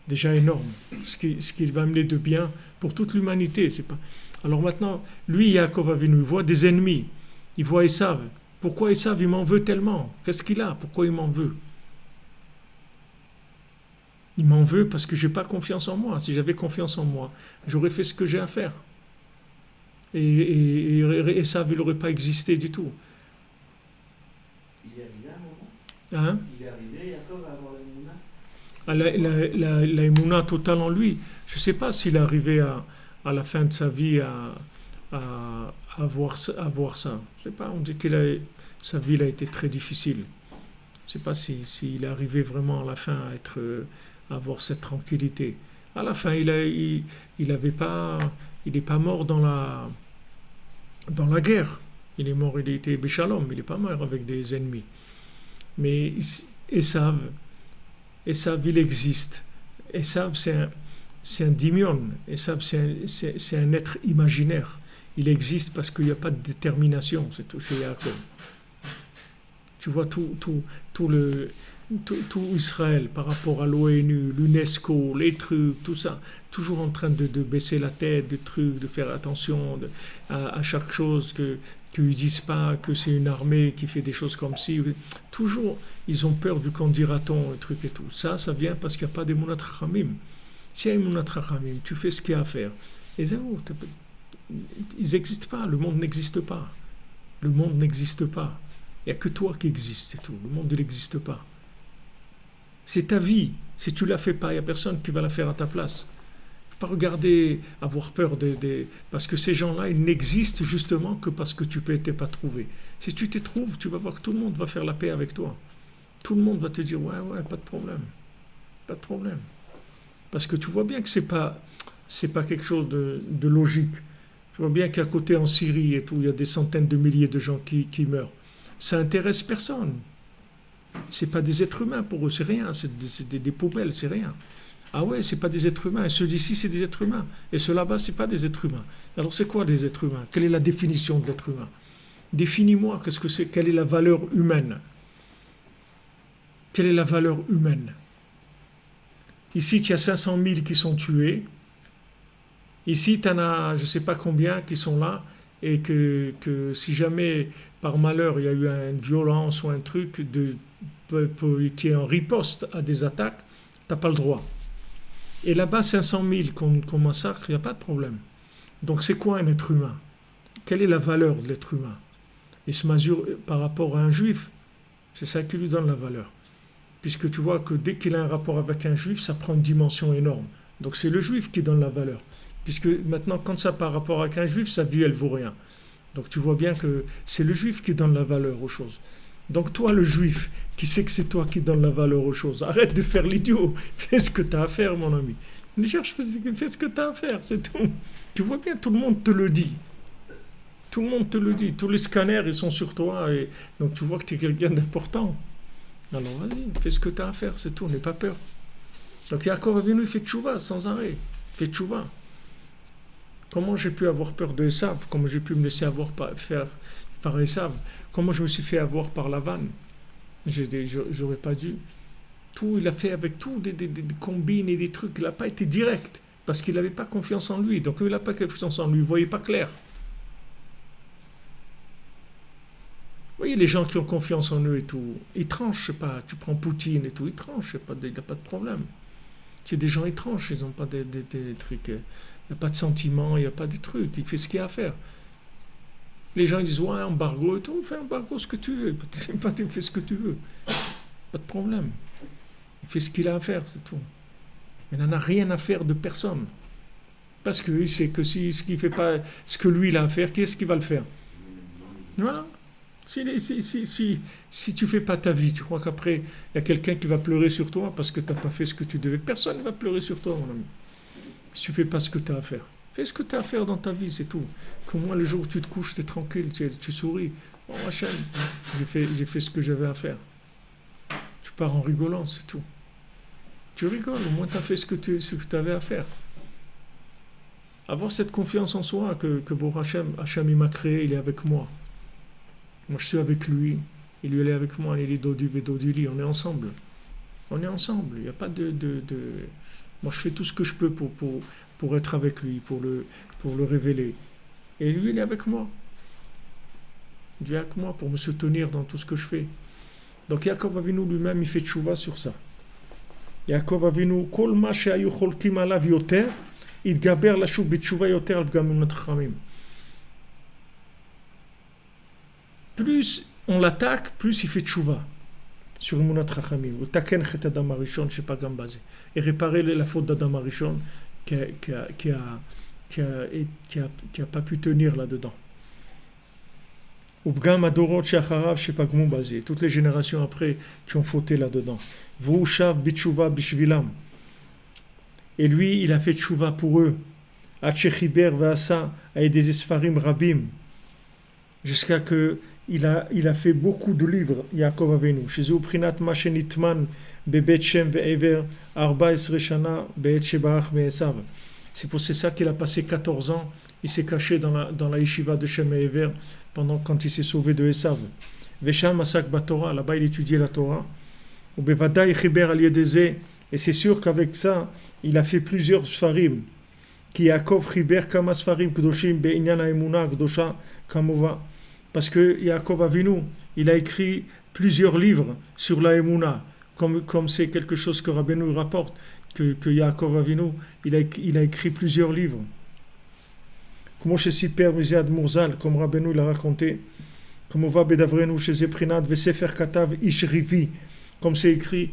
Déjà énorme. Ce qui va amener de bien pour toute l'humanité. C'est pas... Alors maintenant, lui, Yaakov Avinu, il voit des ennemis. Il voit Esav. Pourquoi Esav, il m'en veut tellement? Qu'est-ce qu'il a? Pourquoi il m'en veut? Il m'en veut parce que je n'ai pas confiance en moi. Si j'avais confiance en moi, j'aurais fait ce que j'ai à faire. Et Esav, il n'aurait pas existé du tout. Il est arrivé à un moment. Hein? Il est arrivé, Yaakov, à avoir l'Emouna. La Emouna totale en lui. Je ne sais pas s'il est arrivé à la fin de sa vie à voir ça. Je ne sais pas, on dit que sa vie a été très difficile. Je ne sais pas s'il est arrivé vraiment à la fin à avoir cette tranquillité. À la fin, il n'est pas mort dans la guerre. Il est mort, il était Béchalom, il n'est pas mort avec des ennemis. Mais Esav, il existe. Esav, c'est un dimion. Esav, c'est un être imaginaire. Il existe parce qu'il n'y a pas de détermination, c'est tout chez Yaakov. Tu vois tout Israël par rapport à l'ONU, l'UNESCO, les trucs, tout ça, toujours en train de baisser la tête, des trucs, de faire attention à chaque chose, qu'ils ne disent pas que c'est une armée qui fait des choses comme ci. Toujours, ils ont peur du qu'en dira-t-on, le truc et tout. Ça vient parce qu'il n'y a pas d'Emunat Chachamim. S'il y a Emunat Chachamim, tu fais ce qu'il y a à faire. Les zéro, ils n'existent pas, le monde n'existe pas. Le monde n'existe pas. Il n'y a que toi qui existe, c'est tout. Le monde il n'existe pas. C'est ta vie. Si tu ne la fais pas, il n'y a personne qui va la faire à ta place. Il ne faut pas regarder, avoir peur parce que ces gens-là, ils n'existent justement que parce que tu ne t'es pas trouvé. Si tu t'es trouvé, tu vas voir que tout le monde va faire la paix avec toi. Tout le monde va te dire, ouais, pas de problème. Pas de problème. Parce que tu vois bien que c'est pas quelque chose de logique. Tu vois bien qu'à côté en Syrie et tout, il y a des centaines de milliers de gens qui meurent. Ça intéresse personne. C'est pas des êtres humains pour eux, c'est rien. C'est des poubelles, c'est rien. Ah ouais, c'est pas des êtres humains. Et ceux d'ici, c'est des êtres humains. Et ceux là-bas, c'est pas des êtres humains. Alors c'est quoi des êtres humains? Quelle est la définition de l'être humain? Définis-moi, qu'est-ce que c'est? Quelle est la valeur humaine? Quelle est la valeur humaine? Ici, il y a 500 000 qui sont tués. Ici, tu en as, je ne sais pas combien qui sont là. Et que si jamais, par malheur, il y a eu une violence ou un truc qui est en riposte à des attaques, tu n'as pas le droit. Et là-bas, 500 000 qu'on massacre, il n'y a pas de problème. Donc, c'est quoi un être humain? Quelle est la valeur de l'être humain? Il se mesure par rapport à un juif. C'est ça qui lui donne la valeur. Puisque tu vois que dès qu'il a un rapport avec un juif, ça prend une dimension énorme. Donc, c'est le juif qui donne la valeur. Puisque maintenant, quand ça par rapport avec un juif, sa vie, elle vaut rien. Donc tu vois bien que c'est le juif qui donne la valeur aux choses. Donc toi, le juif, qui sait que c'est toi qui donne la valeur aux choses, arrête de faire l'idiot. Fais ce que tu as à faire, mon ami. Ne cherche pas, fais ce que tu as à faire, c'est tout. Tu vois bien, tout le monde te le dit. Tout le monde te le dit. Tous les scanners, ils sont sur toi. Et donc tu vois que tu es quelqu'un d'important. Alors vas-y, fais ce que tu as à faire, c'est tout, n'aie pas peur. Donc Yaakov Avinu, il fait tchouva sans arrêt. Il fait tchouva. Comment j'ai pu avoir peur de Esav? Comment j'ai pu me laisser avoir par Esav? Comment je me suis fait avoir par Lavan? J'aurais pas dû. Tout, il a fait avec tout, des combines et des trucs. Il n'a pas été direct, parce qu'il n'avait pas confiance en lui. Donc il n'a pas confiance en lui, il ne voyait pas clair. Vous voyez, les gens qui ont confiance en eux et tout, ils tranchent, je sais pas, tu prends Poutine et tout, ils tranchent, il n'y a pas de problème. C'est des gens étranges, ils n'ont pas des trucs... Il n'y a pas de sentiments, il n'y a pas de trucs. Il fait ce qu'il y a à faire. Les gens ils disent, ouais, embargo et tout, fais embargo ce que tu veux. Tu fais ce que tu veux. Pas de problème. Il fait ce qu'il a à faire, c'est tout. Il n'en a rien à faire de personne. Parce qu'il sait que s'il ne fait pas ce que lui il a à faire, qu'est-ce qu'il va le faire? Voilà. Si tu ne fais pas ta vie, tu crois qu'après, il y a quelqu'un qui va pleurer sur toi parce que tu n'as pas fait ce que tu devais. Personne ne va pleurer sur toi, mon ami. Si tu ne fais pas ce que tu as à faire. Fais ce que tu as à faire dans ta vie, c'est tout. Qu'au moins le jour où tu te couches, tu es tranquille, tu souris. Oh Hachem, j'ai fait ce que j'avais à faire. Tu pars en rigolant, c'est tout. Tu rigoles, au moins tu as fait ce que tu avais à faire. Avoir cette confiance en soi que bon Hachem il m'a créé, il est avec moi. Moi je suis avec lui, il est avec moi, il est Dodi Vedodili, on est ensemble. On est ensemble, il n'y a pas de... Moi, je fais tout ce que je peux pour être avec lui, pour le révéler. Et lui, il est avec moi. Dieu est avec moi pour me soutenir dans tout ce que je fais. Donc, Yaakov Avinu lui-même, il fait tchouva sur ça. Yaakov Avinu, kol ma she'ayu cholkim alav yoter, itgaber lashub b'tchouva yoter al pgamunot chachamim. Plus on l'attaque, plus il fait tchouva. Sur Emunat Chachamim, ou taken chet Adam Arishon, je sais pas gambazé, et réparer la faute d'Adam Arishon qui a pas pu tenir là-dedans. Ou bgam adorot shacharav, je sais pas comment basé, toutes les générations après qui ont fauté là-dedans. Vou shav bitshuva bishvilam. Et lui, il a fait tchouva pour eux. Achechiber vasa, avec des esfarim rabim. jusqu'à que il a fait beaucoup de livres, Yaakov Avinu. Chez Prinat Mashenitman, Bebet Shem Ve'ever, Arba Esre Shana, Be'et Shebarach Me'esav. C'est ça qu'il a passé 14 ans. Il s'est caché dans la yeshiva de Shem Ve'ever quand il s'est sauvé de Esav. Vesham Asak Batorah, là-bas il étudiait la Torah. Ou Bevadai Chiber Al Yedeze, et c'est sûr qu'avec ça, il a fait plusieurs sfarim. Ki Yaakov Chiber Kama Sfarim Kedoshim Be'inyan Ha'emuna Kedosha Kamova. Parce que Yaakov Avinu, il a écrit plusieurs livres sur la Emouna, comme c'est quelque chose que Rabbeinu rapporte, que Yaakov Avinu, il a écrit plusieurs livres. Comme chez Siper Miziad Murzal, comme Rabbeinu l'a raconté, comme on va Bedavrenu chez Zeprinat, Vesefer Katav Ishrivi, comme c'est écrit,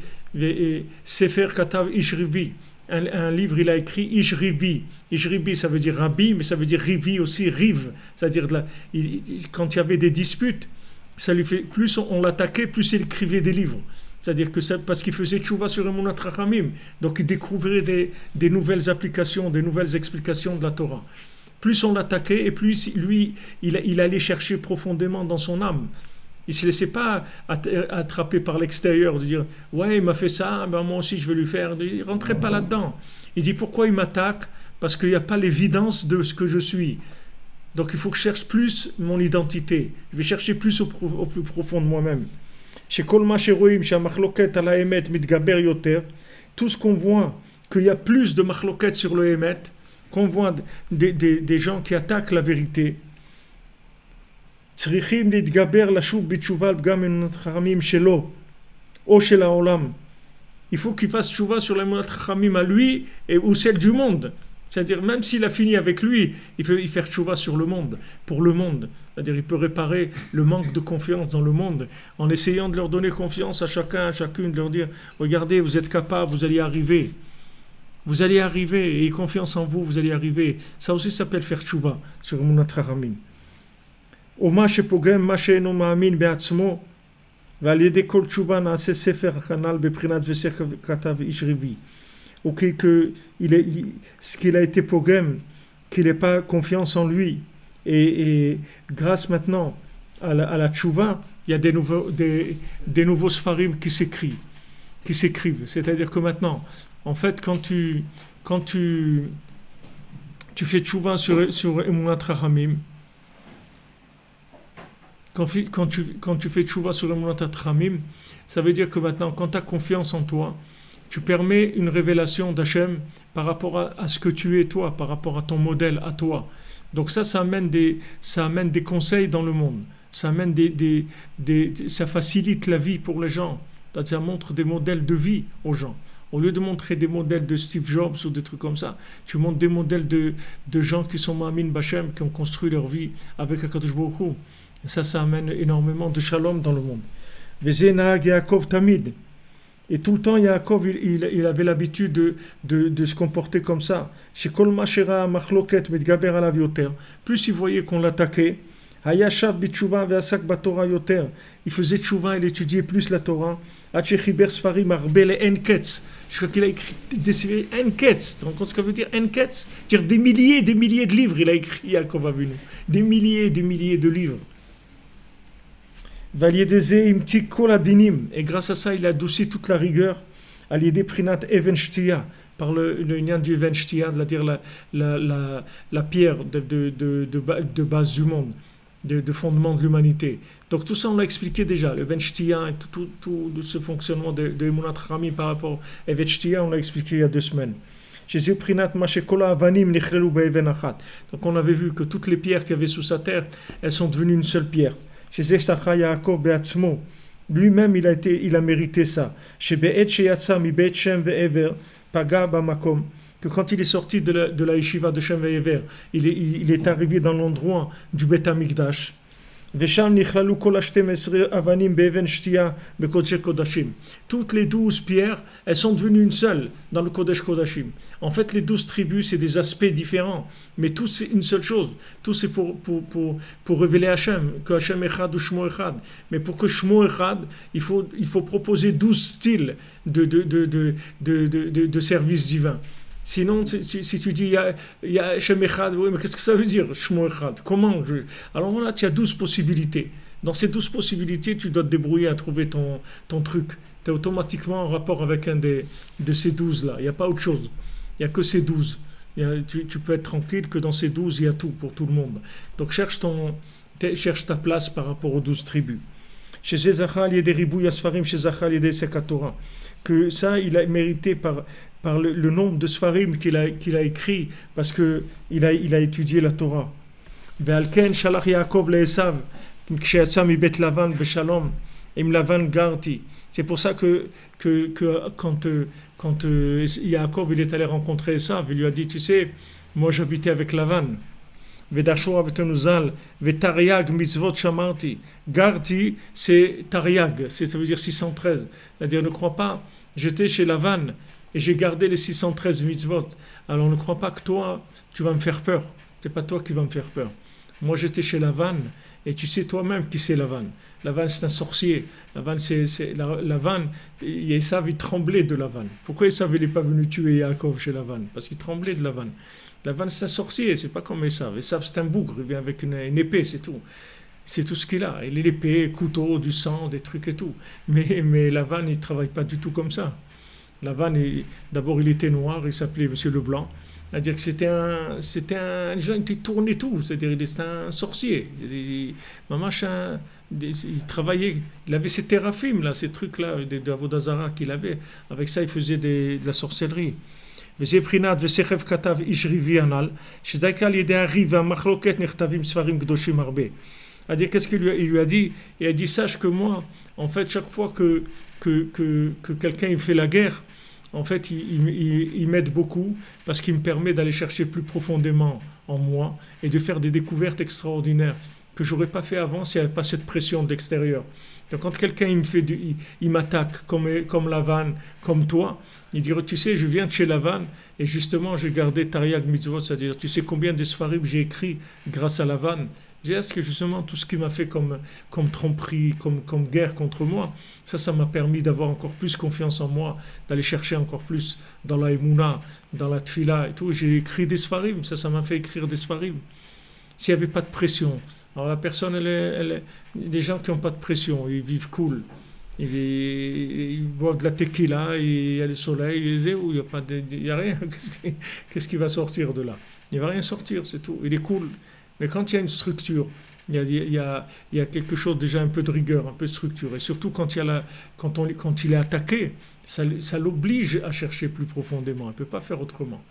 Sefer Katav Ishrivi. Un livre, il a écrit Ishribi. Ishribi, ça veut dire rabbi, mais ça veut dire rivi aussi, rive. C'est-à-dire, quand il y avait des disputes, ça lui fait, plus on l'attaquait, plus il écrivait des livres. C'est-à-dire que parce qu'il faisait tchouva sur Emunat Rachamim. Donc il découvrait des nouvelles applications, des nouvelles explications de la Torah. Plus on l'attaquait, et plus lui, il allait chercher profondément dans son âme. Il ne se laissait pas attraper par l'extérieur, de dire « Ouais, il m'a fait ça, ben moi aussi je vais lui faire. » Il ne rentrait pas là-dedans. Il dit « Pourquoi il m'attaque ? Parce qu'il n'y a pas l'évidence de ce que je suis. Donc il faut que je cherche plus mon identité. Je vais chercher plus au plus profond de moi-même. » Tout ce qu'on voit, qu'il y a plus de machloket sur le Emet, qu'on voit des gens qui attaquent la vérité, צריכים להתגבר לשוב בתשובה על פגם אמונת חכמים שלו או של העולם. Il faut qu'il fasse tchouva sur l'emunat chachamim à lui ou celle du monde. C'est-à-dire, même s'il a fini avec lui, il peut y faire tchouva sur le monde, pour le monde. C'est-à-dire, il peut réparer le manque de confiance dans le monde en essayant de leur donner confiance à chacun, à chacune, de leur dire regardez, vous êtes capable, vous allez arriver. Vous allez arriver, ayez confiance en vous, vous allez arriver. Ça aussi s'appelle faire tchouva sur l'emunat chachamim. ומה שפוגם מה שאינו מאמין בעצמו ועל ידי כל תשובה נעשה ספר כנ"ל בבחינת וספר כתב איש ריבי. Ou ce qu'il a été pogem, qu'il n'ait pas confiance en lui, et grâce maintenant à la tchouva, il y a des nouveaux sfarim qui s'écrivent. C'est-à-dire que maintenant, en fait, quand tu fais tchouva sur Emunat Rachamim, quand tu fais tchouva sur Emunat Rachamim, ça veut dire que maintenant, quand tu as confiance en toi, tu permets une révélation d'Hachem par rapport à ce que tu es toi, par rapport à ton modèle, à toi. Donc ça amène des conseils dans le monde. Ça facilite la vie pour les gens. Ça montre des modèles de vie aux gens. Au lieu de montrer des modèles de Steve Jobs ou des trucs comme ça, tu montres des modèles de gens qui sont Ma'amin B'Hashem, qui ont construit leur vie avec HaKadosh Baruch Hu. Ça amène énormément de shalom dans le monde. V'zeh nahag Yaakov tamid. Et tout le temps, Yaakov, il avait l'habitude de se comporter comme ça. Plus il voyait qu'on l'attaquait, il faisait tchouva, il étudiait plus la Torah. Je crois qu'il a écrit des séries enketz. Tu te rends compte ce que ça veut dire enketz? C'est-à-dire des milliers de livres, il a écrit Yaakov Avinu. Des milliers de livres. Et grâce à ça, il a adouci toute la rigueur. Par le lien du Even Shtia, c'est-à-dire la pierre de base du monde, de fondement de l'humanité. Donc tout ça, on l'a expliqué déjà. Le Even Shtia et tout ce fonctionnement de Emunat Rachamim par rapport à Even Shtia, on l'a expliqué il y a 2 semaines. Donc on avait vu que toutes les pierres qu'il y avait sous sa terre, elles sont devenues une seule pierre. Lui-même, il a mérité ça. Que quand il est sorti de la yeshiva de Shem Ve'ever, il est arrivé dans l'endroit du Beth Amikdash. Toutes les 12 pierres, elles sont devenues une seule dans le Kodesh Kodashim. En fait, les 12 tribus, c'est des aspects différents, mais tout c'est une seule chose. Tout c'est pour révéler Hachem, que Hachem Echad ou Shmo Echad. Mais pour que Shmo Echad, il faut proposer 12 styles de service divin. Sinon, si tu dis il y a Shem Echad, oui, mais qu'est-ce que ça veut dire, Shmo Echad? Comment Alors voilà, tu as 12 possibilités. Dans ces 12 possibilités, tu dois te débrouiller à trouver ton truc. Tu es automatiquement en rapport avec un de ces 12-là. Il n'y a pas autre chose. Il n'y a que ces 12. Tu peux être tranquille que dans ces 12, il y a tout pour tout le monde. Donc cherche ta place par rapport aux 12 tribus. Chez Zachal, il y a des ribouilles Asfarim, chez Zachal, il y a des Sekatora. Que ça, il a mérité par le nombre de Sfarim qu'il a écrit, parce qu'il a étudié la Torah. Ve'alken shalach Yaakov le'Esav, kshe'yatsa mibet Lavan beshalom, im Lavan garti. C'est pour ça que quand Yaakov il est allé rencontrer Esav, il lui a dit, tu sais, moi j'habitais avec Lavan. Vedashua vetenuzal, vetariag mitzvot shamarti. Garti, c'est tariag, ça veut dire 613. C'est-à-dire, ne crois pas, j'étais chez Lavan et j'ai gardé les 613 mitzvot. Alors ne crois pas que toi, tu vas me faire peur. C'est pas toi qui vas me faire peur. Moi, j'étais chez Lavan et tu sais toi-même qui c'est Lavan. Lavan, c'est un sorcier. Lavan, Esav, il tremblait de Lavan. Pourquoi Esav n'est pas venu tuer Yaakov chez Lavan? Parce qu'il tremblait de Lavan. Lavan, c'est un sorcier, c'est pas comme Esav. Esav, c'est un bougre, il vient avec une épée, c'est tout. C'est tout ce qu'il a. Il a l'épée, couteau, du sang, des trucs et tout. Mais Lavan, il ne travaille pas du tout comme ça. Lavan, d'abord, il était noir, il s'appelait Monsieur Leblanc. C'est-à-dire que c'était un gens qui tournait tout. C'est-à-dire qu'il était un sorcier. Il travaillait, il avait ces théraphim, là, ces trucs-là, d'Avodazara qu'il avait. Avec ça, il faisait de la sorcellerie. C'est-à-dire, qu'est-ce qu'il lui a dit? Il a dit, sache que moi, en fait, chaque fois que quelqu'un fait la guerre, en fait, il m'aide beaucoup parce qu'il me permet d'aller chercher plus profondément en moi et de faire des découvertes extraordinaires que j'aurais pas fait avant s'il n'y avait pas cette pression de l'extérieur. Donc, quand quelqu'un il m'attaque comme Lavan, comme toi, il dirait, tu sais, je viens de chez Lavan et justement, j'ai gardé Tariag Mitzvot, c'est-à-dire, tu sais combien de Sfarim j'ai écrit grâce à Lavan. J'ai dit que justement, tout ce qui m'a fait comme tromperie, comme guerre contre moi, ça m'a permis d'avoir encore plus confiance en moi, d'aller chercher encore plus dans la Emouna, dans la Tfila et tout. J'ai écrit des Sfarim, ça m'a fait écrire des Sfarim. S'il n'y avait pas de pression, alors la personne, des gens qui n'ont pas de pression, ils vivent cool. Ils boivent de la tequila, il y a le soleil, il n'y a rien. Qu'est-ce qui va sortir de là? Il ne va rien sortir, c'est tout. Il est cool. Mais quand il y a une structure, il y a quelque chose déjà un peu de rigueur, un peu de structure. Et surtout quand il est attaqué, ça l'oblige à chercher plus profondément. Il ne peut pas faire autrement.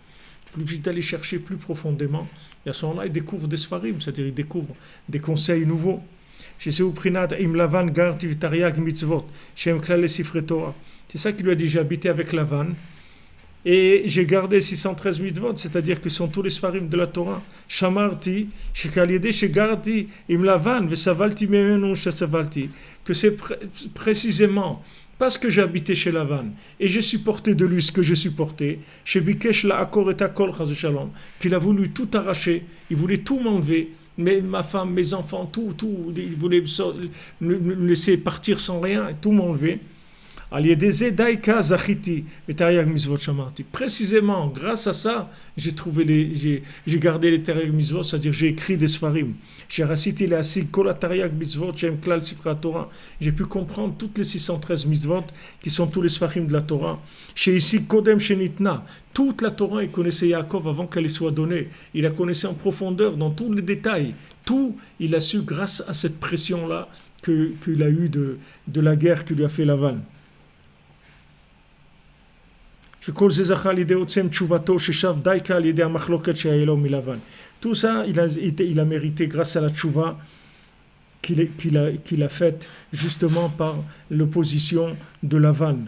Plus vite d'aller chercher plus profondément. Et à ce moment-là, il découvre des sfarim, c'est-à-dire il découvre des conseils nouveaux. C'est ça qu'il lui a dit, j'ai habité avec Lavan et j'ai gardé 613 mitzvot, c'est-à-dire que ce sont tous les sfarim de la Torah. Shamarti, shekalide, shegarti, im Lavan, vesavalti memenu shesavalti. Que c'est précisément parce que j'ai habité chez Lavan et j'ai supporté de lui ce que j'ai supporté, chez Bikesh la akor et akol chas shalom, qu'il a voulu tout arracher, il voulait tout m'enlever. Mais ma femme, mes enfants, tout, il voulait me laisser partir sans rien, tout m'enlever. Précisément, grâce à ça, j'ai gardé les Tariag Mitzvot, c'est-à-dire j'ai écrit des Sfarim. J'ai pu comprendre toutes les 613 Mitzvot qui sont tous les Sfarim de la Torah. Toute la Torah, il connaissait Yaakov avant qu'elle lui soit donnée. Il la connaissait en profondeur, dans tous les détails. Tout, il a su grâce à cette pression-là qu'il a eue de la guerre que lui a fait Lavan. Tout ça, il a mérité grâce à la tchouva qu'il a faite justement par l'opposition de Lavan.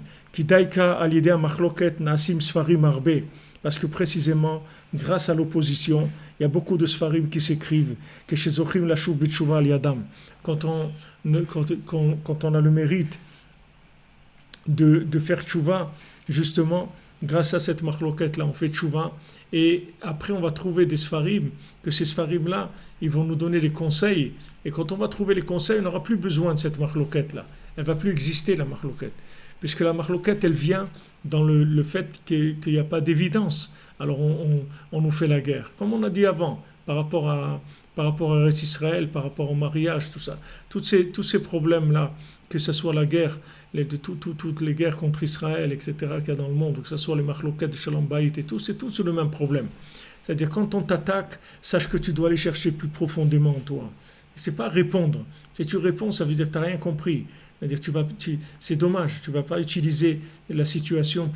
Parce que précisément, grâce à l'opposition, il y a beaucoup de sfarim qui s'écrivent. Quand on a le mérite de faire tchouva, justement, grâce à cette machloket-là, on fait tchouva, et après on va trouver des sfarim, que ces sfarim-là, ils vont nous donner les conseils, et quand on va trouver les conseils, on n'aura plus besoin de cette machloket-là. Elle ne va plus exister, la machloket. Puisque la machloket, elle vient dans le fait qu'il n'y a pas d'évidence. alors on nous fait la guerre. Comme on a dit avant, par rapport à Eretz Israël, par rapport au mariage, tout ça. Tous ces problèmes-là, que ce soit la guerre, toutes les guerres contre Israël, etc., qu'il y a dans le monde, que ce soit les machloket de Shalom Bayit et tout, c'est tout sur le même problème. C'est-à-dire, quand on t'attaque, sache que tu dois aller chercher plus profondément en toi. C'est pas répondre. Si tu réponds, ça veut dire que tu n'as rien compris. C'est-à-dire, c'est dommage, tu ne vas pas utiliser la situation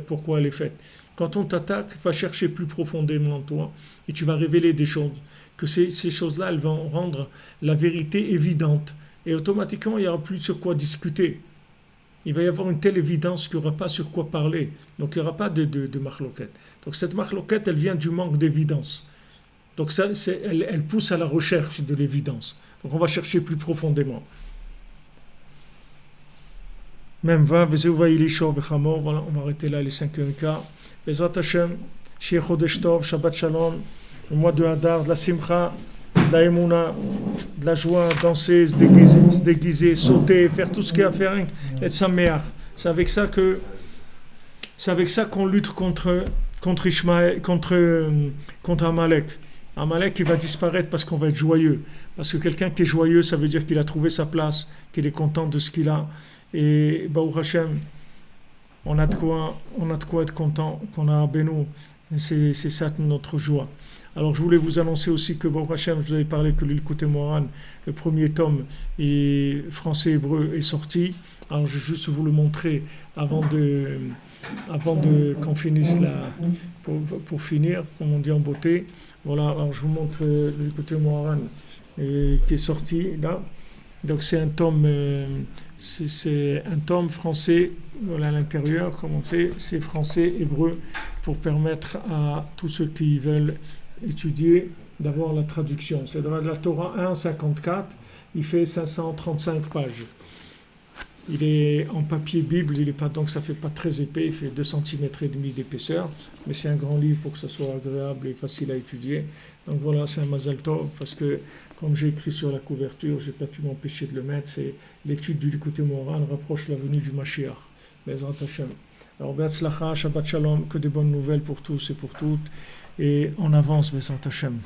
pourquoi elle est faite. Quand on t'attaque, va chercher plus profondément en toi et tu vas révéler des choses. Que ces choses-là, elles vont rendre la vérité évidente. Et automatiquement, il n'y aura plus sur quoi discuter. Il va y avoir une telle évidence qu'il n'y aura pas sur quoi parler. Donc, il n'y aura pas de machloket. Donc, cette machloket, elle vient du manque d'évidence. Donc, elle pousse à la recherche de l'évidence. Donc, on va chercher plus profondément. Même va, voilà, on va arrêter là les 5 cas. Bezrat Hashem, Shir Chodesh Tov, Shabbat Shalom, le mois de Hadar, de la Simcha, de la Emouna, de la joie, danser, se déguiser, sauter, faire tout ce qu'il y a à faire, être saméach. C'est avec ça qu'on lutte contre Amalek. Amalek, il va disparaître parce qu'on va être joyeux. Parce que quelqu'un qui est joyeux, ça veut dire qu'il a trouvé sa place, qu'il est content de ce qu'il a. Et Baruch Hashem, on a de quoi être content, qu'on a Beno. C'est ça notre joie. Alors je voulais vous annoncer aussi que Baruch Hashem, je vous avais parlé que l'Ilkutei Moharan, le premier tome français-hébreu est sorti. Alors je vais juste vous le montrer avant qu'on finisse pour finir, comme on dit en beauté. Voilà, alors je vous montre l'Ilkutei Moharan qui est sorti là. Donc c'est un tome français, voilà à l'intérieur, comme on fait, c'est français, hébreu, pour permettre à tous ceux qui veulent étudier d'avoir la traduction. C'est de la Torah 1,54, il fait 535 pages. Il est en papier Bible, il est pas, donc ça fait pas très épais, il fait 2 cm et demi d'épaisseur, mais c'est un grand livre pour que ça soit agréable et facile à étudier. Donc voilà, c'est un Mazal Tov, parce que comme j'ai écrit sur la couverture, j'ai pas pu m'empêcher de le mettre, c'est l'étude du Likutei Moharan rapproche la venue du Mashiach. Bezrat Hashem. Alors Be'atzlacha, Shabbat Shalom, que des bonnes nouvelles pour tous et pour toutes, et on avance, Bezrat Hashem.